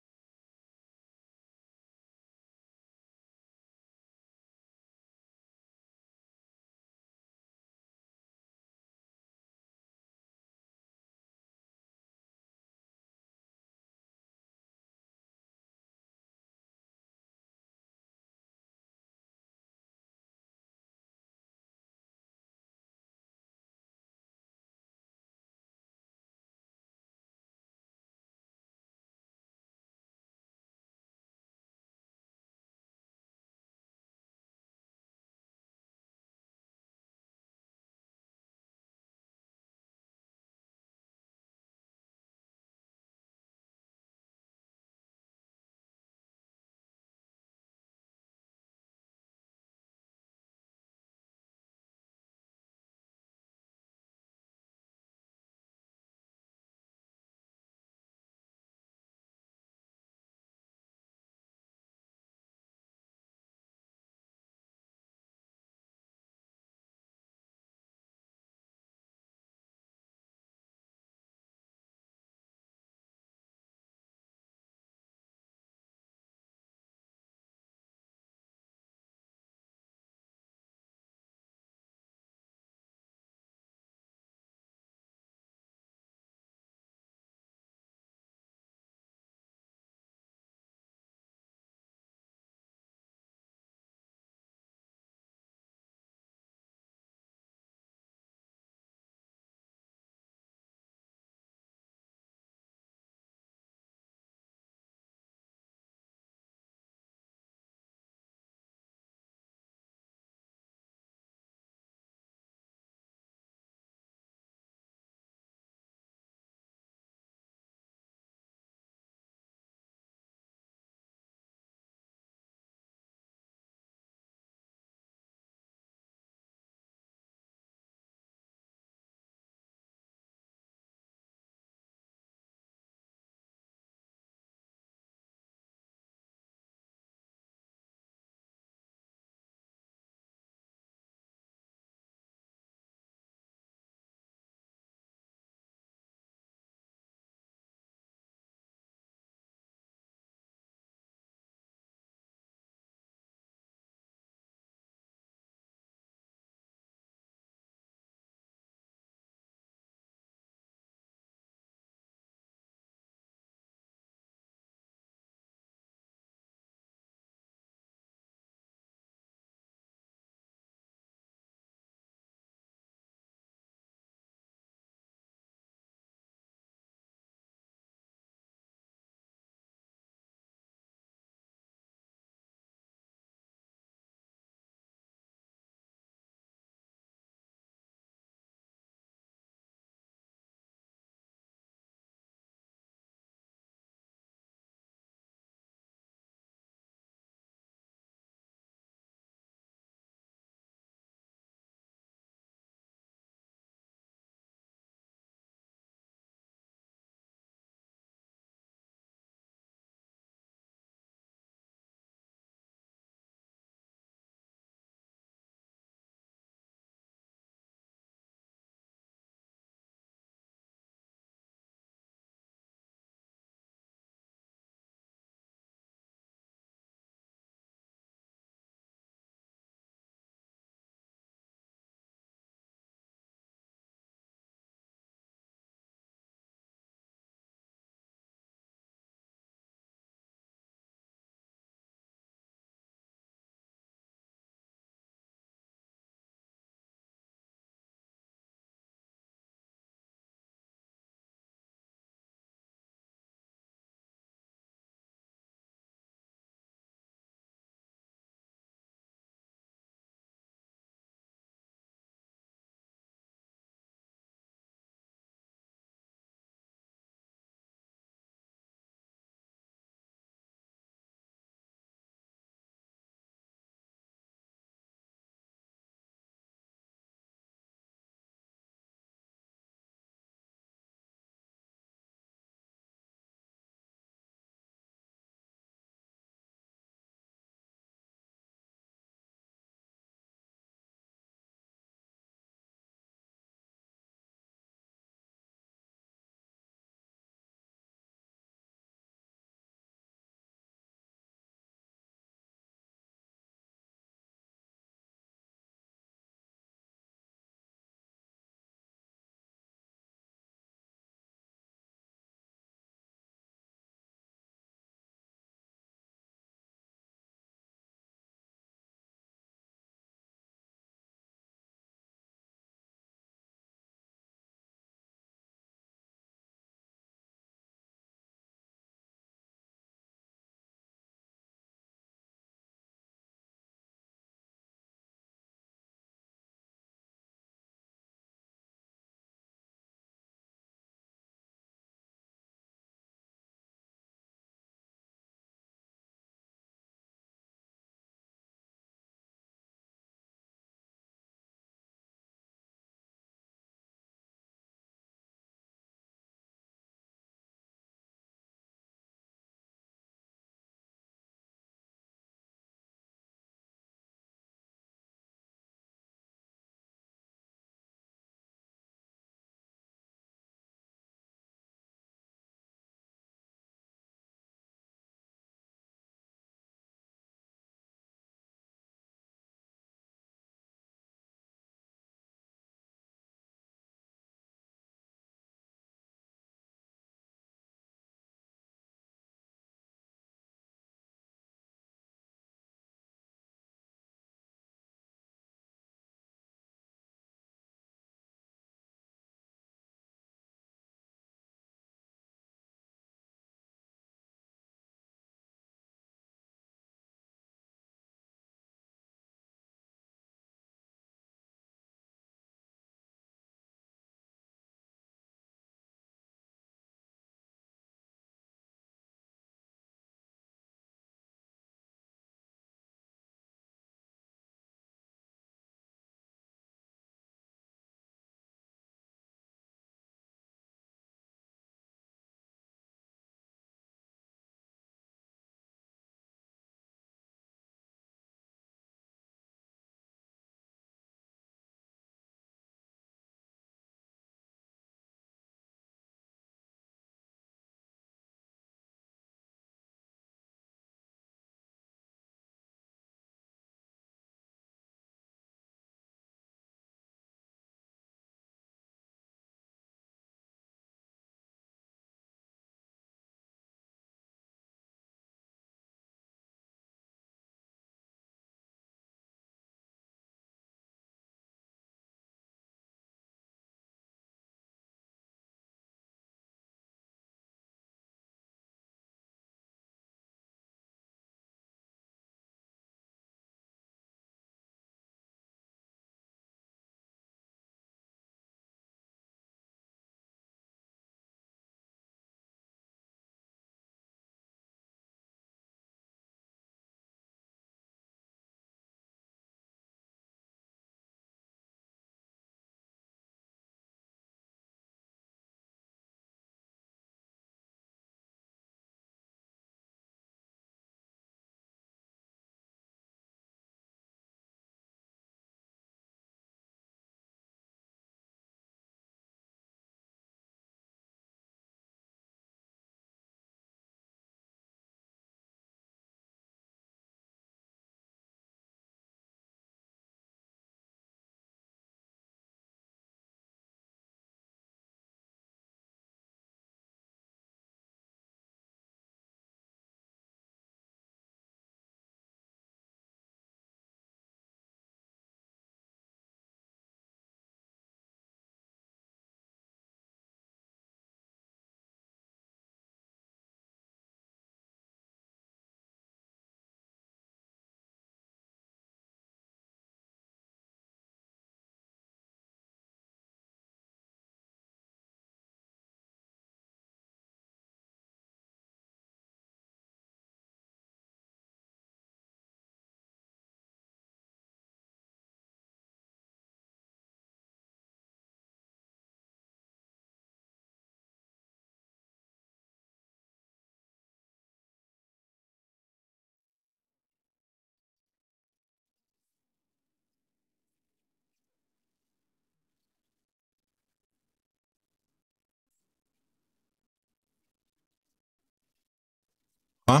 A?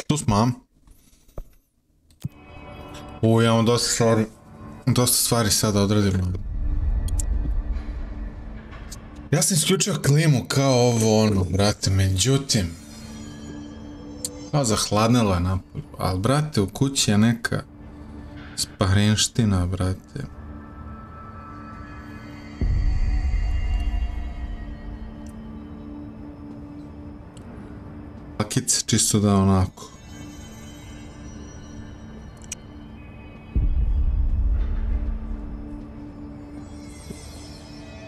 Tu smo. Imamo dosta stvari sad da odradimo. Ja sam isključio klimu kao ovo ono, brate, međutim kao zahladnilo je napolju, ali brate, u kući je neka spahrenština, brate. Pakice, čisto da onako.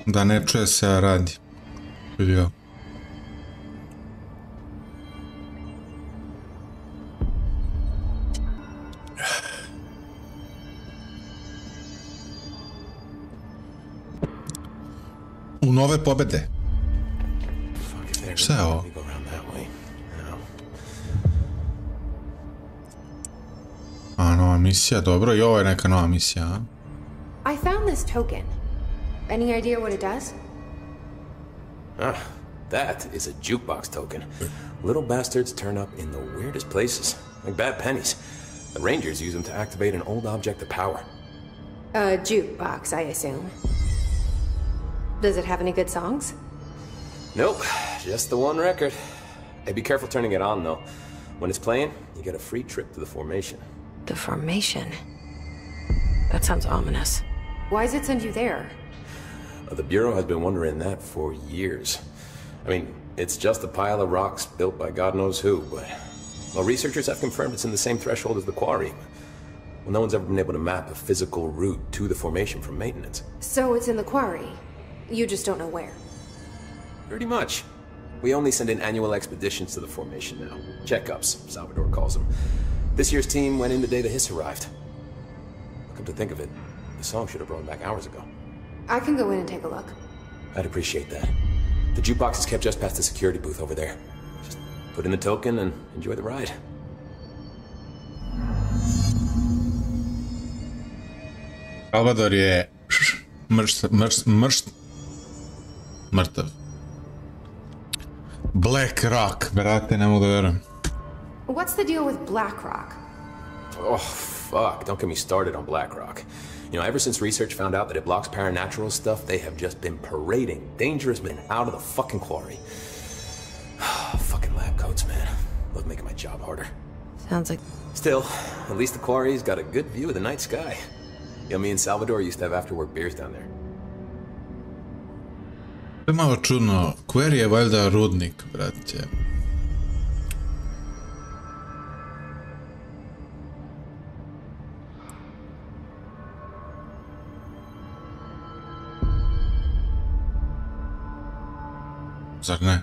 Da ne čuje se, a radi. Vidi ga. U nove pobede. Šta je ovo? A, nova misija, dobro. I ovo je neka nova misija, a? I found this token. Any idea what it does? That is a jukebox token. Little bastards turn up in the weirdest places, like bad pennies. The Rangers use them to activate an old object of power. A jukebox, I assume. Does it have any good songs? Nope, just the one record. Hey, be careful turning it on, though. When it's playing, you get a free trip to the formation. The formation? That sounds ominous. Why does it send you there? The Bureau has been wondering that for years. I mean, it's just a pile of rocks built by God knows who, but... Well, researchers have confirmed it's in the same threshold as the quarry. Well, no one's ever been able to map a physical route to the formation from maintenance. So it's in the quarry. You just don't know where. Pretty much. We only send in annual expeditions to the formation now. Checkups, Salvador calls them. This year's team went in the day the hiss arrived. Come to think of it, the song should have brought them back hours ago. I can go in and take a look. I'd appreciate that. The jukebox is kept just past the security booth over there. Just put in the token and enjoy the ride. Salvador je mrtav. Black Rock, brate, ne mogu da verujem. What's the deal with Black Rock? Oh, fuck. Don't get me started on Black Rock. You know, ever since research found out that it blocks paranatural stuff, they have just been parading dangerous men out of the fucking quarry. Fucking lab coats, man. Love making my job harder. Sounds like... Still, at least the quarry's got a good view of the night sky. You know, me and Salvador used to have after-work beers down there. To je malo čudno. Quarry je valjda rudnik, brate. Zar ne?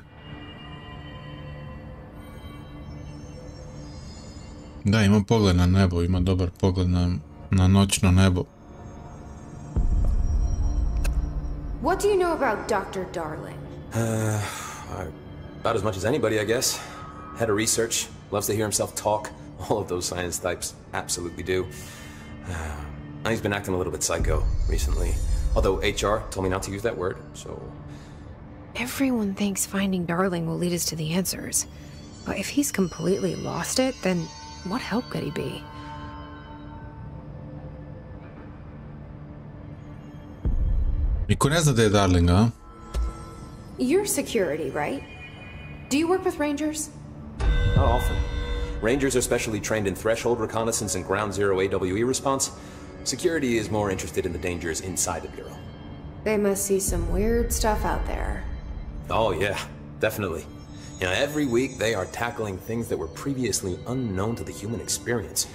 Da, ima pogled na nebo, ima dobar pogled na noćno nebo. What do you know about Dr. Darling? About as much as anybody, I guess. Head of research, loves to hear himself talk. All of those science types absolutely do. He's been acting a little bit psycho recently. Although HR told me not to use that word, so... Everyone thinks finding Darling will lead us to the answers. But if he's completely lost it, then what help could he be? Niko ne zna da je Darling, a? You're security, right? Do you work with Rangers? Not often. Rangers are specially trained in threshold reconnaissance and ground zero AWE response. Security is more interested in the dangers inside the Bureau. They must see some weird stuff out there. Oh yeah, definitely. You know, every week they are tackling things that were previously unknown to the human experience.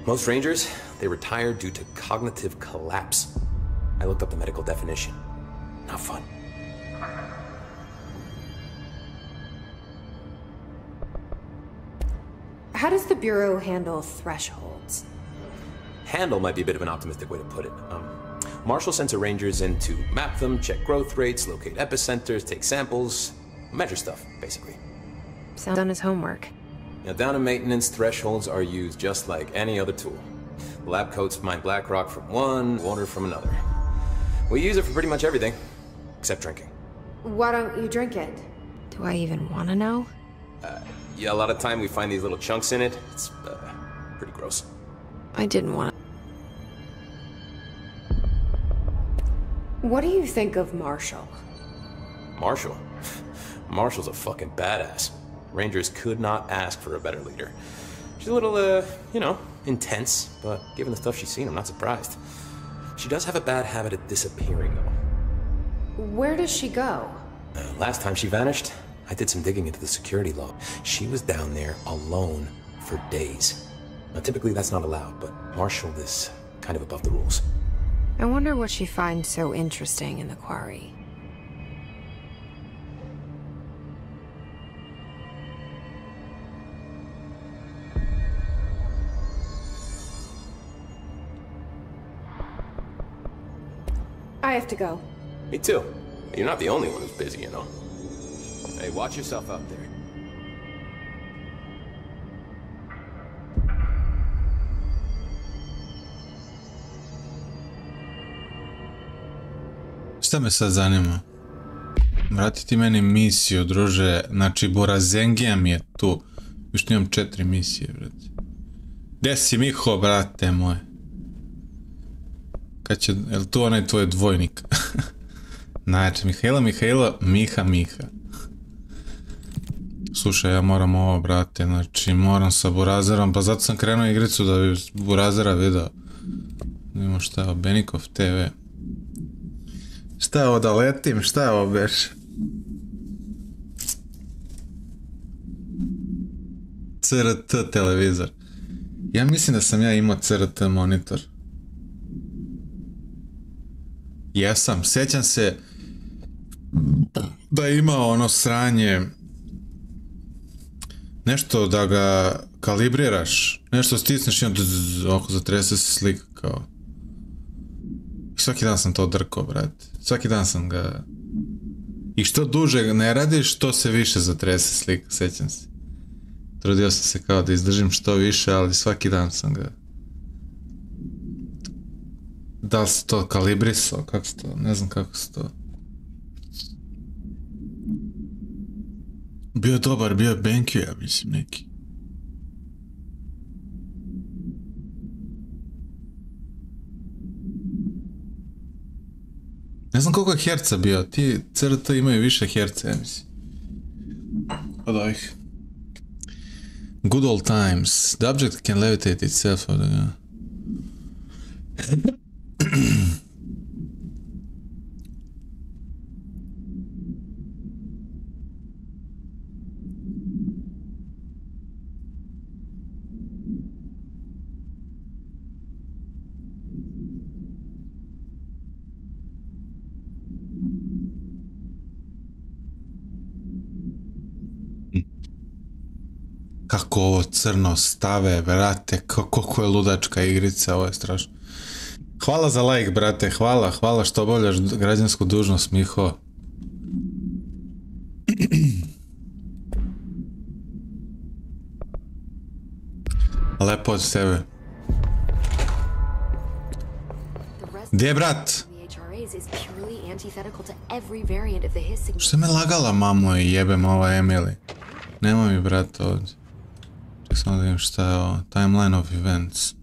Most Rangers, they retire due to cognitive collapse. I looked up the medical definition. Not fun. How does the Bureau handle thresholds? Handle might be a bit of an optimistic way to put it. Marshall sends her Rangers in to map them, check growth rates, locate epicenters, take samples, measure stuff, basically. Sounds done his homework. Now, down in maintenance, thresholds are used just like any other tool. The lab coats mine black rock from one, water from another. We use it for pretty much everything, except drinking. Why don't you drink it? Do I even want to know? Yeah, a lot of time we find these little chunks in it. It's pretty gross. I didn't want to. What do you think of Marshall? Marshall? Marshall's a fucking badass. Rangers could not ask for a better leader. She's a little, you know, intense, but given the stuff she's seen, I'm not surprised. She does have a bad habit of disappearing, though. Where does she go? Last time she vanished, I did some digging into the security log. She was down there alone for days. Now, typically that's not allowed, but Marshall is kind of above the rules. I wonder what she finds so interesting in the quarry. I have to go. Me too. You're not the only one who's busy, you know. Hey, watch yourself out there. Šta me sad zanima? Vrati ti meni misiju, druže. Znači, Borazengija mi je tu. Još imam 4 misije, brate. Gdje si, Miho, brate moje? Kad će... Je li tu onaj tvoj dvojnik? Znači, Mihaela, Miha. Slušaj, ja moram ovo, brate. Znači, moram sa Burazerom. Pa zato sam krenuo igricu da bi Burazera vidio. Vidimo šta je ovo, Benikov TV. Šta je ovo da letim? Šta je ovo beš? CRT televizor. Ja mislim da sam ja imao CRT monitor. Jesam. Sjećam se da je imao ono sranje. Nešto da ga kalibriraš. Nešto stisneš i on oko zatrese se slika kao. I svaki dan sam to drkao, brate. Svaki dan sam ga... I što duže ne radiš, što se više zatrese slika, sjećam se. Trudio sam se kao da izdržim što više, ali svaki dan sam ga... Da li se to kalibrisao, kako se to, ne znam kako se to... Bio je dobar, bio je BenQ, ja mislim, neki. Ne znam koliko je herca bio, ti CRT imaju više herca, ja mislim. Od ovih. Good old times. The object can levitate itself. Kako ovo crno stave, brate, koliko je ludačka igrica, ovo je strašno. Hvala za like, brate, hvala što obavljaš građansku dužnost, Miho. Lepo od tebe. Gdje je brat? Što me lagala, mamo, i jebem ova Emily? Nema mi brata ovdje. Ček samo da vidim šta je ovo. Timeline of events.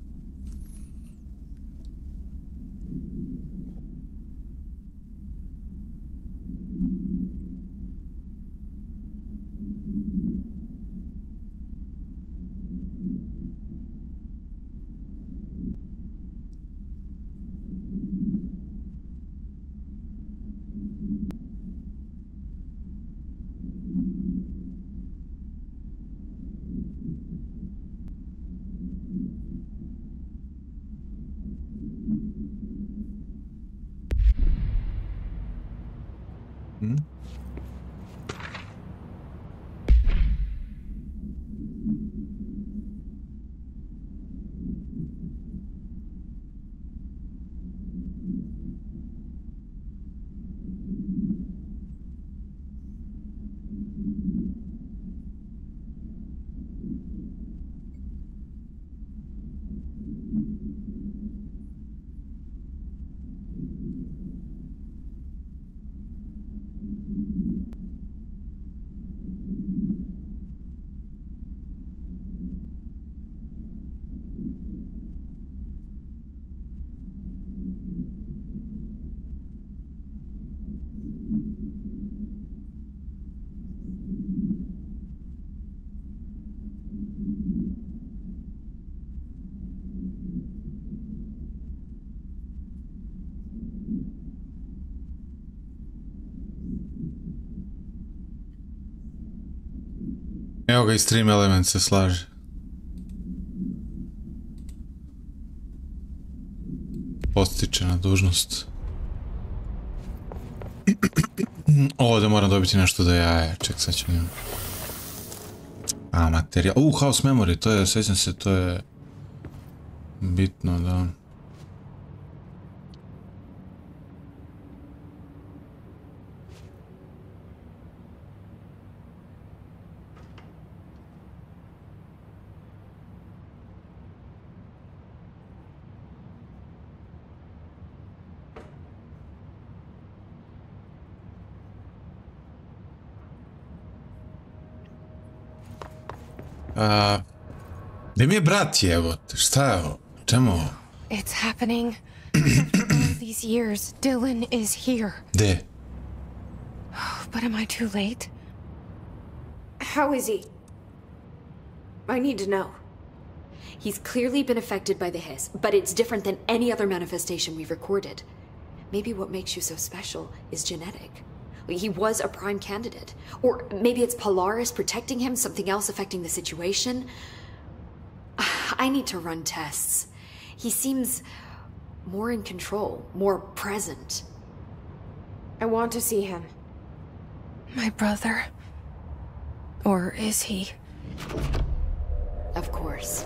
Evo ga i Stream Element se slaže. Postiče na dužnost. Ovdje moram dobiti nešto do jaja. Ček, sad ću njim. A, materijal. House Memory, to je, sjećam se, to je bitno, da. Gdje mi je brat, jebote? Šta je ovo? Čemu ovo? It's happening. After all these years, Dylan is here. Gdje? But am I too late? How is he? I need to know. He's clearly been affected by the hiss, but it's different than any other manifestation we've recorded. Maybe what makes you so special is genetic. He was a prime candidate. Or maybe it's Polaris protecting him, something else affecting the situation. I need to run tests. He seems more in control, more present. I want to see him. My brother? Or is he? Of course.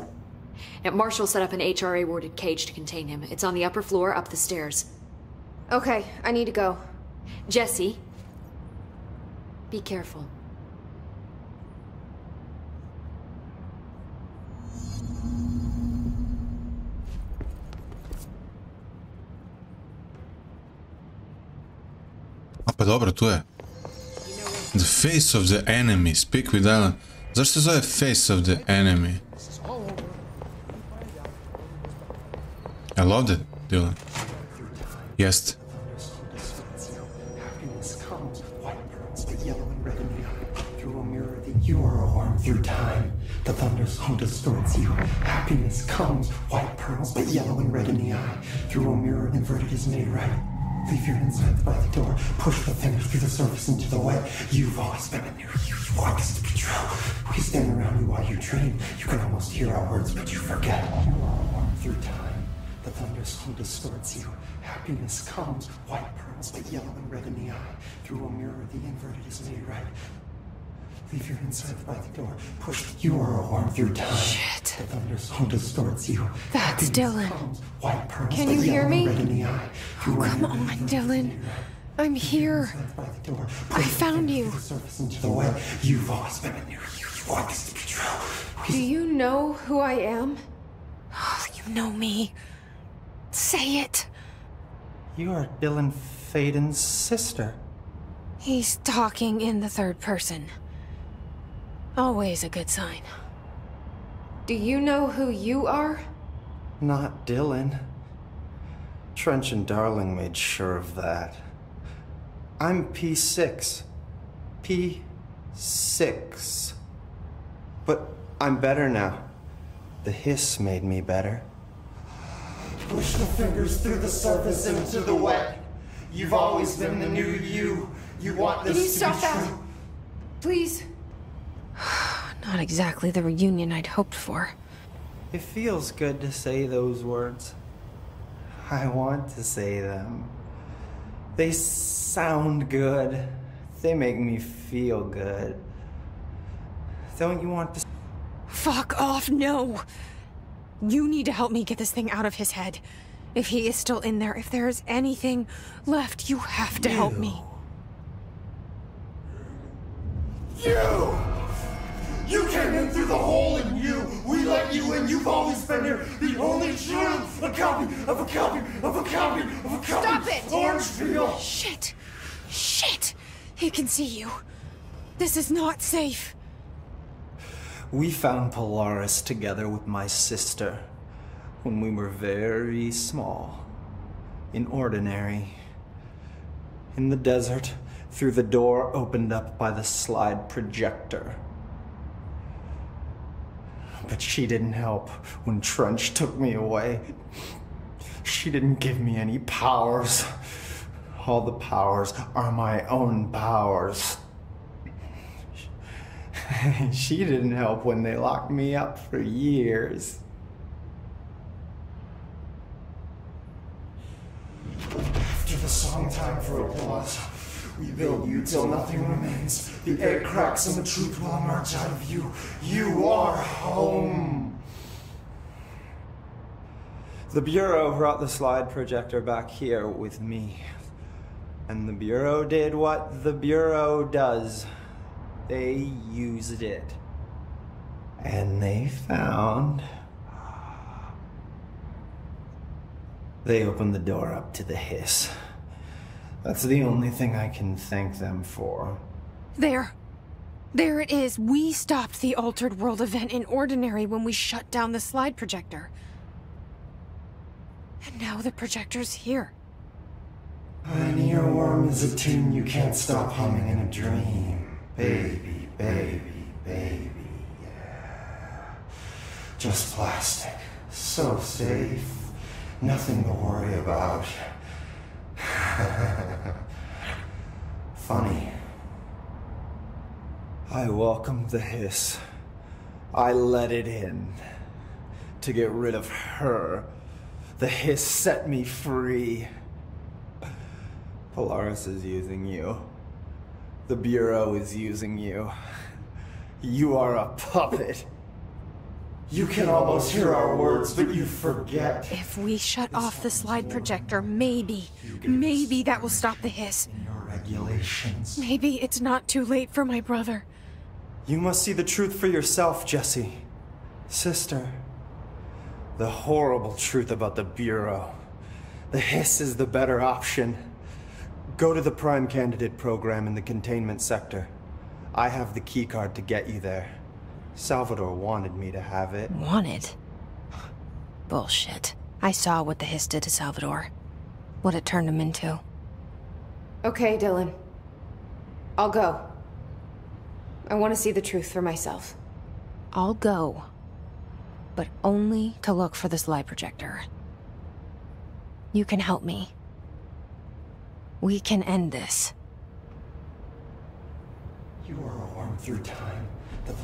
Now, Marshall set up an HRA-warded cage to contain him. It's on the upper floor, up the stairs. Okay, I need to go. Jesse, be careful. A pa dobro, tu je. The face of the enemy. Speak with Alan. Zašto se zove face of the enemy? Jel ovdje, Dylan? Jest. You are a worm through time. The thunderstorm distorts you. Happiness comes, white pearls, but yellow and red in the eye. Through a mirror inverted is made right. Leave your insides by the door. Push the fingers through the surface into the wet. You've always been a near you. You want this to be true. We stand around you while you dream. You can almost hear our words, but you forget. You are a worm through time. The thunderstorm distorts you. Happiness comes, white pearls, but yellow and red in the eye. Through a mirror, the inverted is made right. Leave your insides by the door. Push. You are a worm through time. Shit. The thunderstorm distorts you. That's Dylan. White pearls, Can you hear me? red in the eye. Oh, come on, Dylan. I'm here. I found you. Surface into the wet. You've always been a near you. You want this to be true. Do you know who I am? Oh, you know me. Say it. You are Dylan Faden's sister. He's talking in the third person. Always a good sign. Do you know who you are? Not Dylan. Trench and Darling made sure of that. I'm P6. P6. But I'm better now. The hiss made me better. Push the fingers through the surface into the wet. You've always been the new you. You want this Can you to stop be that? true. Please? Not exactly the reunion I'd hoped for. It feels good to say those words. I want to say them. They sound good. They make me feel good. Don't you want to... Fuck off, no! You need to help me get this thing out of his head. If he is still in there, if there is anything left, you have to help me. You! You came in through the hole in you! We let you in, you've always been here! The only true! A copy of a copy of a copy of a copy! Stop it! Orange peel! Shit! Shit! He can see you. This is not safe. We found Polaris together with my sister when we were very small. In Ordinary. In the desert, through the door opened up by the slide projector. But she didn't help when Trench took me away. She didn't give me any powers. All the powers are my own powers. She didn't help when they locked me up for years. After the song time for applause, we build you till nothing remains. The air cracks and the truth will emerge out of you. You are home. The Bureau brought the slide projector back here with me. And the Bureau did what the Bureau does. They used it. And they found... They opened the door up to the hiss. That's the only thing I can thank them for. There. There it is. We stopped the Altered World event in Ordinary when we shut down the slide projector. And now the projector's here. An earworm is a tune you can't stop humming in a dream. Baby, baby, baby, yeah. Just plastic. So safe. Nothing to worry about. Funny. I welcomed the hiss. I let it in. To get rid of her. The hiss set me free. Polaris is using you. The Bureau is using you. You are a puppet. You can almost hear our words, but you forget. If we shut off the slide projector, maybe that will stop the hiss. Your regulations. Maybe it's not too late for my brother. You must see the truth for yourself, Jessie. Sister. The horrible truth about the Bureau. The hiss is the better option. Go to the Prime Candidate program in the containment sector. I have the keycard to get you there. Salvador wanted me to have it. Wanted? Bullshit. I saw what the hiss did to Salvador. What it turned him into. Okay, Dylan. I'll go. I want to see the truth for myself. I'll go. But only to look for the slide projector. You can help me. We can end this. You are a worm through time.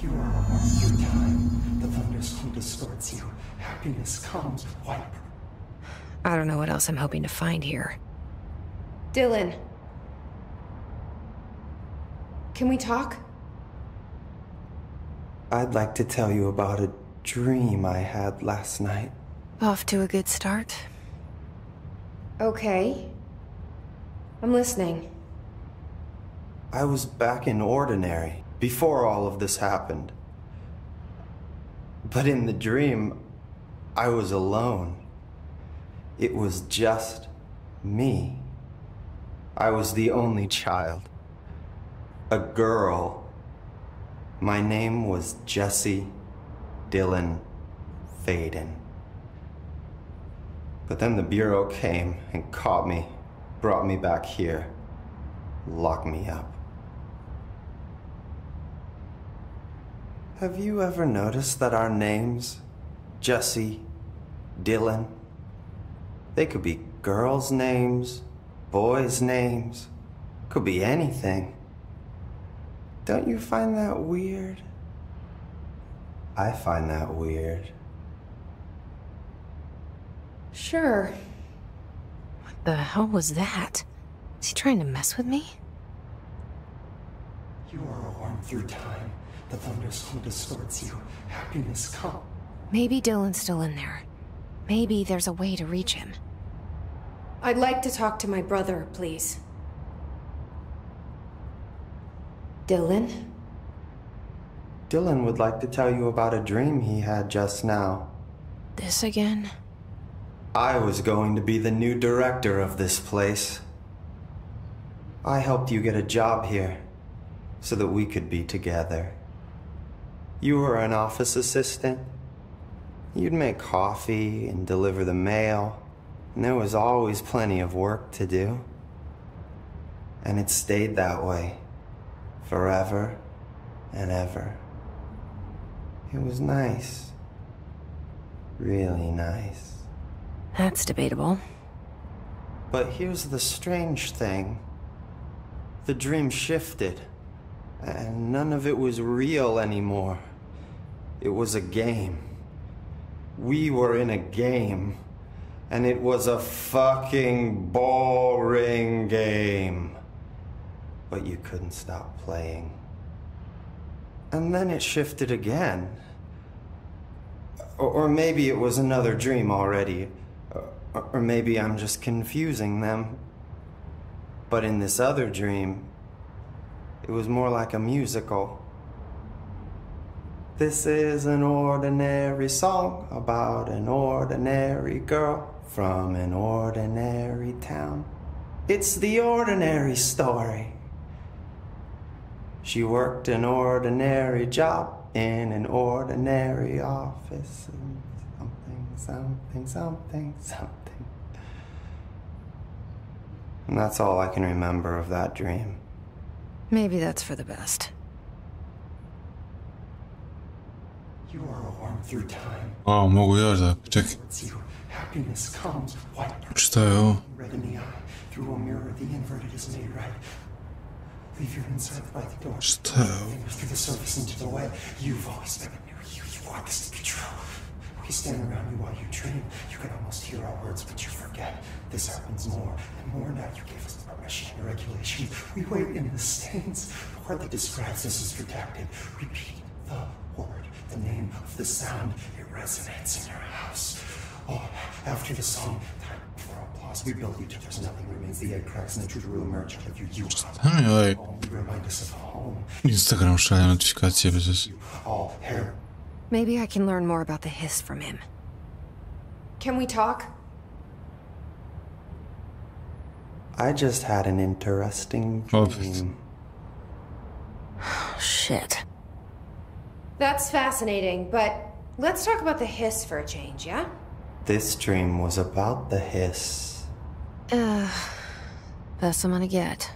You are a worm through time. The thunderstorm distorts you. Happiness comes white. I don't know what else I'm hoping to find here. Dylan. Can we talk? I'd like to tell you about a dream I had last night. Off to a good start. Okay. I'm listening. I was back in Ordinary before all of this happened. But in the dream, I was alone. It was just me. I was the only child. A girl. My name was Jesse Dylan Faden. But then the Bureau came and caught me, brought me back here, locked me up. Have you ever noticed that our names, Jesse, Dylan, they could be girls' names, boys' names, could be anything. Don't you find that weird? I find that weird. Sure. What the hell was that? Is he trying to mess with me? You are a worm through time. The thunderstorm distorts you. Happiness comes. Maybe Dylan's still in there. Maybe there's a way to reach him. I'd like to talk to my brother, please. Dylan? Dylan would like to tell you about a dream he had just now. This again? I was going to be the new director of this place. I helped you get a job here, so that we could be together. You were an office assistant. You'd make coffee and deliver the mail, and there was always plenty of work to do. And it stayed that way, forever and ever. It was nice. Really nice. That's debatable. But here's the strange thing. The dream shifted. And none of it was real anymore. It was a game. We were in a game. And it was a fucking boring game. But you couldn't stop playing. And then it shifted again. Or maybe it was another dream already. Or maybe I'm just confusing them. But in this other dream, it was more like a musical. This is an ordinary song about an ordinary girl from an ordinary town. It's the ordinary story. She worked an ordinary job in an ordinary office. And something. And that's all I can remember of that dream. Maybe that's for the best. You are a worm through time. O, mogu još da, čekaj. Happiness comes white. Šta je ovo? Red in the eye. Through a mirror, the inverted is made right. Leave your inside by the door. Šta je ovo? Fingers through the surface into the web. You've always been a mirror. You want this to be true. We stand around you while you dream. You can almost hear our words, but you forget. This happens more and more now. You gave us permission and regulation. We wait in the stands. The word that describes this is redacted. Repeat the word. The name of the sound, it resonates in your house. Oh, after the song, time for applause. We build you till there's nothing remains. The egg cracks and the truth will emerge out of you. You remind us of home. Instagram šalje notifikacije bez veze. All hair. Maybe I can learn more about the hiss from him. Can we talk? I just had an interesting dream. Shit. That's fascinating, but let's talk about the hiss for a change, yeah? This dream was about the hiss. Best I'm gonna get.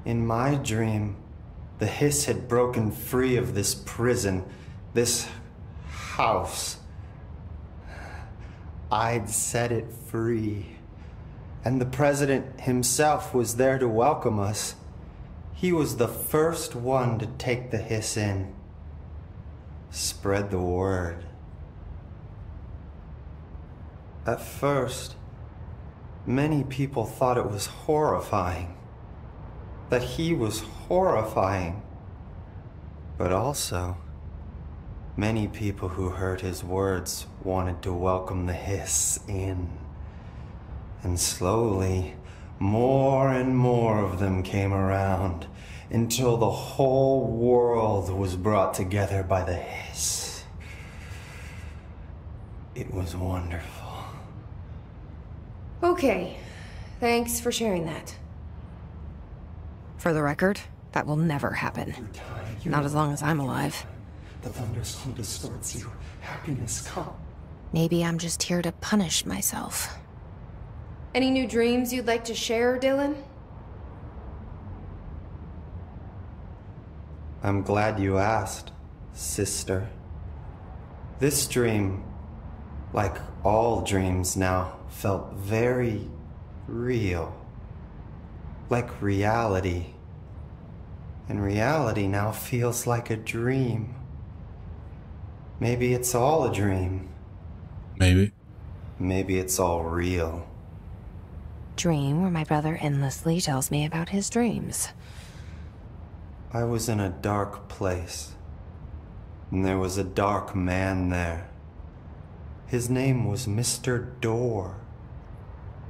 In my dream, the hiss had broken free of this prison, this house. I'd set it free. And the president himself was there to welcome us. He was the first one to take the hiss in. Spread the word. At first, many people thought it was horrifying. That he was horrifying. But also, many people who heard his words wanted to welcome the hiss in. And slowly, more and more of them came around, until the whole world was brought together by the hiss. It was wonderful. Okay. Thanks for sharing that. For the record, that will never happen. Not as long as I'm alive. The thunderstorm distorts you. Happiness comes. Maybe I'm just here to punish myself. Any new dreams you'd like to share, Dylan? I'm glad you asked, sister. This dream, like all dreams now, felt very real. Like reality. And reality now feels like a dream. Maybe it's all a dream. Maybe. Maybe it's all real. Dream where my brother endlessly tells me about his dreams. I was in a dark place, and there was a dark man there. His name was Mr. Door,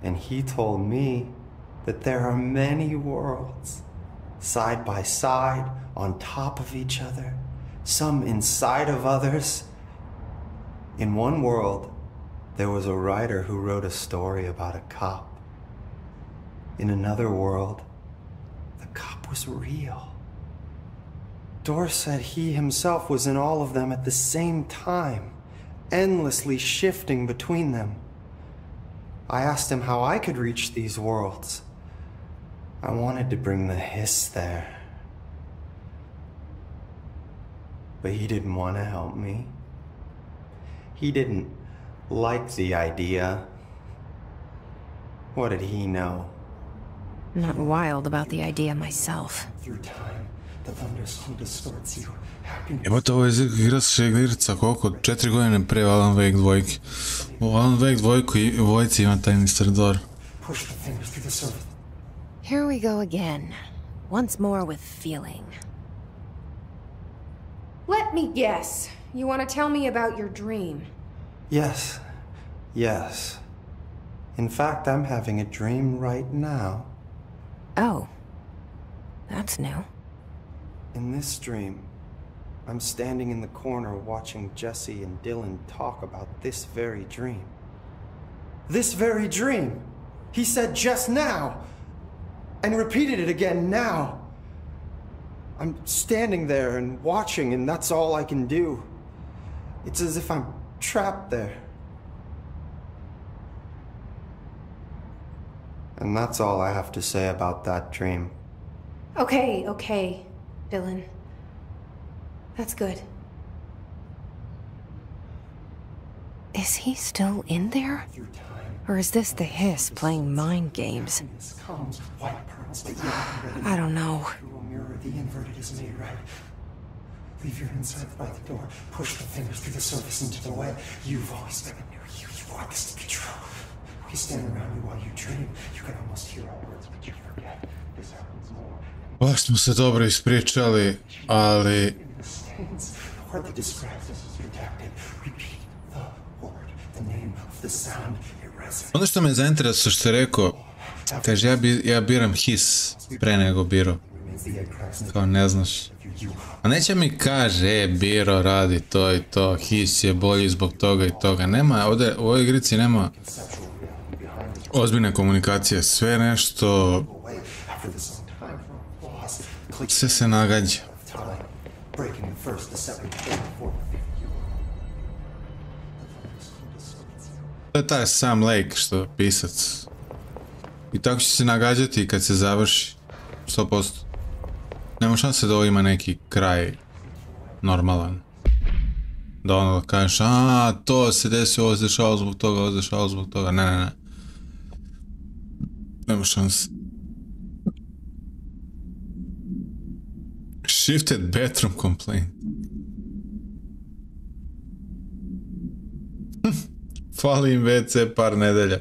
and he told me that there are many worlds, side by side, on top of each other, some inside of others. In one world, there was a writer who wrote a story about a cop. In another world, the cop was real. Door said he himself was in all of them at the same time, endlessly shifting between them. I asked him how I could reach these worlds. I wanted to bring the hiss there. But he didn't want to help me. He didn't like the idea. What did he know? I'm not wild about the idea myself. Through time, The thunder song distorts you. Happiness. Evo to ovo je igra se igrica koliko? 4 godine pre Alan Wake 2. U Alan Wake 2 ima taj Mr. Door. Push the fingers through the surface. Here we go again. Once more with feeling. Let me guess. You want to tell me about your dream? Yes. Yes. In fact, I'm having a dream right now. Oh. That's new. In this dream, I'm standing in the corner watching Jesse and Dylan talk about this very dream. This very dream! He said just now! And repeated it again now! I'm standing there and watching, and that's all I can do. It's as if I'm trapped there. And that's all I have to say about that dream. Okay, Dylan. That's good. Is he still in there? Or is this the Hiss playing mind games? I don't know. The inverted is made right. Leave your insides by the door. Push the fingers through the surface into the web. You've always been a new you. You want this to be true. We stand around you while you dream. You can almost hear our words, but you forget. This happens more. Baš smo se dobro ispričali, ali... The word that describes us is redacted. Repeat the word, the name of the sound. It resonates. Ono što me zainteresuje što je rekao, kaže ja biram Hiss pre nego biro. Kao ne znaš. A neće mi kaže, biro radi to i to, Hiss je bolji zbog toga i toga. Nema, ovdje u ovoj igrici nema ozbiljne komunikacije, sve nešto... Sve se nagađa. To je taj Sam Lake što je pisac. I tako će se nagađati kad se završi. 100%. Nema šanse da ovo ima neki kraj normalan. Da ono da kažeš, to se desi, ovo se dešava zbog toga, ovo se dešava zbog toga. Ne. Nema šanse. Shifted bathroom complaint. Fali im WC par nedelja.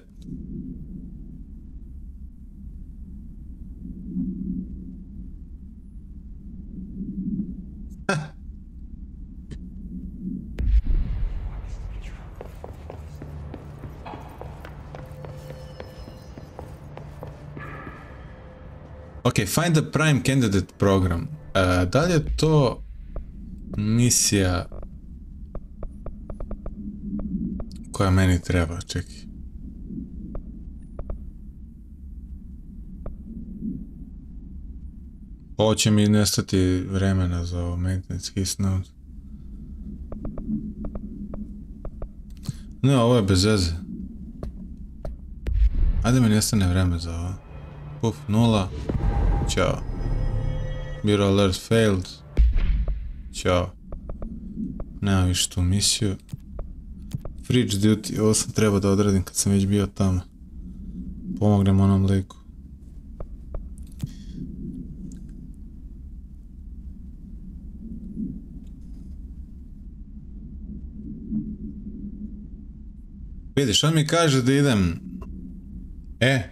Ok, find the prime candidate program. Da li je to misija koja meni treba? Čekaj. Ovo će mi nestati vremena za ovo maintenance his node. Ne, ovo je bez veze. Ajde mi nestane vreme za ovo. Puf, 0. Ćao. Bureau alert failed. Ćao. Nemam više tu misiju. Fridge duty, ovo sam trebao da odradim kad sam već bio tamo. Pomognem onom liku. Vidiš, on mi kaže da idem... E?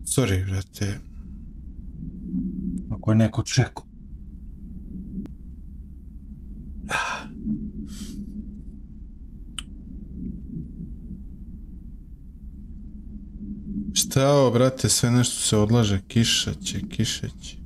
Sorry, brate. Ako je neko čekao. Šta je ovo, brate, sve nešto se odlaže, kiša će.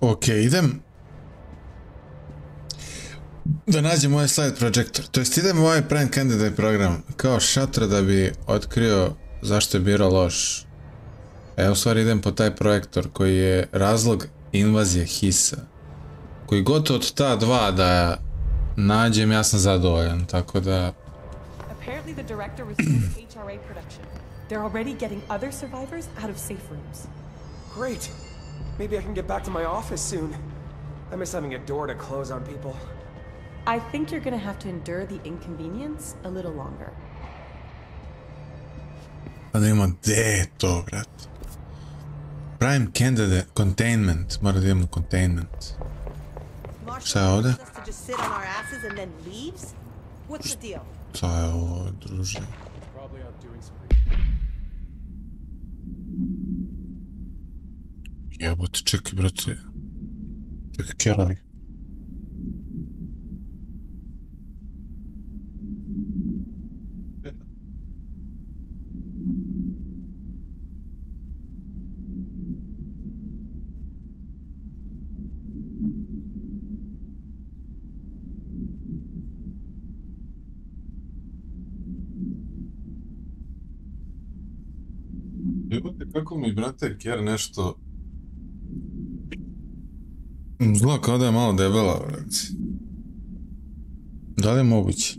Ok, idem da nađem ovaj slide projector, to jest idem u ovaj prime candidate program kao šatro da bi otkrio zašto je biro loš. U stvari idem po taj projektor koji je razlog invazije hisa, koji gotovo od ta dva da nađem ja sam zadovoljan, tako da... Apparently the director was doing HRA production. They're already getting other survivors out of safe rooms. Great. Maybe I can get back to my office soon. I miss having a door to close on people. I think you're gonna have to endure the inconvenience a little longer. Pa da imamo, gdje je to, brat? Prime candidate, containment, mora da imamo containment. Šta je ovdje? Šta je ovo, druže? Jebote, čekaj, brate. Čekaj, kjeravi. Kako mi, brate, Kjer nešto... Zla kao da je malo debela, brate. Da li je moguće?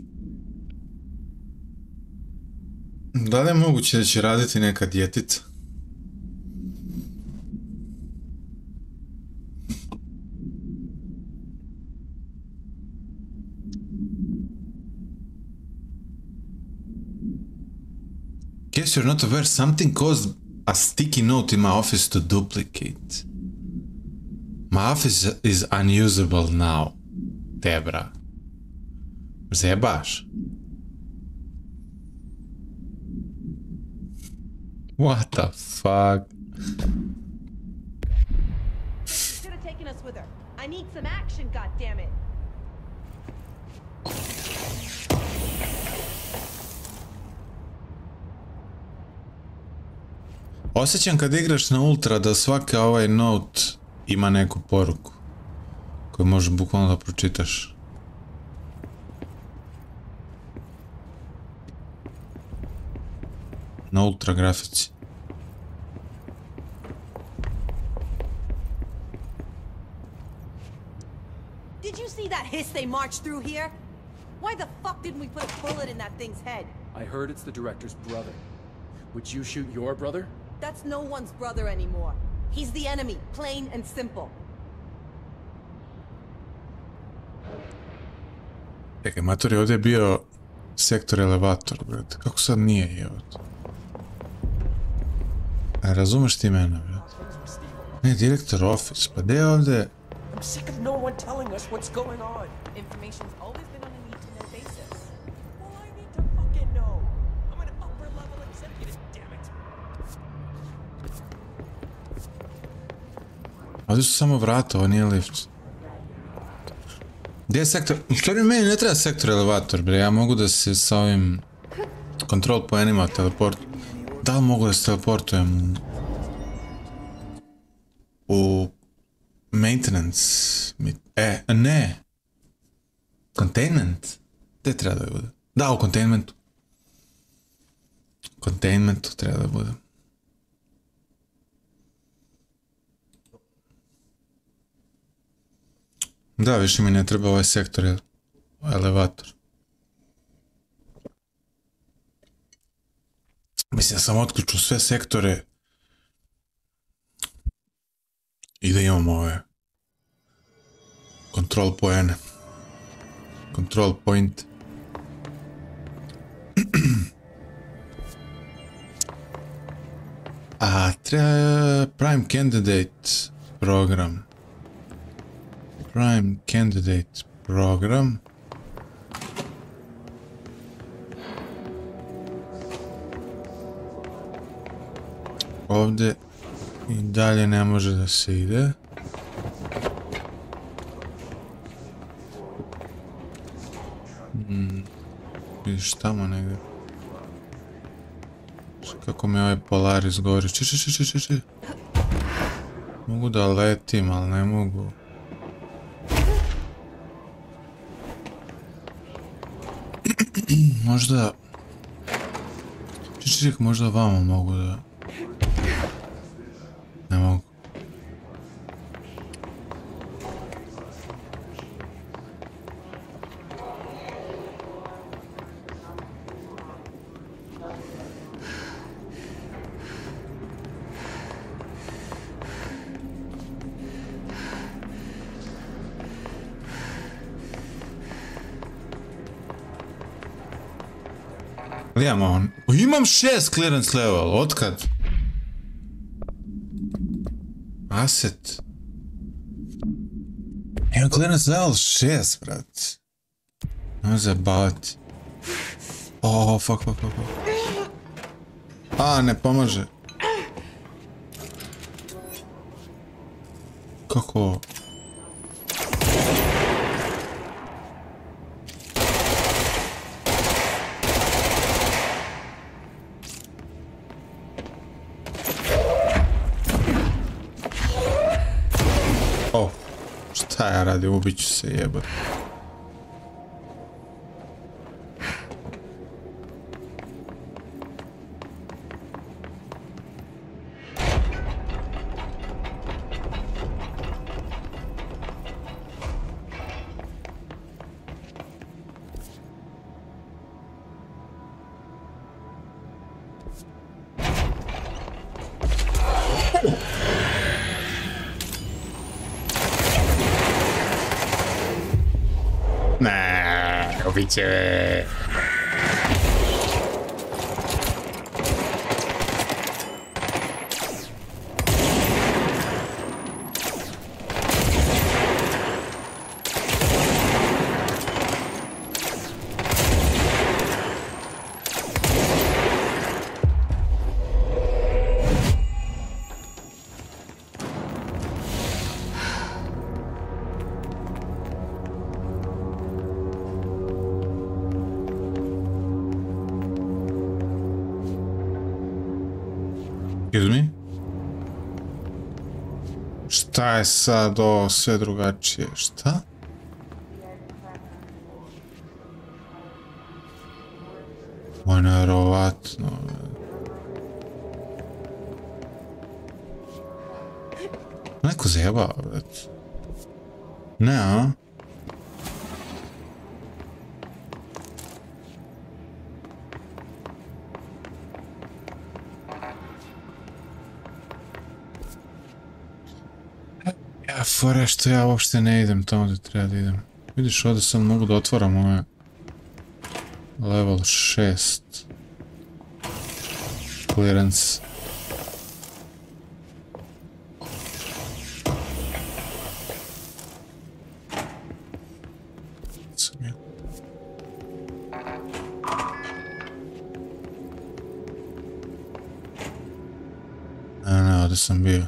Da li je moguće da će raditi neka djetica? Guess you're not aware something caused a sticky note in my office to duplicate. My office is unusable now. Debra. Zebaš? What the fuck? Should have taken us with her. I need some action, goddammit. Osjećam kad igraš na ultra da svaki ovaj note ima neku poruku koju možeš bukvalno da pročitaš. Na ultra grafici. Did you see that hiss they marched through here? Why the fuck didn't we put a bullet in that thing's head? I heard it's the director's brother. Would you shoot your brother? That's no one's brother anymore. He's the enemy, plain and simple. Čekaj, mator je ovdje bio sektor elevator, brate. Kako sad nije, jevot? A razumeš ti mene, brate? Ne, direktor office, pa gdje je ovdje? I'm sick of no one telling us what's going on. Information's always been on a need-to-know basis. Well, I need to fucking know. I'm an upper-level executive, damn it. Ovdje su samo vrata, ovo nije lift. Gdje je sektor? U stvari meni ne treba sektor elevator, bre. Ja mogu da se sa ovim kontrol poenima teleport... Da li mogu da se teleportujem u maintenance? Ne. Containment? Gdje treba da bude? Da, u containmentu. Containmentu treba da bude. Da, više mi ne treba ovaj sektor elevator. Mislim da sam otključio sve sektore i da imamo ove control poene. Control point. A treba prime candidate program. Prime candidate program. Ovdje i dalje ne može da se ide. Vidiš tamo negdje. Kako mi ovaj Polaris govori. Či. Mogu da letim, ali ne mogu. Možda... Či, možda vamo mogu da... Ne mogu. Imam 6 clearance level, otkad? Asset. Imam clearance level 6, brat. Nemoj zabavati. Oh, fuck. A, ne pomaže. Kako? Šta ja radim, ubit ću se, jebat. Ne, obiće. Excuse me? Šta je sad ovo sve drugačije? Šta? Ovo je nevjerovatno. Neko zajebao, već. Ne, a? Fora što ja uopšte ne idem tamo gdje treba da idem. Vidiš, ovdje sad mogu da otvaram ove level 6 clearance. Ne, ovdje sam bio.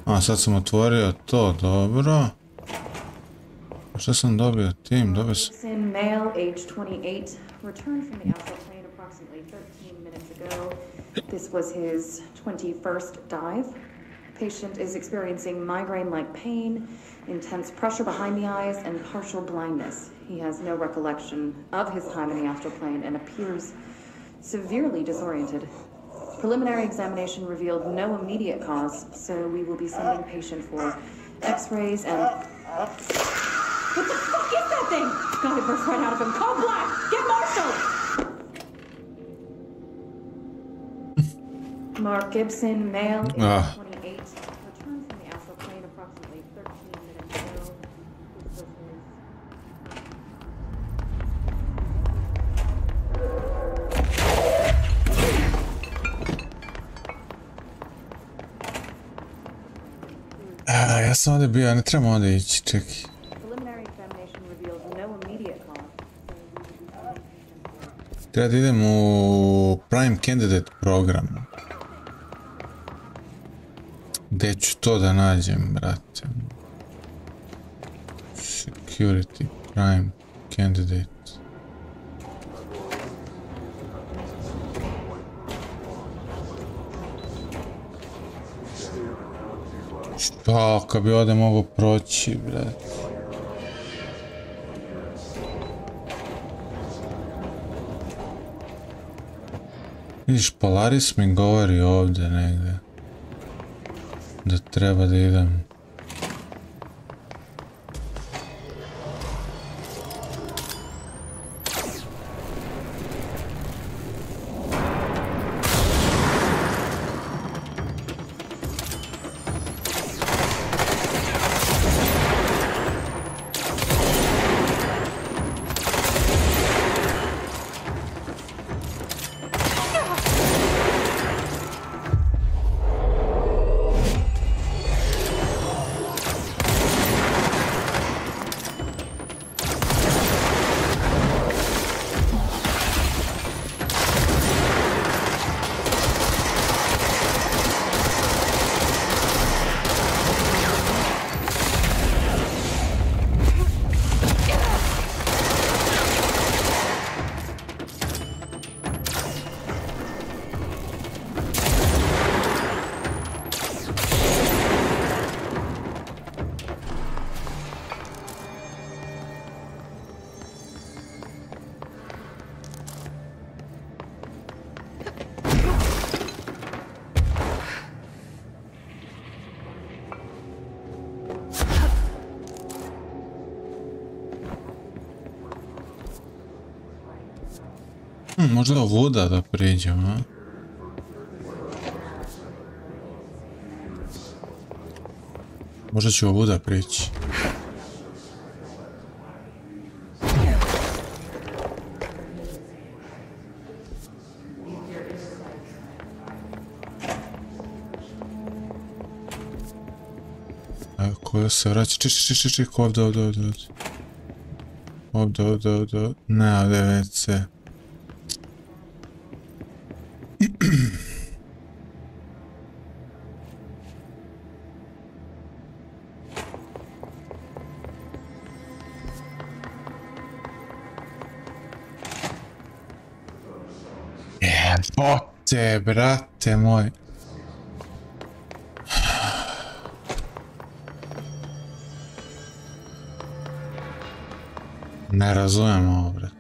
A, sad sam otvorio to, dobro. Šta sam dobio tim? Dobio sam... Male, age 28, returned from the astral plane approximately 13 minutes ago. This was his 21st dive. Patient is experiencing migraine-like pain, intense pressure behind the eyes, and partial blindness. He has no recollection of his time in the astral plane and appears severely disoriented. Preliminary examination revealed no immediate cause, so we will be sending patient for x-rays and... What the fuck is that thing? God, it burst right out of him. Call Black! Get Marshall! Mark Gibson, male, age 28, returned from the astral plane approximately 13 minutes ago. This was his... Ja sam ovdje bio, ne trebamo ovdje ići, čekaj. Treba da idem u Prime Candidate program. Gdje ću to da nađem, brate? Security, Prime Candidate. Šta, kad bi ovdje mogo proći, brate? Vidiš, Polaris mi govori ovdje negdje da treba da idem. Možda voda da pređem, a? Možda ću ovuda preći. Koja se vraća? Ček, ovdje. Ovdje. Ne, ovdje je WC. Jebote, brate moj. Ne razumijem ovo, brate.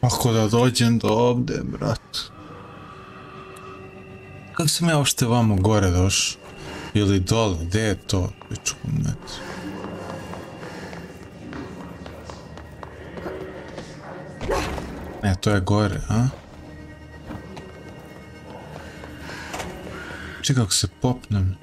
Kako da dođem do ovdje, brat? Kako sam ja uopšte vamo gore došao? Ili dole, gdje je to? Ne, to je gore, a? Čekaj, kako se popnem.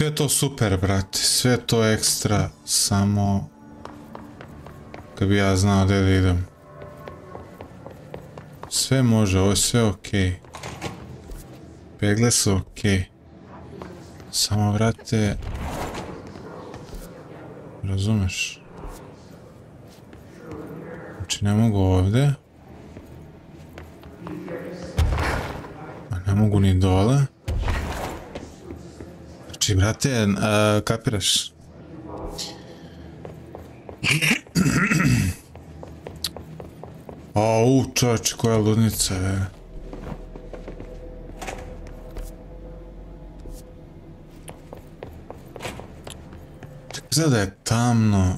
Sve to super, brate, sve to ekstra, samo kad bi ja znao gdje da idem. Sve može, ovo je sve okej. Pegle su okej. Samo, brate, razumeš? Znači ne mogu ovdje. A ne mogu ni dole. Znači, brate, kapiraš? Au, čovječe, koja ludnica, je. Tako izgleda je tamno.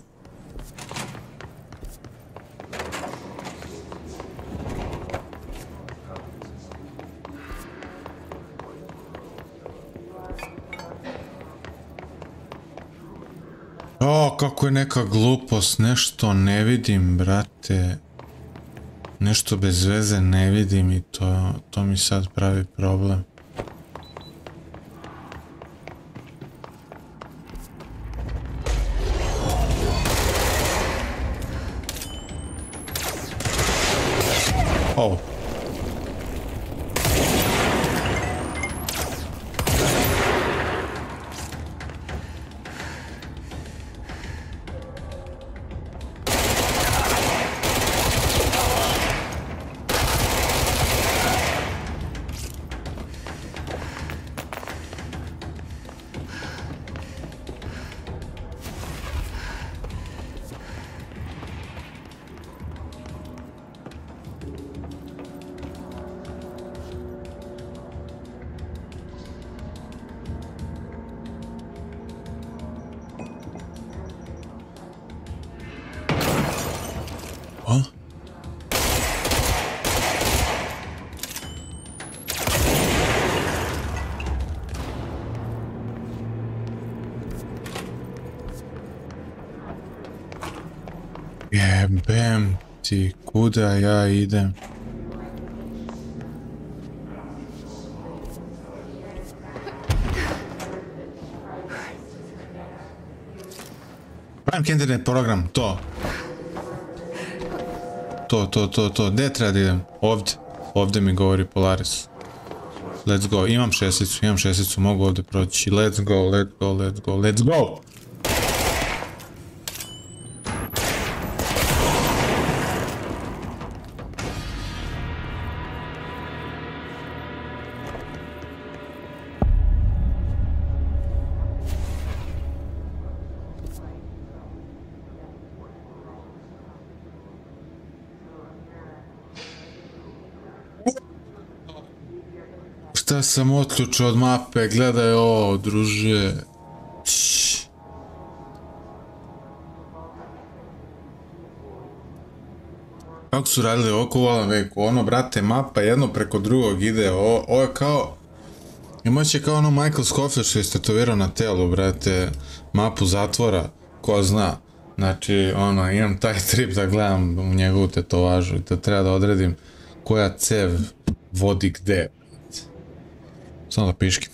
kako je neka glupost, nešto ne vidim, brate. Nešto bez veze ne vidim i to mi sad pravi problem. Oh. Jebem ti, kuda ja idem? Prime Candidate program, to. Gde treba da idem? Ovdje. Ovdje mi govori Polaris. Let's go, imam šesticu, mogu ovdje proći. Let's go! Šta sam otključao od mape, gledaj ovo, druže. Kako su radili oko u Alan Wake-u, ono brate, mapa jedno preko drugog ide, ovo je kao... Imaće kao ono Michael Scofield što je stetovirao na telu, brate, mapu zatvora, ko zna. Znači, ono, imam taj trip da gledam u njegovu tetovažu i da treba da odredim koja cev vodi gde. Samo da piškim.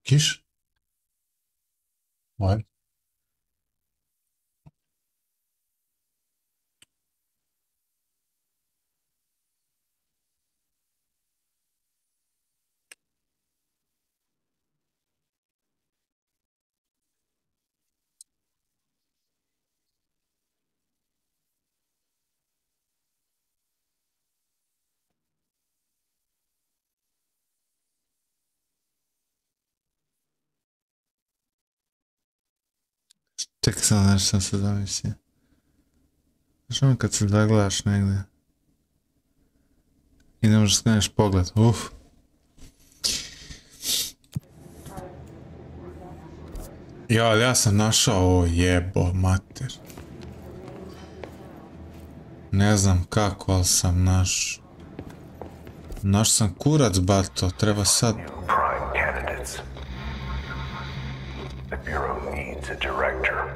Kiš? What? Čekaj sam nešto sam se zamislio. Znaš ono kad se zagledaš negdje i ne možeš skreneš pogled, Ja sam našao ovo, jebo mater. Ne znam kako, ali sam našao. Našao sam kurac, bato, treba sad... Prime candidates. The Bureau needs a director.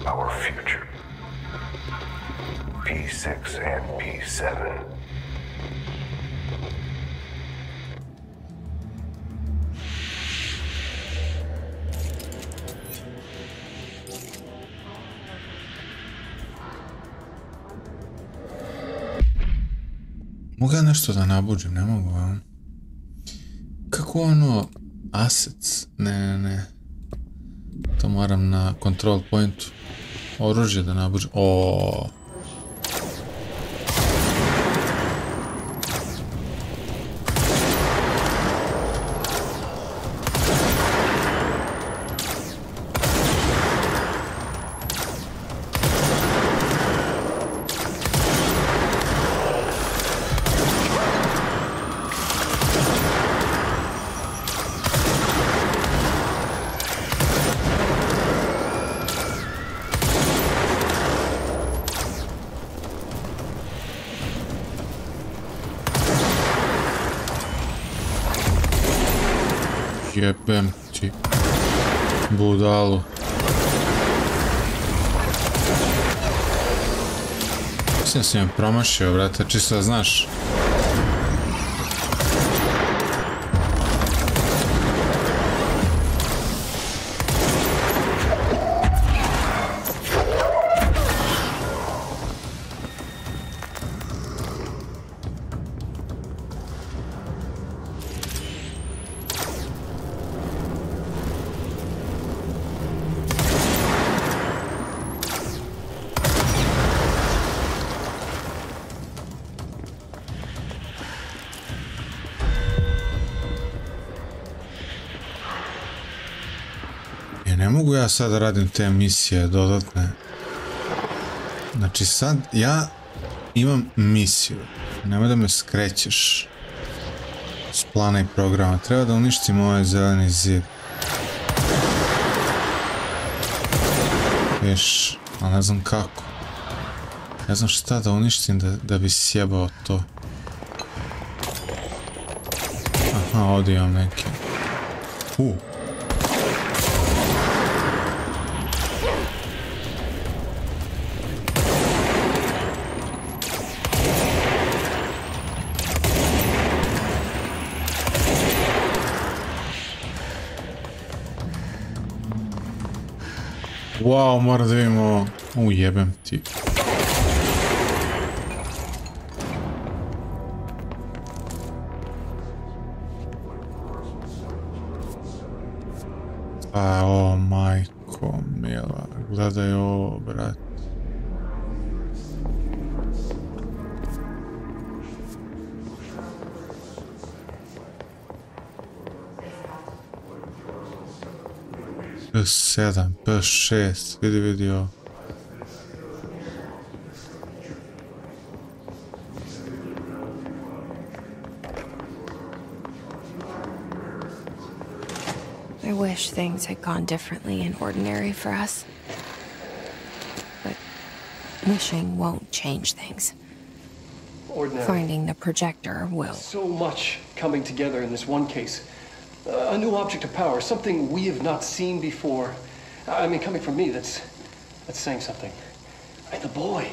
Our future. P6 and P7. Mogu ja nešto da nabuđem, ne mogu, a? Kako ono... Assets? Ne. To moram na control pointu. Oružje da nabuđem. Oooo. Jebem ti budalu. Mislim si me promašio, brate, čisto da znaš. Ne mogu ja sad da radim te misije dodatne. Znači sad ja imam misiju. Nemoj da me skrećeš s plana i programa. Treba da uništim ovaj zeleni zid. Viš, ali ne znam kako. Ne znam šta da uništim da bi sjebao to. Aha, ovdje imam neke. Wow, moram da vidim ovo. Jebem ti. O, majko mila. Gledaj ovo, brat. P7, P6, vidi ovo. I wish things had gone differently in Ordinary for us. But wishing won't change things. Ordinary. Finding the projector will. So much coming together in this one case. A new object of power, something we have not seen before. I mean, coming from me, that's saying something. And the boy,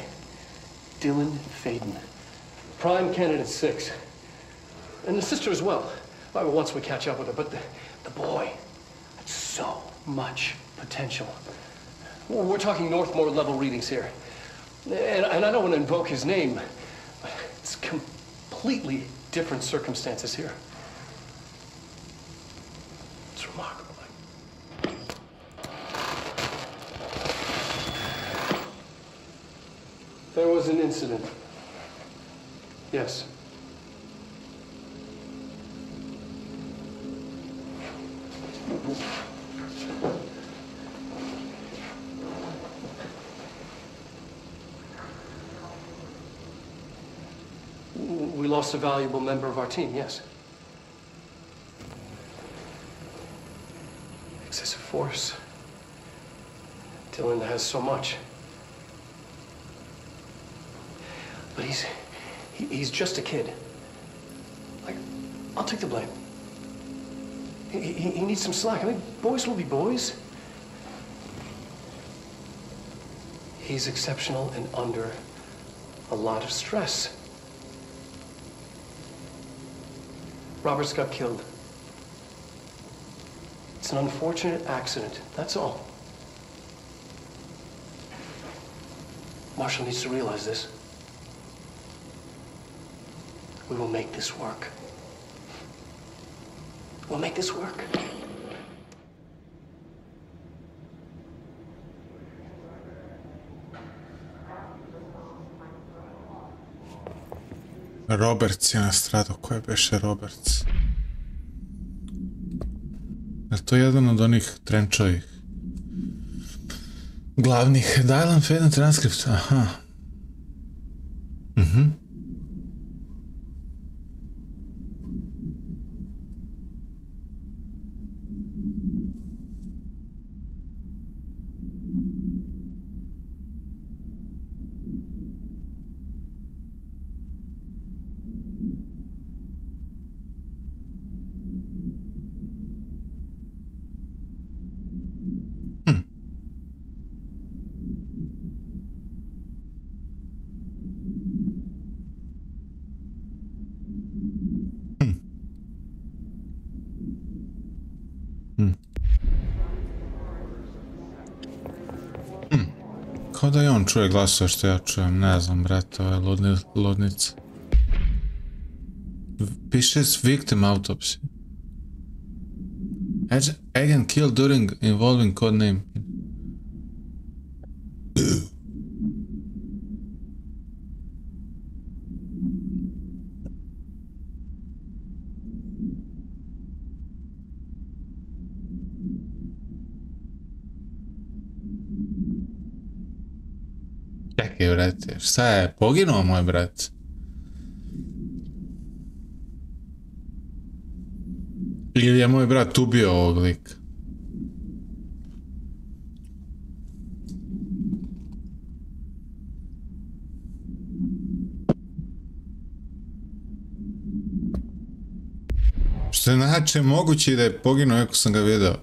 Dylan Faden, Prime Candidate 6. And the sister as well. Once we catch up with her, but the boy, so much potential. We're talking Northmore level readings here. And I don't want to invoke his name. It's completely different circumstances here. It's remarkable. There was an incident. Yes. We lost a valuable member of our team, yes. Excessive force. Dylan has so much. But he's just a kid. Like, I'll take the blame. He needs some slack. I mean, boys will be boys. He's exceptional and under a lot of stress. Roberts got killed. It's an unfortunate accident, that's all. Marshall needs to realize this. We will make this work. We'll make this work. Roberts je nastradao. Ko je beše Roberts? Je to jedan od onih Trenčovih? Glavnih. Dial Faden transkript. Aha. Kao da i on čuje glasove što ja čujem, ne znam, brate, ove ludnice. Piše victim autopsy. Agent killed during involving codename. Čekaj, brate, šta je? Poginuo moj brat? Ili je moj brat ubio ovog lika? Što je najče moguće da je poginuo ako sam ga vidio?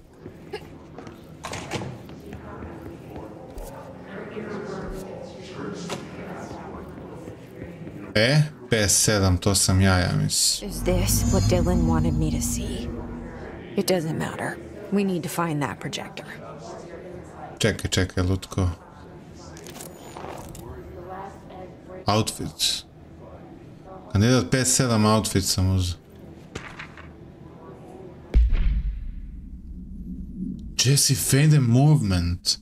PS7, to sam ja mislim. Is this what Dylan wanted me to see? It doesn't matter. We need to find that projector. Čekaj, lutko. Outfits. Kandidat PS7 outfit sam uzeo. Jesse Faden movement.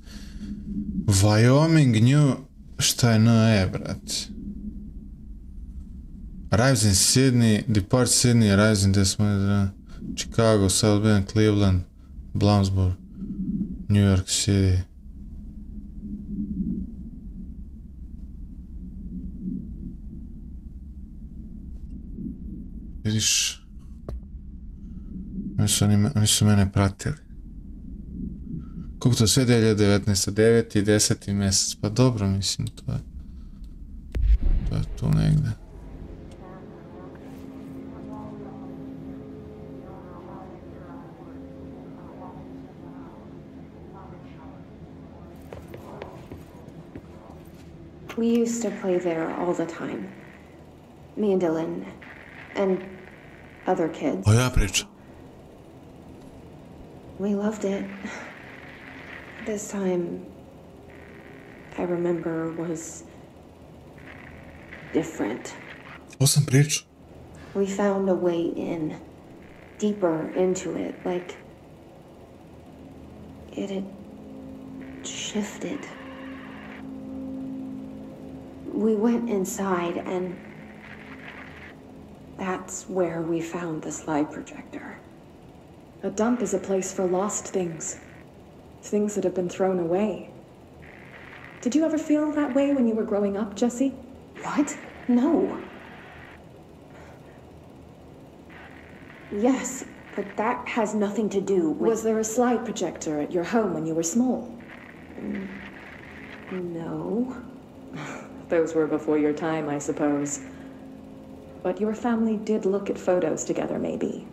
Wyoming New... Šta je NE, brat? Arrives in Sydney, depart Sydney, arrives in Chicago, South Bend, Cleveland, Bloomsburg, New York City. Vidiš, oni su mene pratili. Koliko to sve 2019. 9. i 10. mjesec, pa dobro mislim, to je tu negdje. We used to play there all the time. Me and Dylan, and other kids. O ja pričam. We loved it. This time, I remember, was different. O sam pričao. We found a way in, deeper into it, like it had shifted. We went inside, and that's where we found the slide projector. A dump is a place for lost things. Things that have been thrown away. Did you ever feel that way when you were growing up, Jesse? What? No. Yes, but that has nothing to do with... Was there a slide projector at your home when you were small? No. Those were before your time, I suppose. But your family did look at photos together, maybe.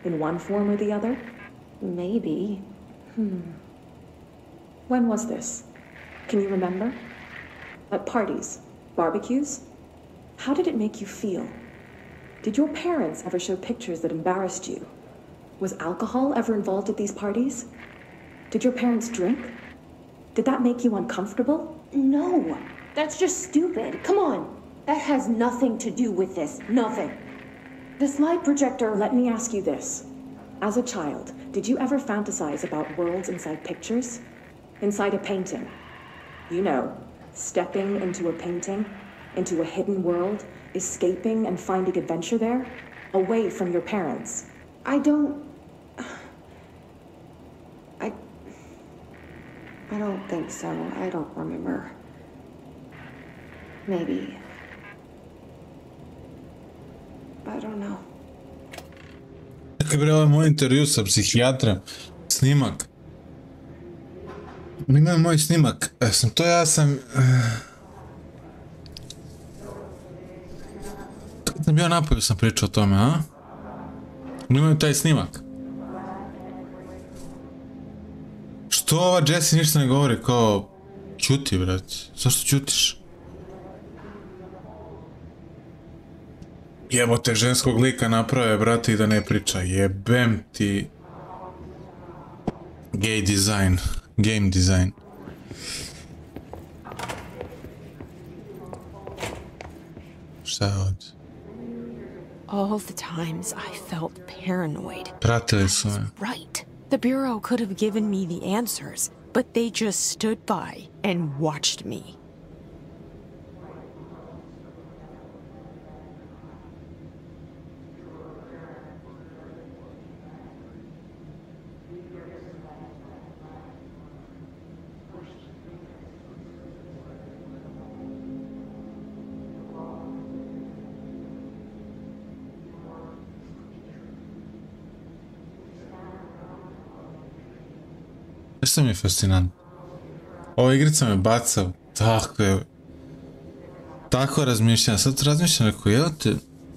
In one form or the other? Maybe. When was this? Can you remember? At parties? Barbecues? How did it make you feel? Did your parents ever show pictures that embarrassed you? Was alcohol ever involved at these parties? Did your parents drink? Did that make you uncomfortable? No, that's just stupid. Come on. That has nothing to do with this. Nothing. The slide projector, let me ask you this. As a child, did you ever fantasize about worlds inside pictures? Inside a painting? You know, stepping into a painting, into a hidden world, escaping and finding adventure there, away from your parents. I don't think so. I don't remember. Maybe. I don't know. Čekaj bre, ovo je moj intervju sa psihijatrom. Snimak. Imam moj snimak. Ja sam... Kad sam bio napolju sam pričao o tome, a? Imam taj snimak. Što ova Jessie ništa ne govori, kao... Ćuti, brat. Zašto ćutiš? Jebote, ženskog lika naprave, brate, i da ne priča. Jebem ti... Gay design. Game design. Šta je ovdje? All the times I felt paranoid. Pratili su me. Right. The Bureau could have given me the answers, but they just stood by and watched me. Što mi je fascinantno? Ova igrica me baca tako razmišljam. Sad razmišljam, rekao, evo te,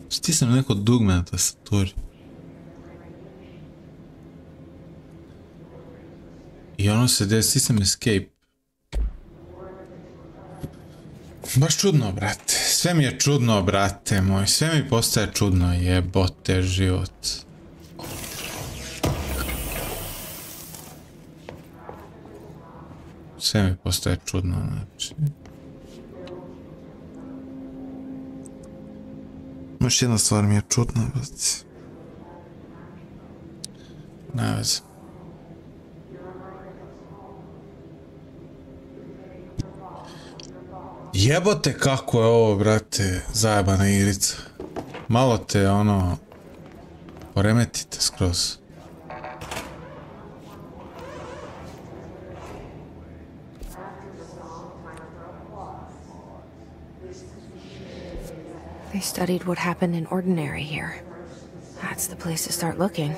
stisnem neko dugme na tastaturi. I ono se desi, stisnem escape. Baš čudno, brate. Sve mi je čudno, brate moj. Sve mi postaje čudno, jebote život. Sve mi postaje čudno, znači. Još jedna stvar mi je čudna, brate. Ne veze. Jebote kako je ovo, brate, zajebana igrica. Malo te, ono, poremetite skroz. They studied what happened in Ordinary here. That's the place to start looking.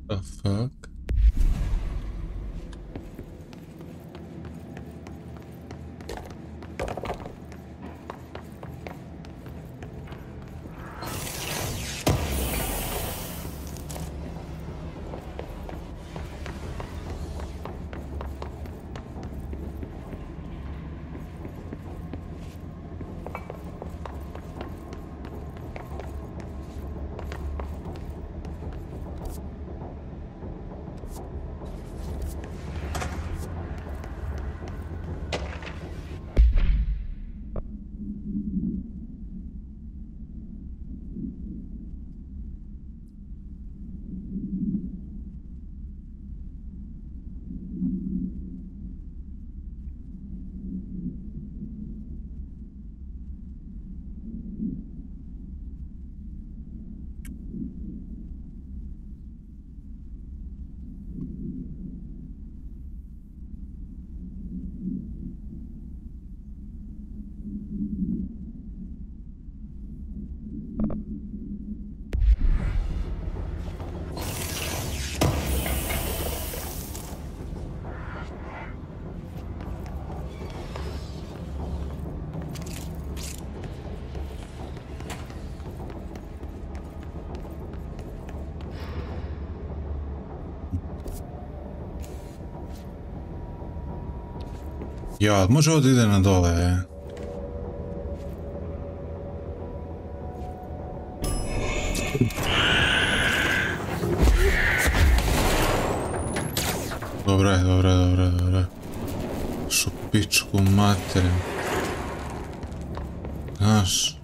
The fuck? Ja, može ovo da ide na dole, Dobro. Šupičku materiju. Znaš.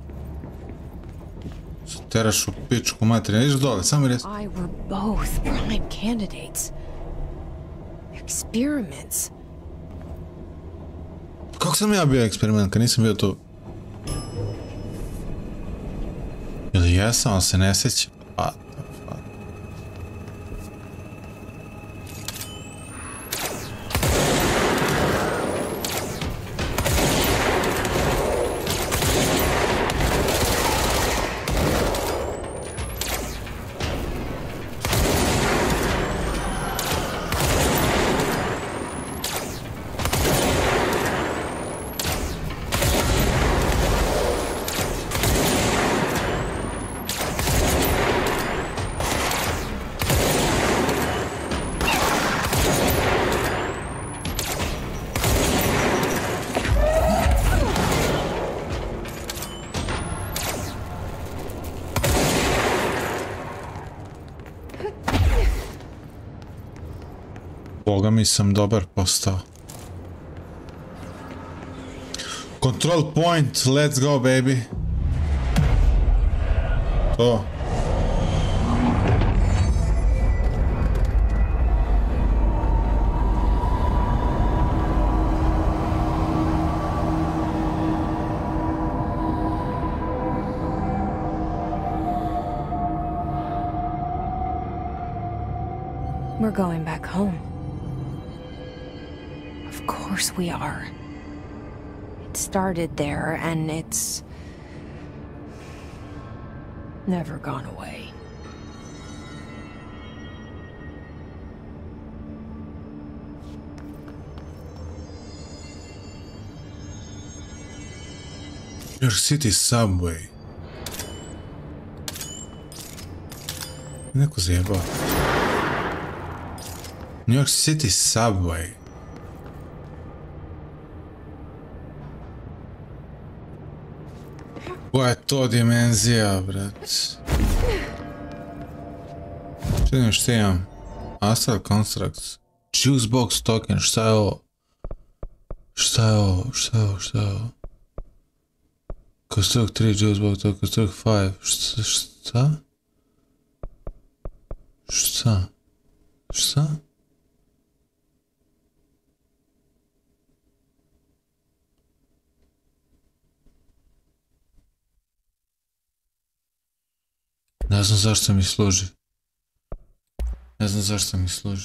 Teraš u pičku materiju. Ideš dole, samo res. I were both prime candidates. Experiments. Kako sam ja bio eksperiment, kad nisam bio tu? Ili jesam, ali se ne sjećam. Boga mi sam dobar postao. Control point, let's go baby. To. We're going back home. Of course we are. It started there, and it's never gone away. New York City subway. Neko zjebao. New York City subway. Koja je to dimenzija, brat? Šta imam? Astral Constructs. Juice Box Token, šta je ovo? Šta je ovo? Construct 3, Juice Box Token, Construct 5. Šta? Ne znam zašto mi služi.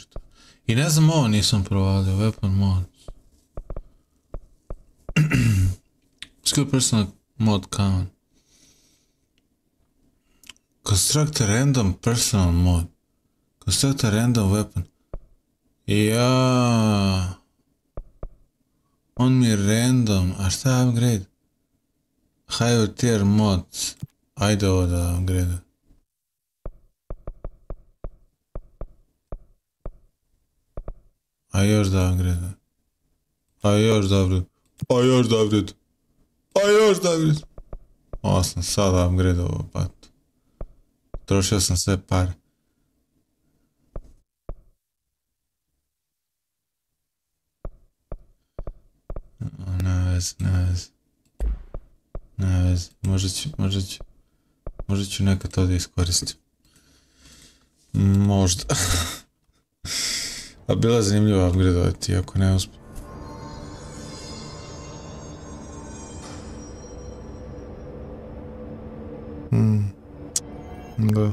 To. I ne znam, ovo nisam provalio. Weapon mod. Skill personal mod count. Construct a random personal mod. Construct a random weapon. Ja. On mi je random. A šta je upgrade? Higher tier mods. Ajde ovo da upgrade. A još da upgrade. Ovo sam sada upgrade ovo pat. Trošio sam sve pare. Ne veze. Možda ću nekad to da iskoristim. Možda. A bila je zanimljiva upgradeovati, ako ne uspiju. Da.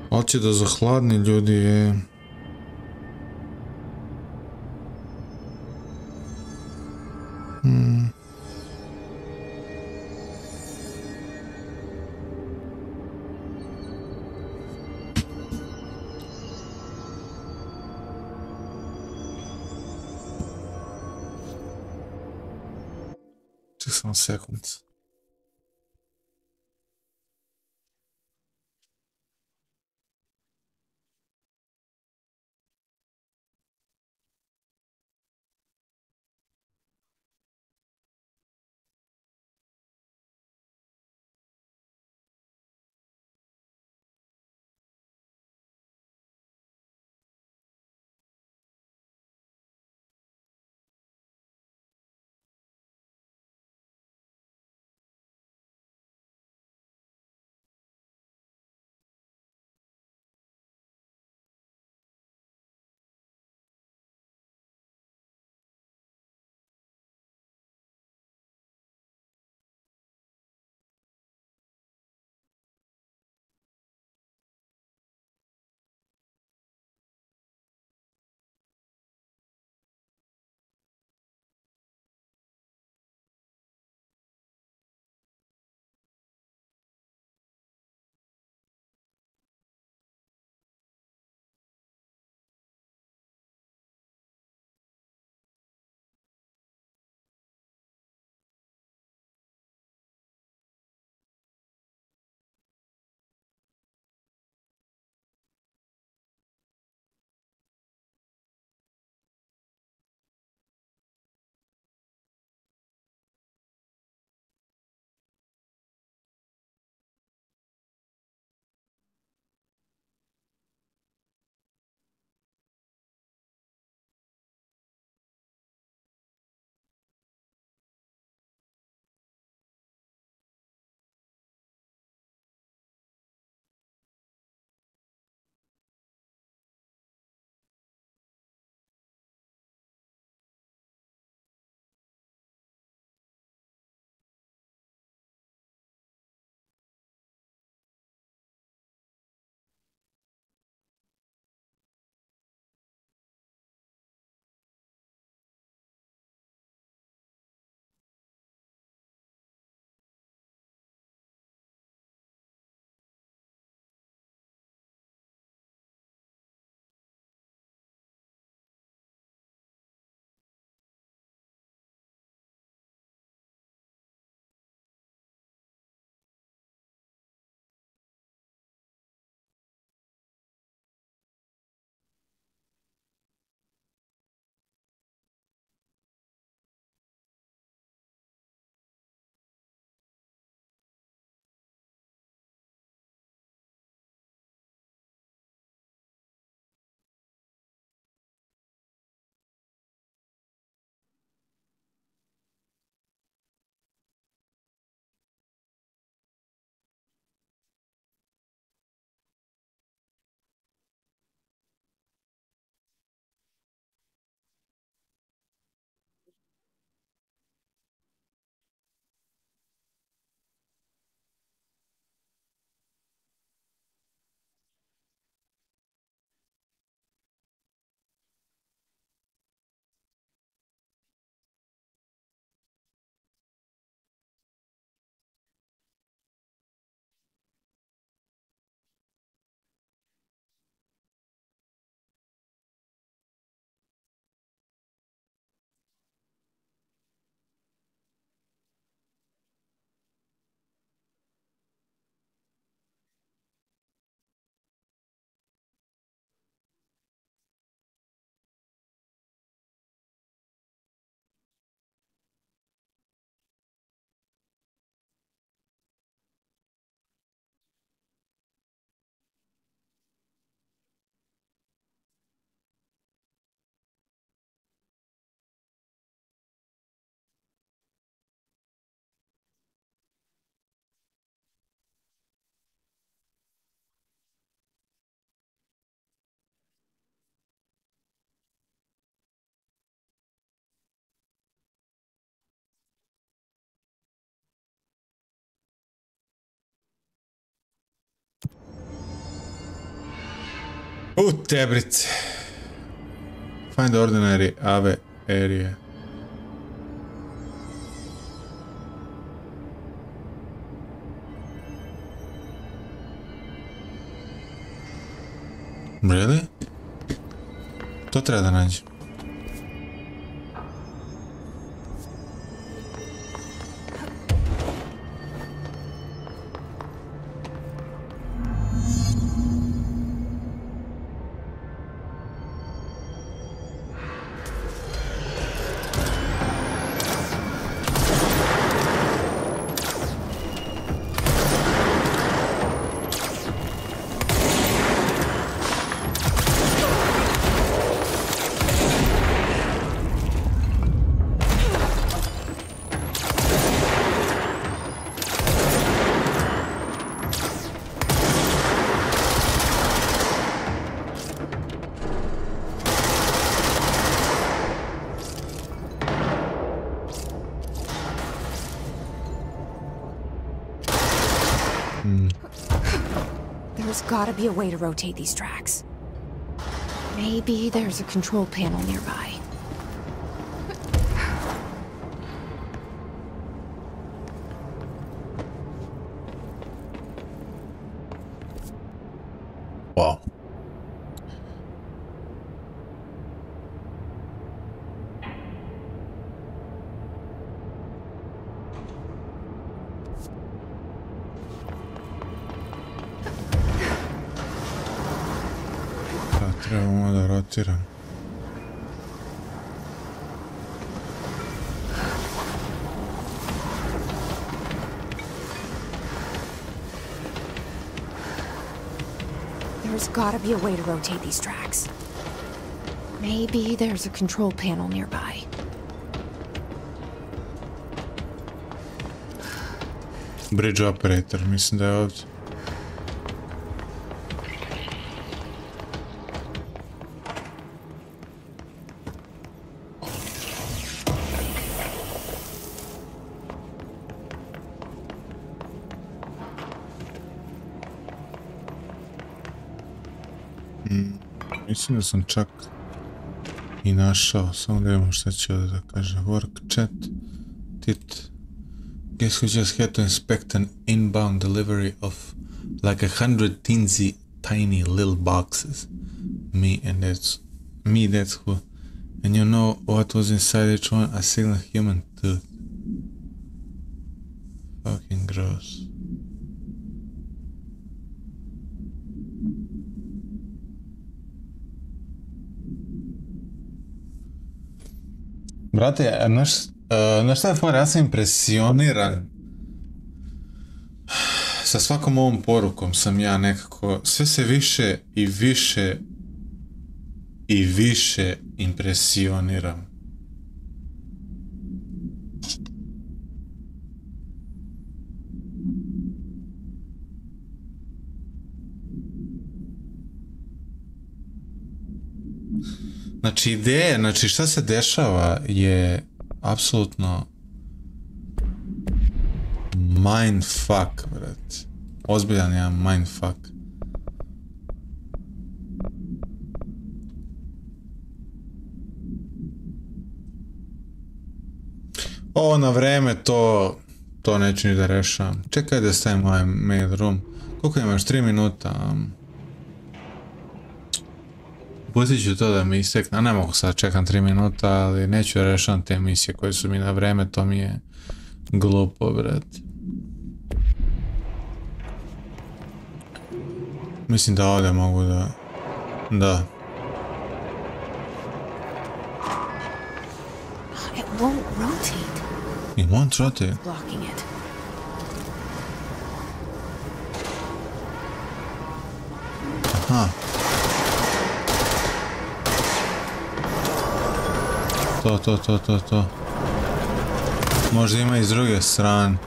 Ali će da zahladni ljudi je... Ček samo sekund. U tebrice. Find the ordinary Ave area. Really? To treba da nađem. There's gotta be a way to rotate these tracks. Maybe there's a control panel nearby. Wow. Trebamo da rotiram. There's gotta be a way to rotate these tracks. Maybe there's a control panel nearby. Bridge operator, mislim da je ovdje. Mislim da sam čak i našao, samo da vidimo šta će ovdje da kaže. Work chat, tit. Guess who just had to inspect an inbound delivery of like 100 teensy tiny little boxes. Me, that's who. And you know what was inside each one? A single human tooth. Fucking gross. Brate, znaš šta je fora, ja sam impresioniran. Sa svakom ovom porukom sam ja nekako, sve se više i više i više impresioniram. Znači ideje, znači šta se dešava je apsolutno mindfuck, brat. Ozbiljan je mindfuck. Ovo na vreme to neću ni da rešavam. Čekaj da stavim ovaj mail room. Koliko imaš? 3 minuta? Pustit ću to da mi istekne, a ne mogu sad čekam 3 minuta, ali neću da rešavam te misije koje su mi na vreme, to mi je glupo, brat. Mislim da ovdje mogu da... Da. It won't rotate. It won't rotate. Blocking it. Aha. To. Možda ima i s druge strane.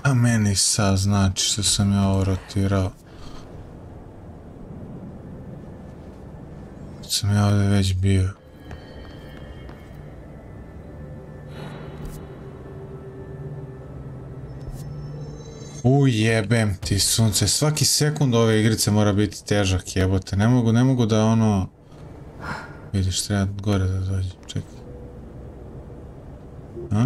A meni sad znači što sam ja ovo rotirao. Sam ja ovdje već bio. Ujebem ti sunce, svaki sekund ove igrice mora biti težak, jebote. Ne mogu da ono... Vidiš, treba gore da dođe, čekaj. A?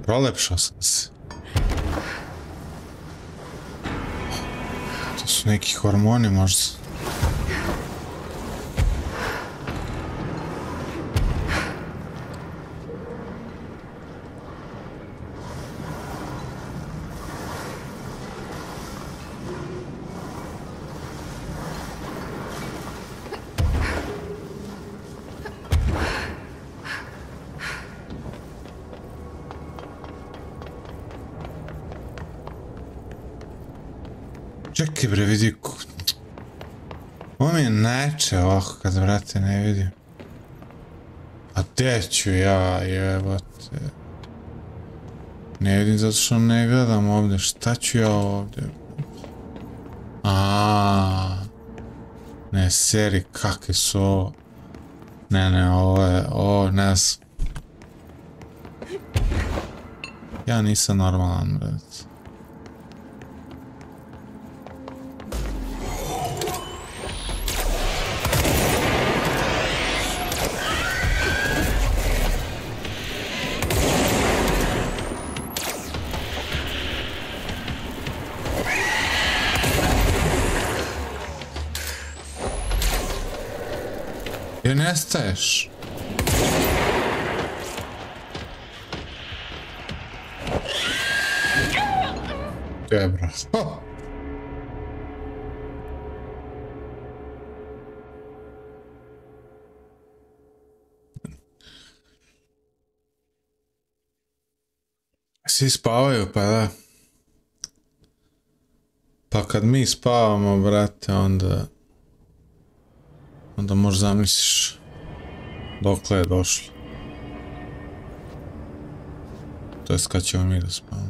Prolepšao sam se. To su neki hormoni možda. Čekaj bre, vidi... Ovo mi je neče ovako kad vrate ne vidim. A gdje ću ja, jebote? Ne vidim zato što ne gledam ovdje, šta ću ja ovdje? Ne, seri, kakve su ovo? Ne, ovo ne znam. Ja nisam normalan, brate. Gdje nestaješ? Dobro. Svi spavaju, pa da. Pa kad mi spavamo, brate, onda možeš zamisliš dokle je došlo. To jest kad ćemo mi da spavamo.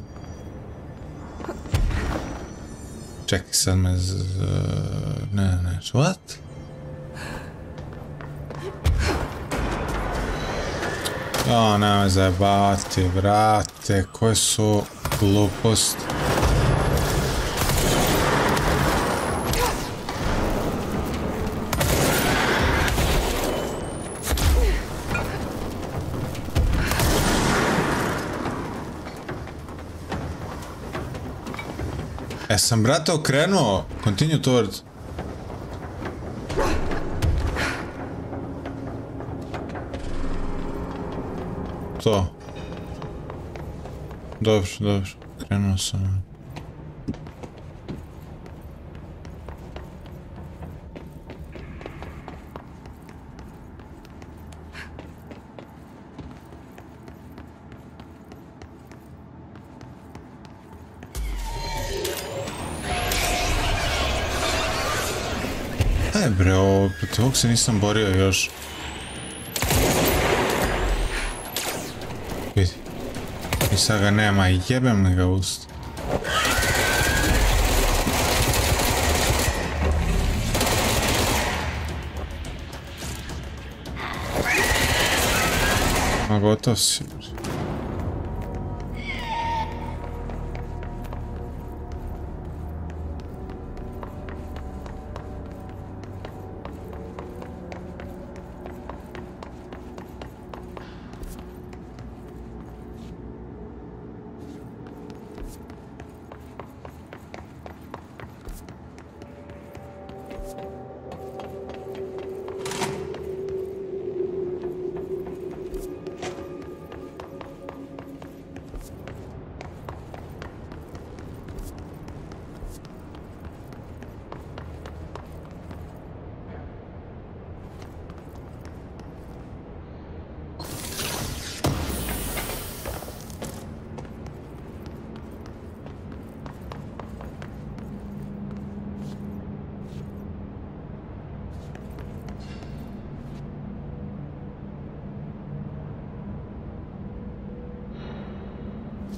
Čekaj, sad me ne, what? Nema me zajebati, brate, koje su gluposti. Sam, brate, okrenuo. Continue towards. To. Dobro. Krenuo sam. Bre, protiv ovog se nisam borio još. Vidi. I sad ga nema, jebem li ga ust. Ma gotov si.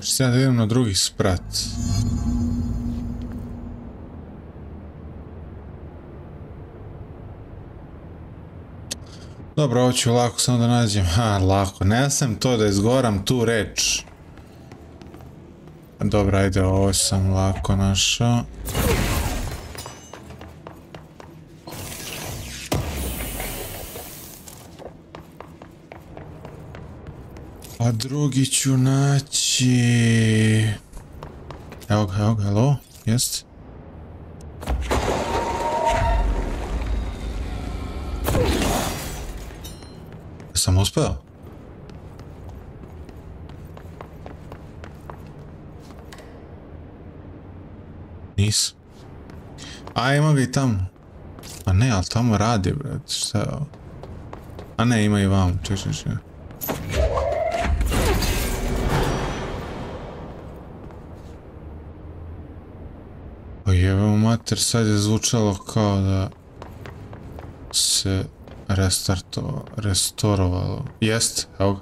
Sad da idem na drugi sprat. Dobro, ovo ću lako samo da nađem. Ha, lako. Ne sam to da izgovaram tu reč. Dobro, ajde, ovo sam lako našao. A drugi ću naći... Evo ga, alo? Jest? Sam uspeo? Nis. A, ima ga i tamo. A ne, ali tamo radi, brat. Šta je ovo? A ne, ima i vam. Čekaj. Pa jebemo mater, sad je zvučalo kao da se restorovalo. Jest, evo ga.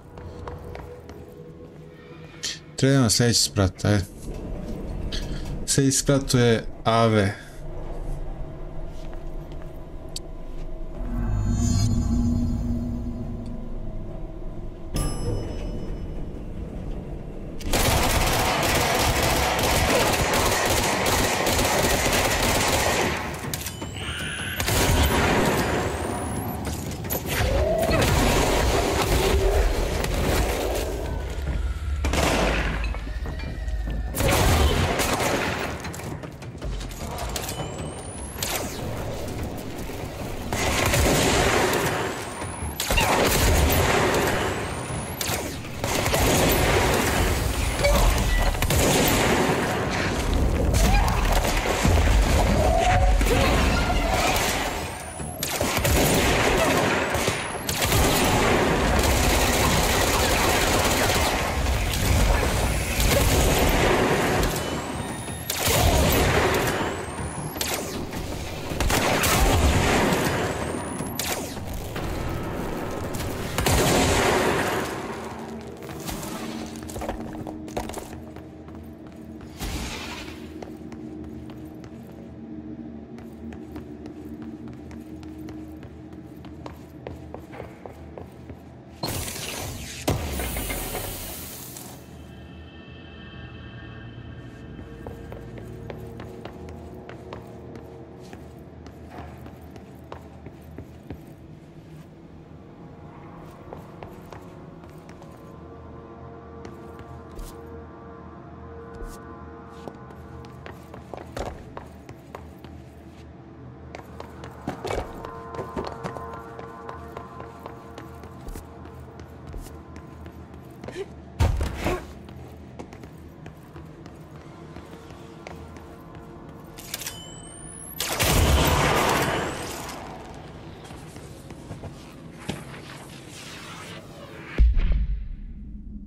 Treba na sljedeći sprat, ajde. Sljedeći sprat je Ave.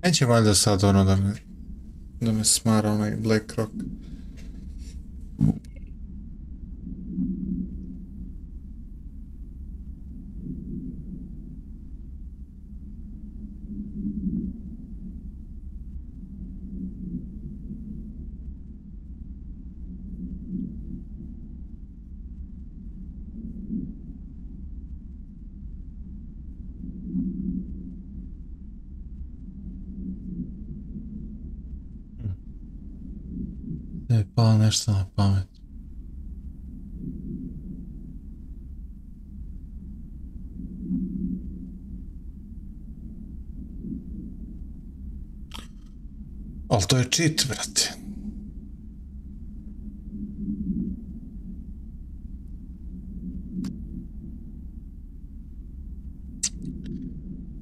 Neće valjda sad ono da me smara onaj Black Rock. Da je palo nešto na pamet. Ali to je cheat, brate.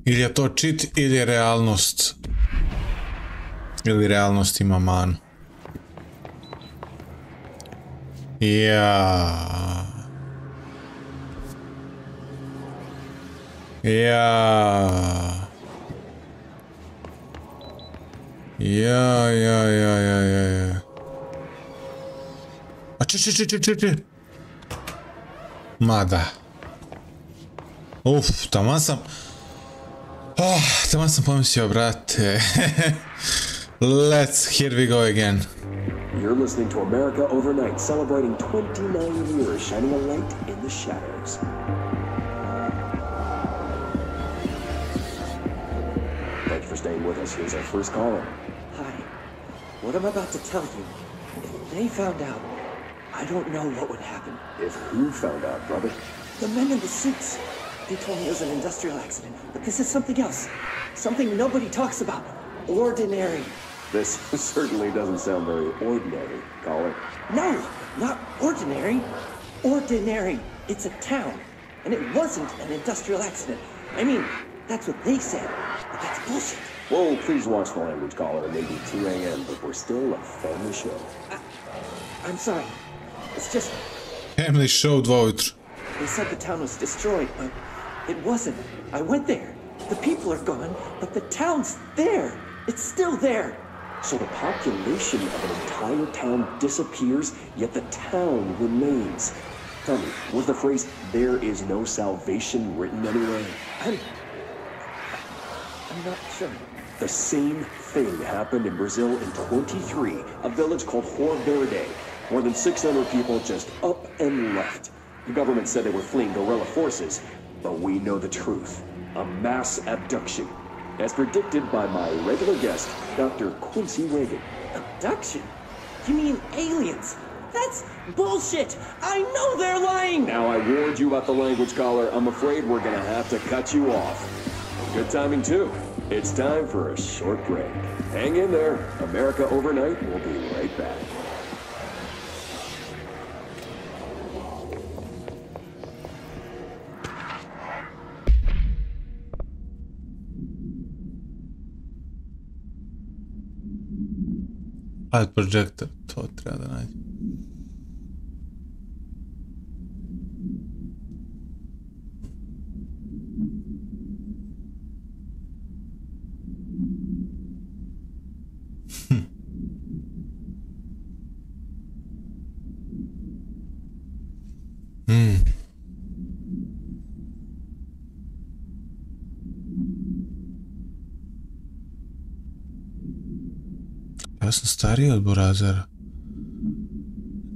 Ili je to cheat ili je realnost. Ili realnost ima manu. Ja. A če. Ma da. Uf, taman sam pomislio, brate. Here we go again. You're listening to America Overnight, celebrating 29 years, shining a light in the shadows. Thank you for staying with us. Here's our first caller. Hi. What I'm about to tell you, if they found out, I don't know what would happen. If who found out, brother? The men in the suits. They told me it was an industrial accident, but this is something else. Something nobody talks about. Ordinary. This certainly doesn't sound very ordinary, caller. No, not ordinary. Ordinary. It's a town. And it wasn't an industrial accident. I mean, that's what they said. But that's bullshit. Whoa, please watch the language, caller. It may be 2 a.m., but we're still a family show. I'm sorry. It's just... Family show 2 ujutru. They said the town was destroyed, but it wasn't. I went there. The people are gone, but the town's there. It's still there. So the population of an entire town disappears, yet the town remains. Tell me, was the phrase, "there is no salvation," written anywhere? I'm not sure. The same thing happened in Brazil in 23, a village called Rio Verde. More than 600 people just up and left. The government said they were fleeing guerrilla forces, but we know the truth. A mass abduction. As predicted by my regular guest, Dr. Quincy Reagan. Abduction? You mean aliens? That's bullshit! I know they're lying! Now, I warned you about the language, caller. I'm afraid we're gonna have to cut you off. Good timing, too. It's time for a short break. Hang in there. America Overnight will be right back. Light projector, to treba da nađem. Ja sam stariji od Burazera.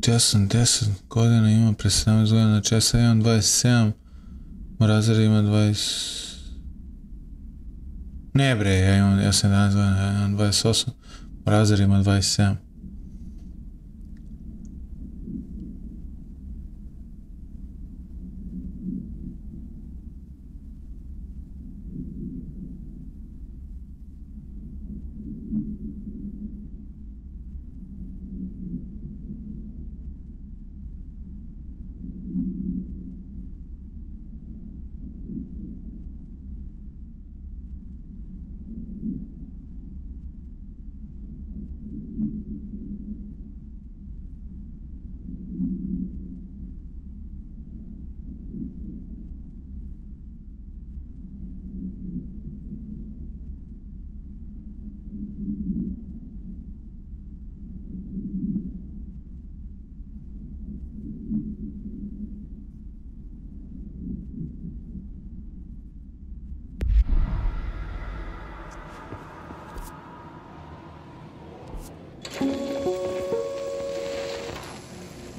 Ja sam 10 godina, imam pre 17 godina, znači ja sad imam 27, Burazer ima 20... Ne bre, ja sam 11 godina, ja imam 28, Burazer ima 27.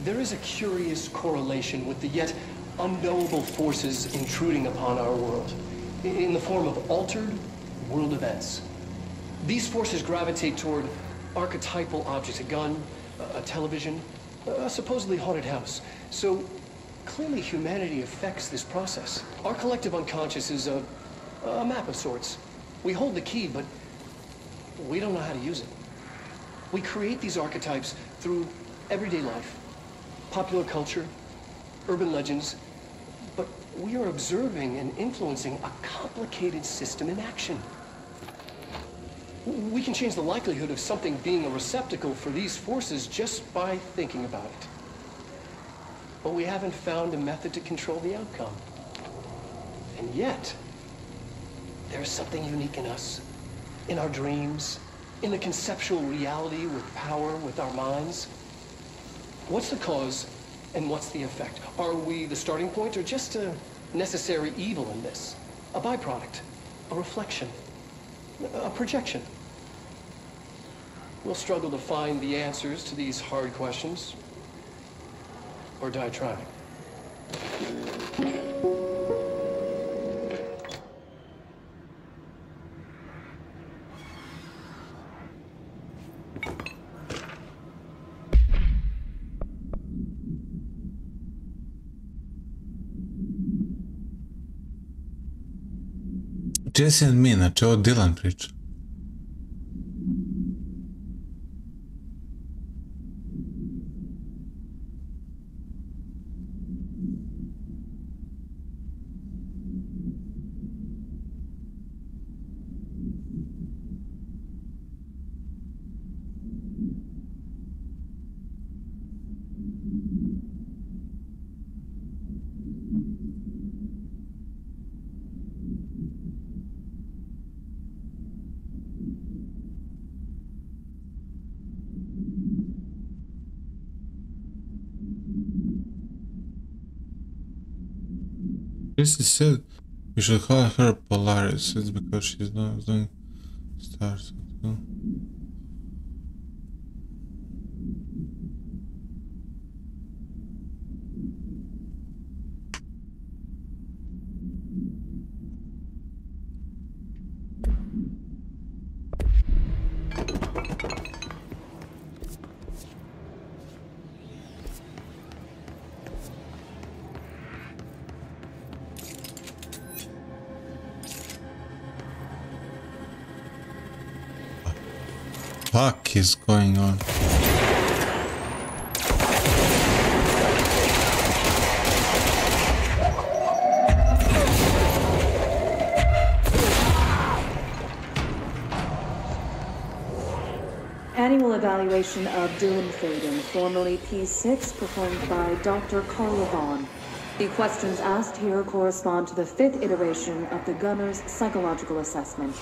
There is a curious correlation with the yet unknowable forces intruding upon our world, in the form of altered world events. These forces gravitate toward archetypal objects, a gun, a television, a supposedly haunted house. So clearly humanity affects this process. Our collective unconscious is a map of sorts. We hold the key, but we don't know how to use it. We create these archetypes through everyday life, popular culture, urban legends, but we are observing and influencing a complicated system in action. We can change the likelihood of something being a receptacle for these forces just by thinking about it. But we haven't found a method to control the outcome. And yet, there's something unique in us, in our dreams, in the conceptual reality with power, with our minds. What's the cause and what's the effect? Are we the starting point or just a necessary evil in this? A byproduct, a reflection, a projection? we'll struggle to find the answers to these hard questions, or die trying. Jesse and me, znači ovo Dylan priča. Jesse said we should call her Polaris. It's because she's not doing stars. Fuck is going on? Annual evaluation of Dylan Faden, formerly P6, performed by Dr. Carla Vaughn. The questions asked here correspond to the 5th iteration of the Gunner's psychological assessment.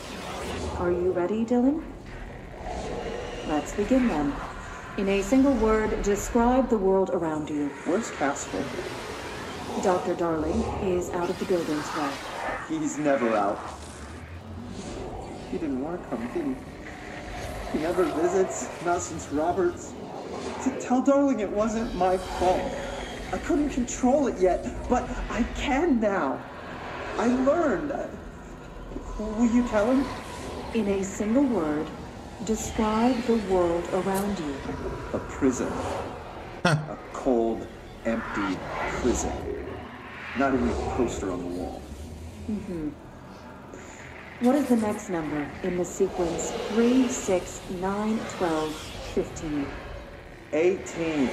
Are you ready, Dylan? Let's begin then. In a single word, describe the world around you. Where's Casper? Dr. Darling is out of the building today. He's never out. He didn't want to come, did he? He never visits, not since Roberts. Tell Darling it wasn't my fault. I couldn't control it yet, but I can now. I learned. Will you tell him? In a single word, describe the world around you. A prison. A cold, empty prison. Not even a poster on the wall. Mm-hmm. What is the next number in the sequence 3, 6, 9, 12, 15? 18.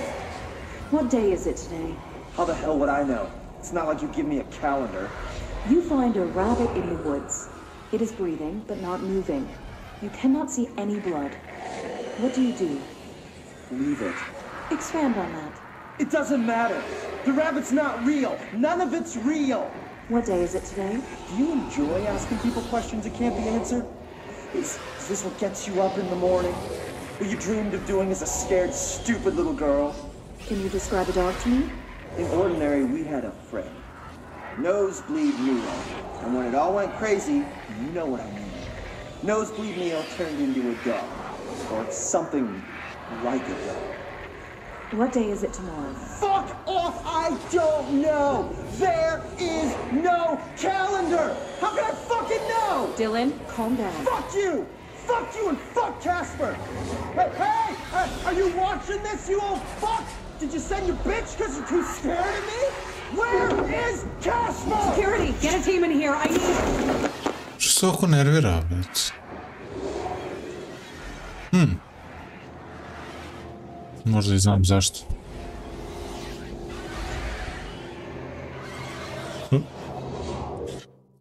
What day is it today? How the hell would I know? It's not like you give me a calendar. You find a rabbit in the woods. It is breathing, but not moving. You cannot see any blood. What do? Leave it. Expand on that. It doesn't matter. The rabbit's not real. None of it's real. What day is it today? Do you enjoy asking people questions that can't be answered? Is this what gets you up in the morning? What you dreamed of doing as a scared, stupid little girl? Can you describe a dog to me? In Ordinary, we had a friend. Nosebleed Neo. And when it all went crazy, you know what I mean. Nosebleed Neo turned into a dog. Or something like a dog. What day is it tomorrow? Fuck off! I don't know! There is no calendar! How can I fucking know? Dylan, calm down. Fuck you! Fuck you and fuck Casper! Hey! Are you watching this, you old fuck? Did you send your bitch because you're too scared of me? Where is Casper? Security, get a team in here. I need... Što se oko nervira, već? Možda i znam zašto.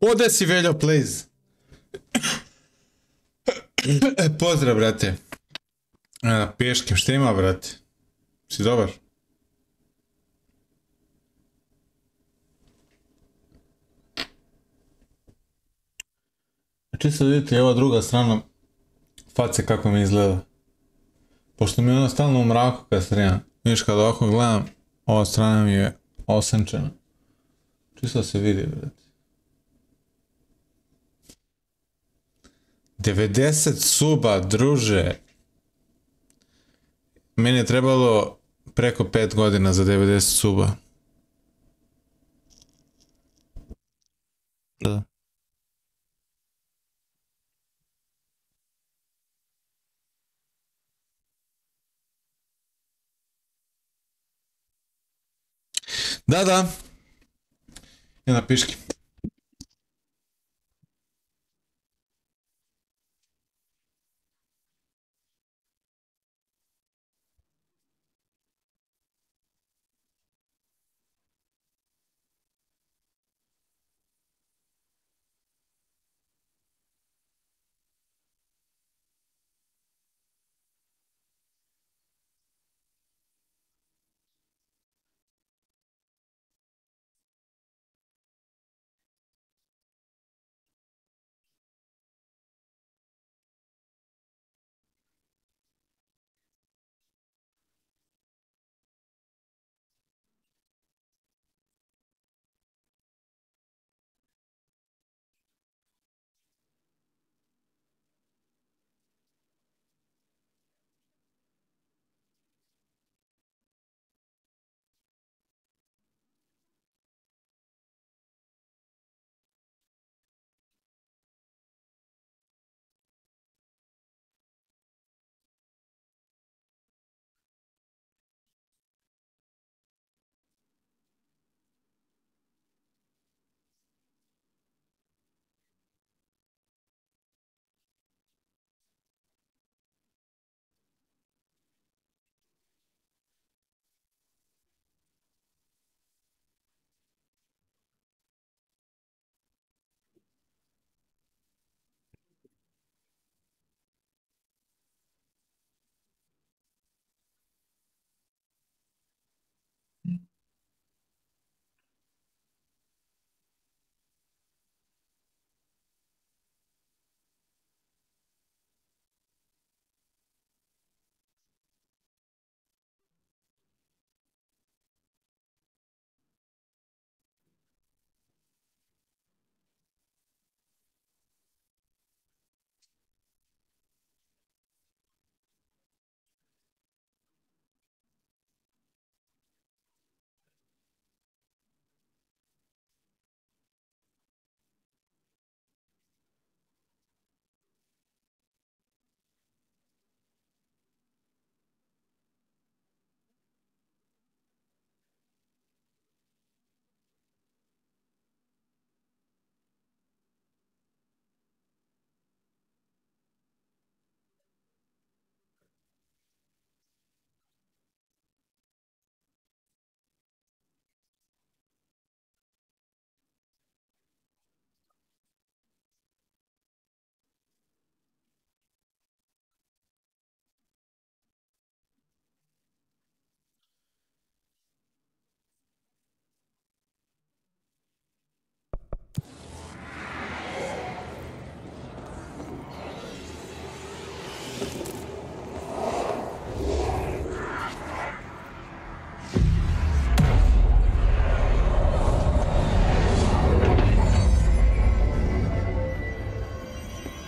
Ode si, Veljo, please. Pozdrav, brate. Peškim, šta ima, brate? Si dobar? Čisto vidite i ova druga strana face kako mi izgleda. Pošto mi je ono stalno u mraku kad stream. Vidiš, kad ovako gledam, ova strana mi je osenčena. Čisto se vidi, brate. 90 suba, druže. Meni je trebalo preko 5 godina za 90 suba. Da. Da. Jedna piški.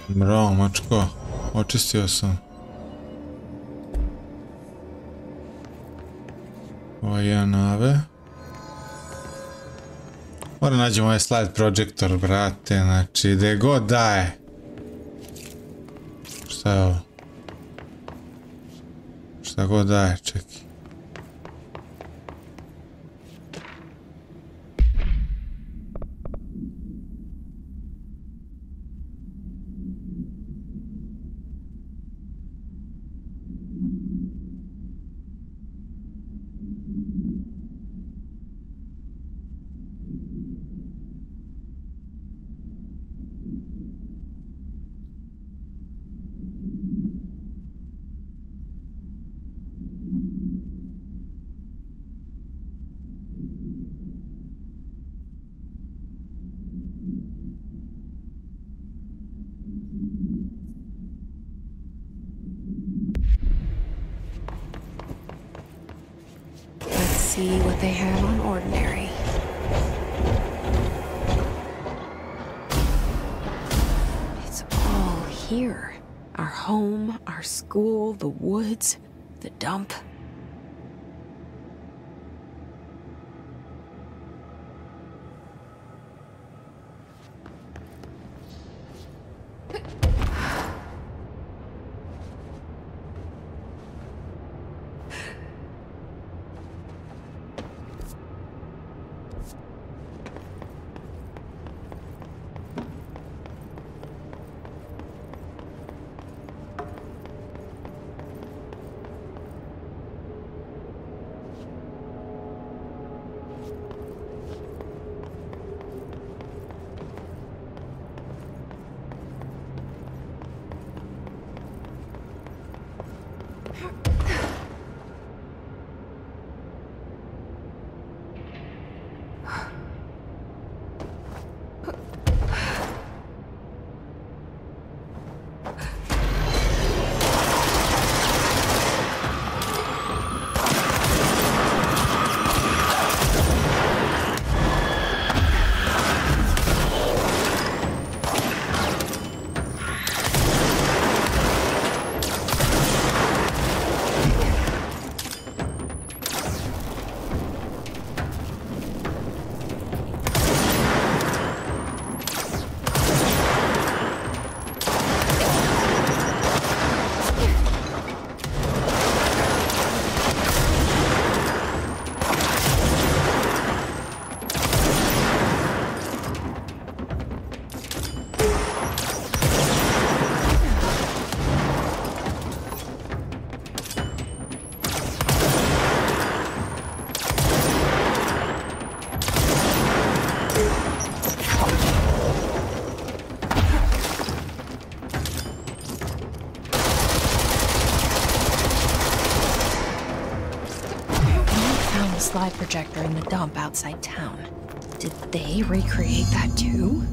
Bravo, mačko. Očistio sam. Ovo je jedan ave. Moram nađem ovaj slide projektor, brate, znači, gde god daje. Šta je ovo? Šta god daje, čekaj. See what they have on ordinary. It's all here. Our home, our school, the woods. The dump? Slide projector in the dump outside town. Did they recreate that too?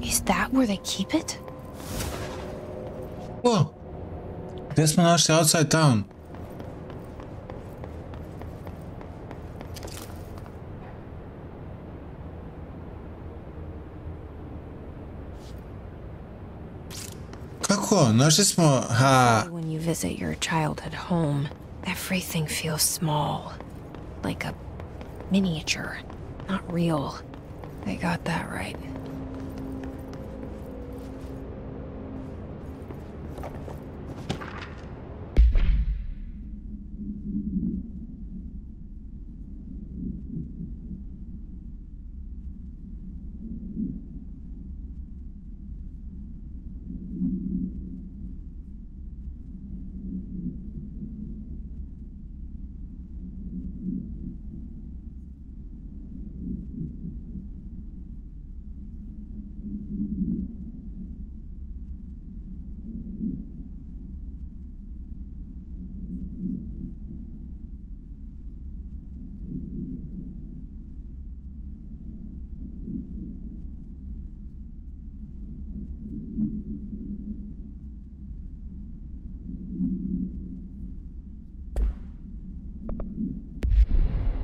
Is that where they keep it? Whoa! Gdje smo našli outside town? Kako? Našli smo... Ha... When you visit your childhood home, everything feels small. Like a miniature, not real. They got that right.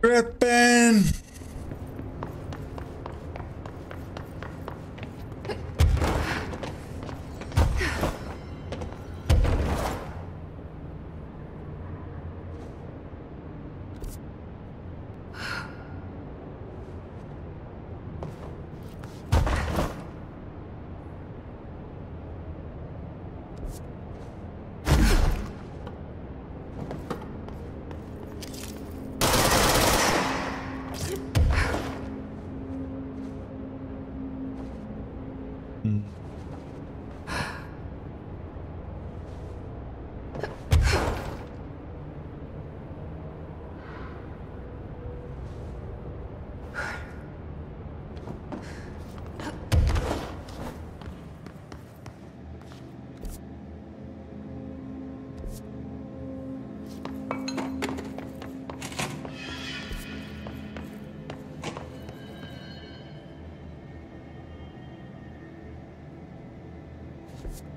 Rippin'!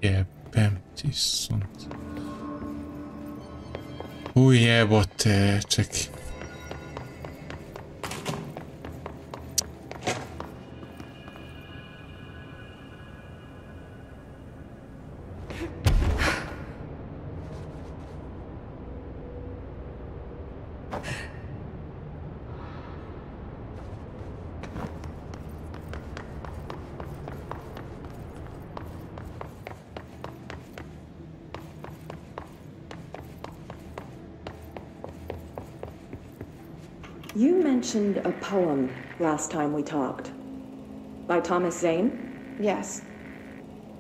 Jebem ti sunce. Ujebote, čekaj. You mentioned a poem last time we talked. By Thomas Zane? Yes.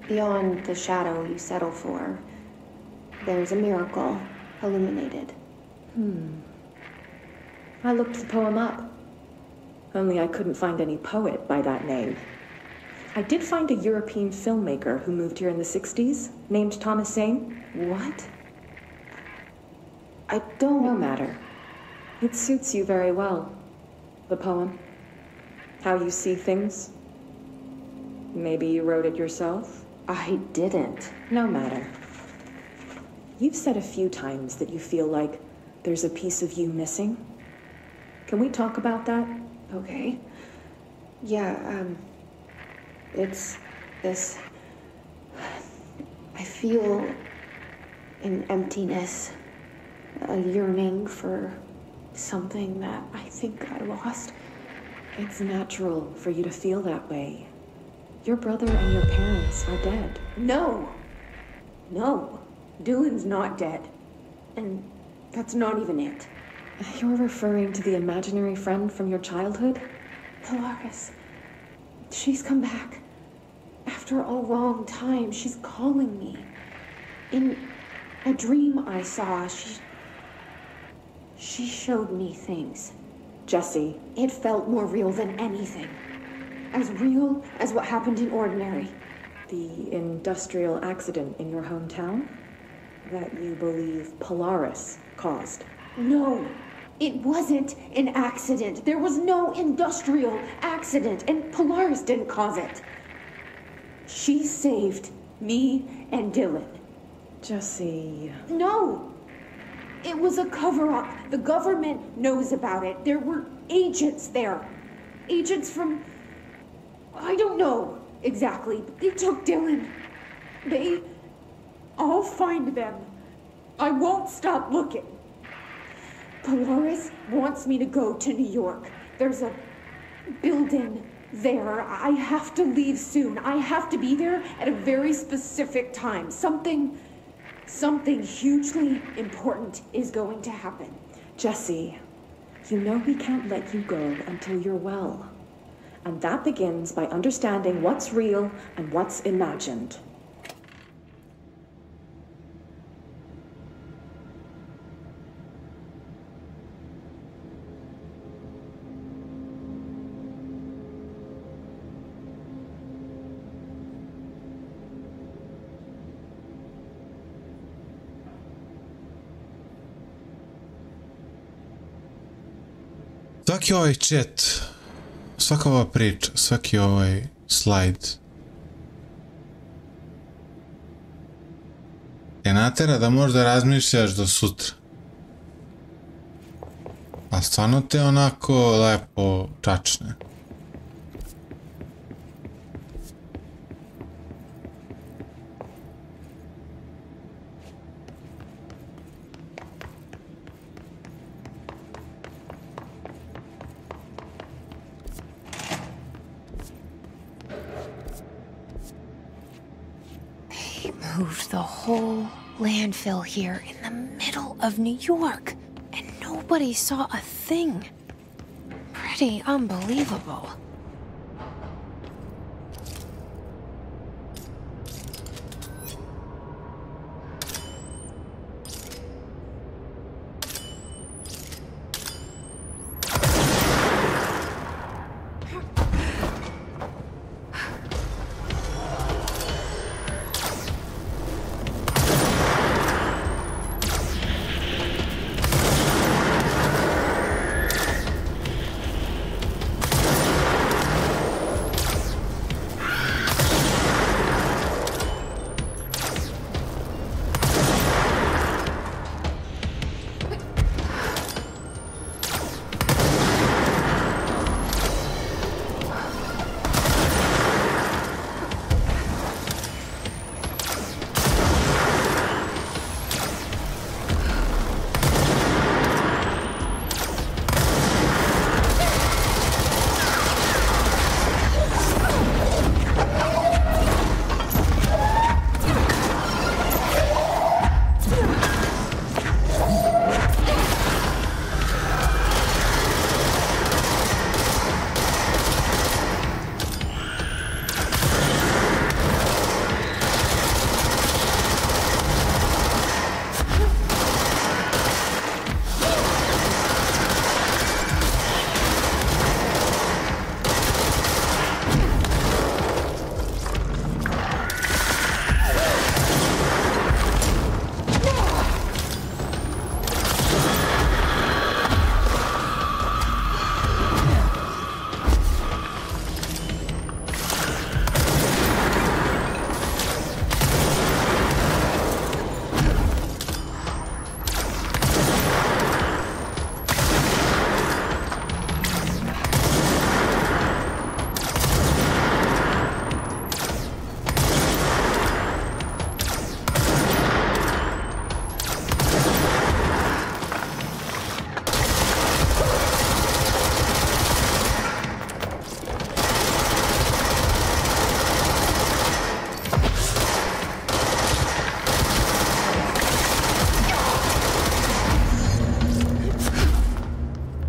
Beyond the shadow you settle for, there's a miracle illuminated. I looked the poem up. Only I couldn't find any poet by that name. I did find a European filmmaker who moved here in the 60s, named Thomas Zane. What? I don't... No matter. It suits you very well. The poem. How you see things. Maybe you wrote it yourself? I didn't. No matter. You've said a few times that you feel like there's a piece of you missing. Can we talk about that? Okay. Yeah, it's this... I feel an emptiness, a yearning for something that I think I lost. It's natural for you to feel that way. Your brother and your parents are dead. No. No. Dylan's not dead. And that's not even it. You're referring to the imaginary friend from your childhood? Polaris. She's come back. After a long time, she's calling me. In a dream I saw, she showed me things. Jesse. It felt more real than anything. As real as what happened in Ordinary. The industrial accident in your hometown? That you believe Polaris caused? No, it wasn't an accident. There was no industrial accident, and Polaris didn't cause it. She saved me and Dylan. Jesse... No! It was a cover-up. The government knows about it. There were agents there. Agents from... I don't know exactly. They took Dylan. I'll find them. I won't stop looking. Polaris wants me to go to New York. There's a building there. I have to leave soon. I have to be there at a very specific time. Something hugely important is going to happen. Jesse, you know we can't let you go until you're well. And that begins by understanding what's real and what's imagined. Svaki ovaj chat, svaka ova priča, svaki ovaj slajd te natera da možda razmišljaš do sutra. A stvarno te onako lepo čačne. Moved the whole landfill here in the middle of New York, and nobody saw a thing. Pretty unbelievable.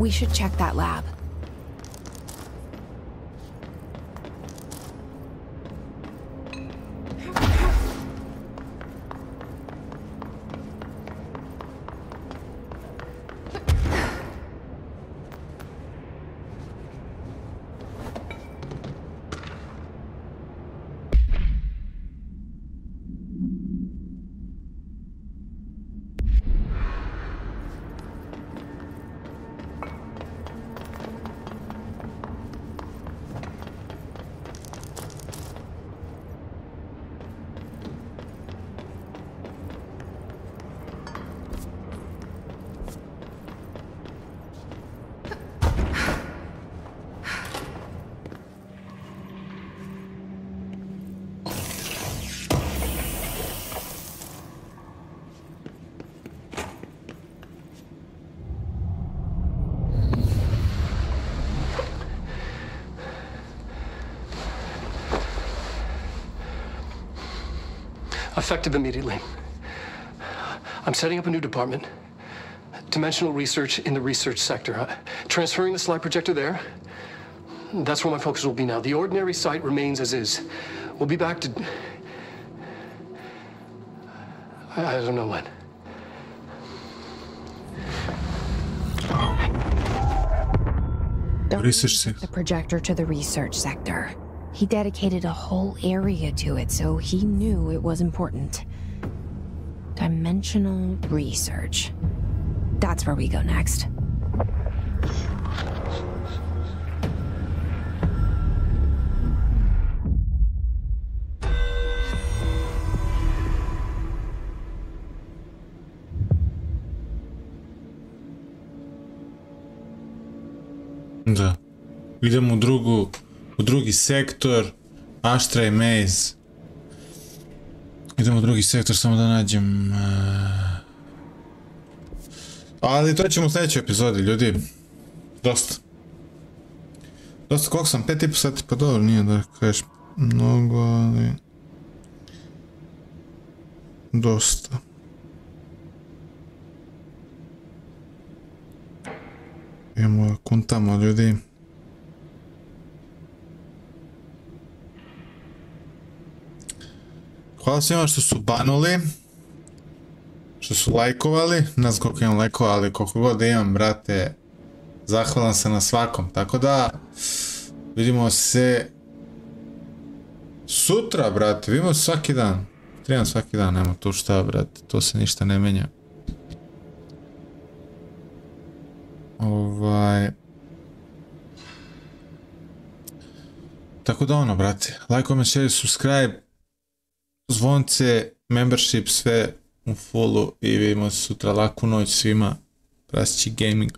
We should check that lab. Effective immediately. I'm setting up a new department. Dimensional research in the research sector. Transferring the slide projector there. That's where my focus will be now. The ordinary site remains as is. We'll be back to... I don't know when. Don't took the projector to the research sector. He dedicated a whole area to it, so he knew it was important. Dimensional research. That's where we go next. Da. Idemo u drugi sektor. Astra i Maze. Idemo u drugi sektor, samo da nađem... Ali to ćemo u sljedećoj epizodi, ljudi. Dosta. Dosta, koliko sam? 5,5 sati, pa dobro, nije da kažeš mnogo, ali... Dosta. Idemo kuntamo, ljudi. Hvala svima što su banuli, što su lajkovali, ne znam koliko imam lajkova, ali koliko god da imam, brate, zahvalan sam na svakom, tako da vidimo se sutra, brate, vidimo se svaki dan, trebam svaki dan, nema tu šta, brate, to se ništa ne menja. Tako da ono, brate, like, comment, share, subscribe, zvonce, membership, sve u fullu i vidimo se sutra. Laku noć svima. Prasici Gaming.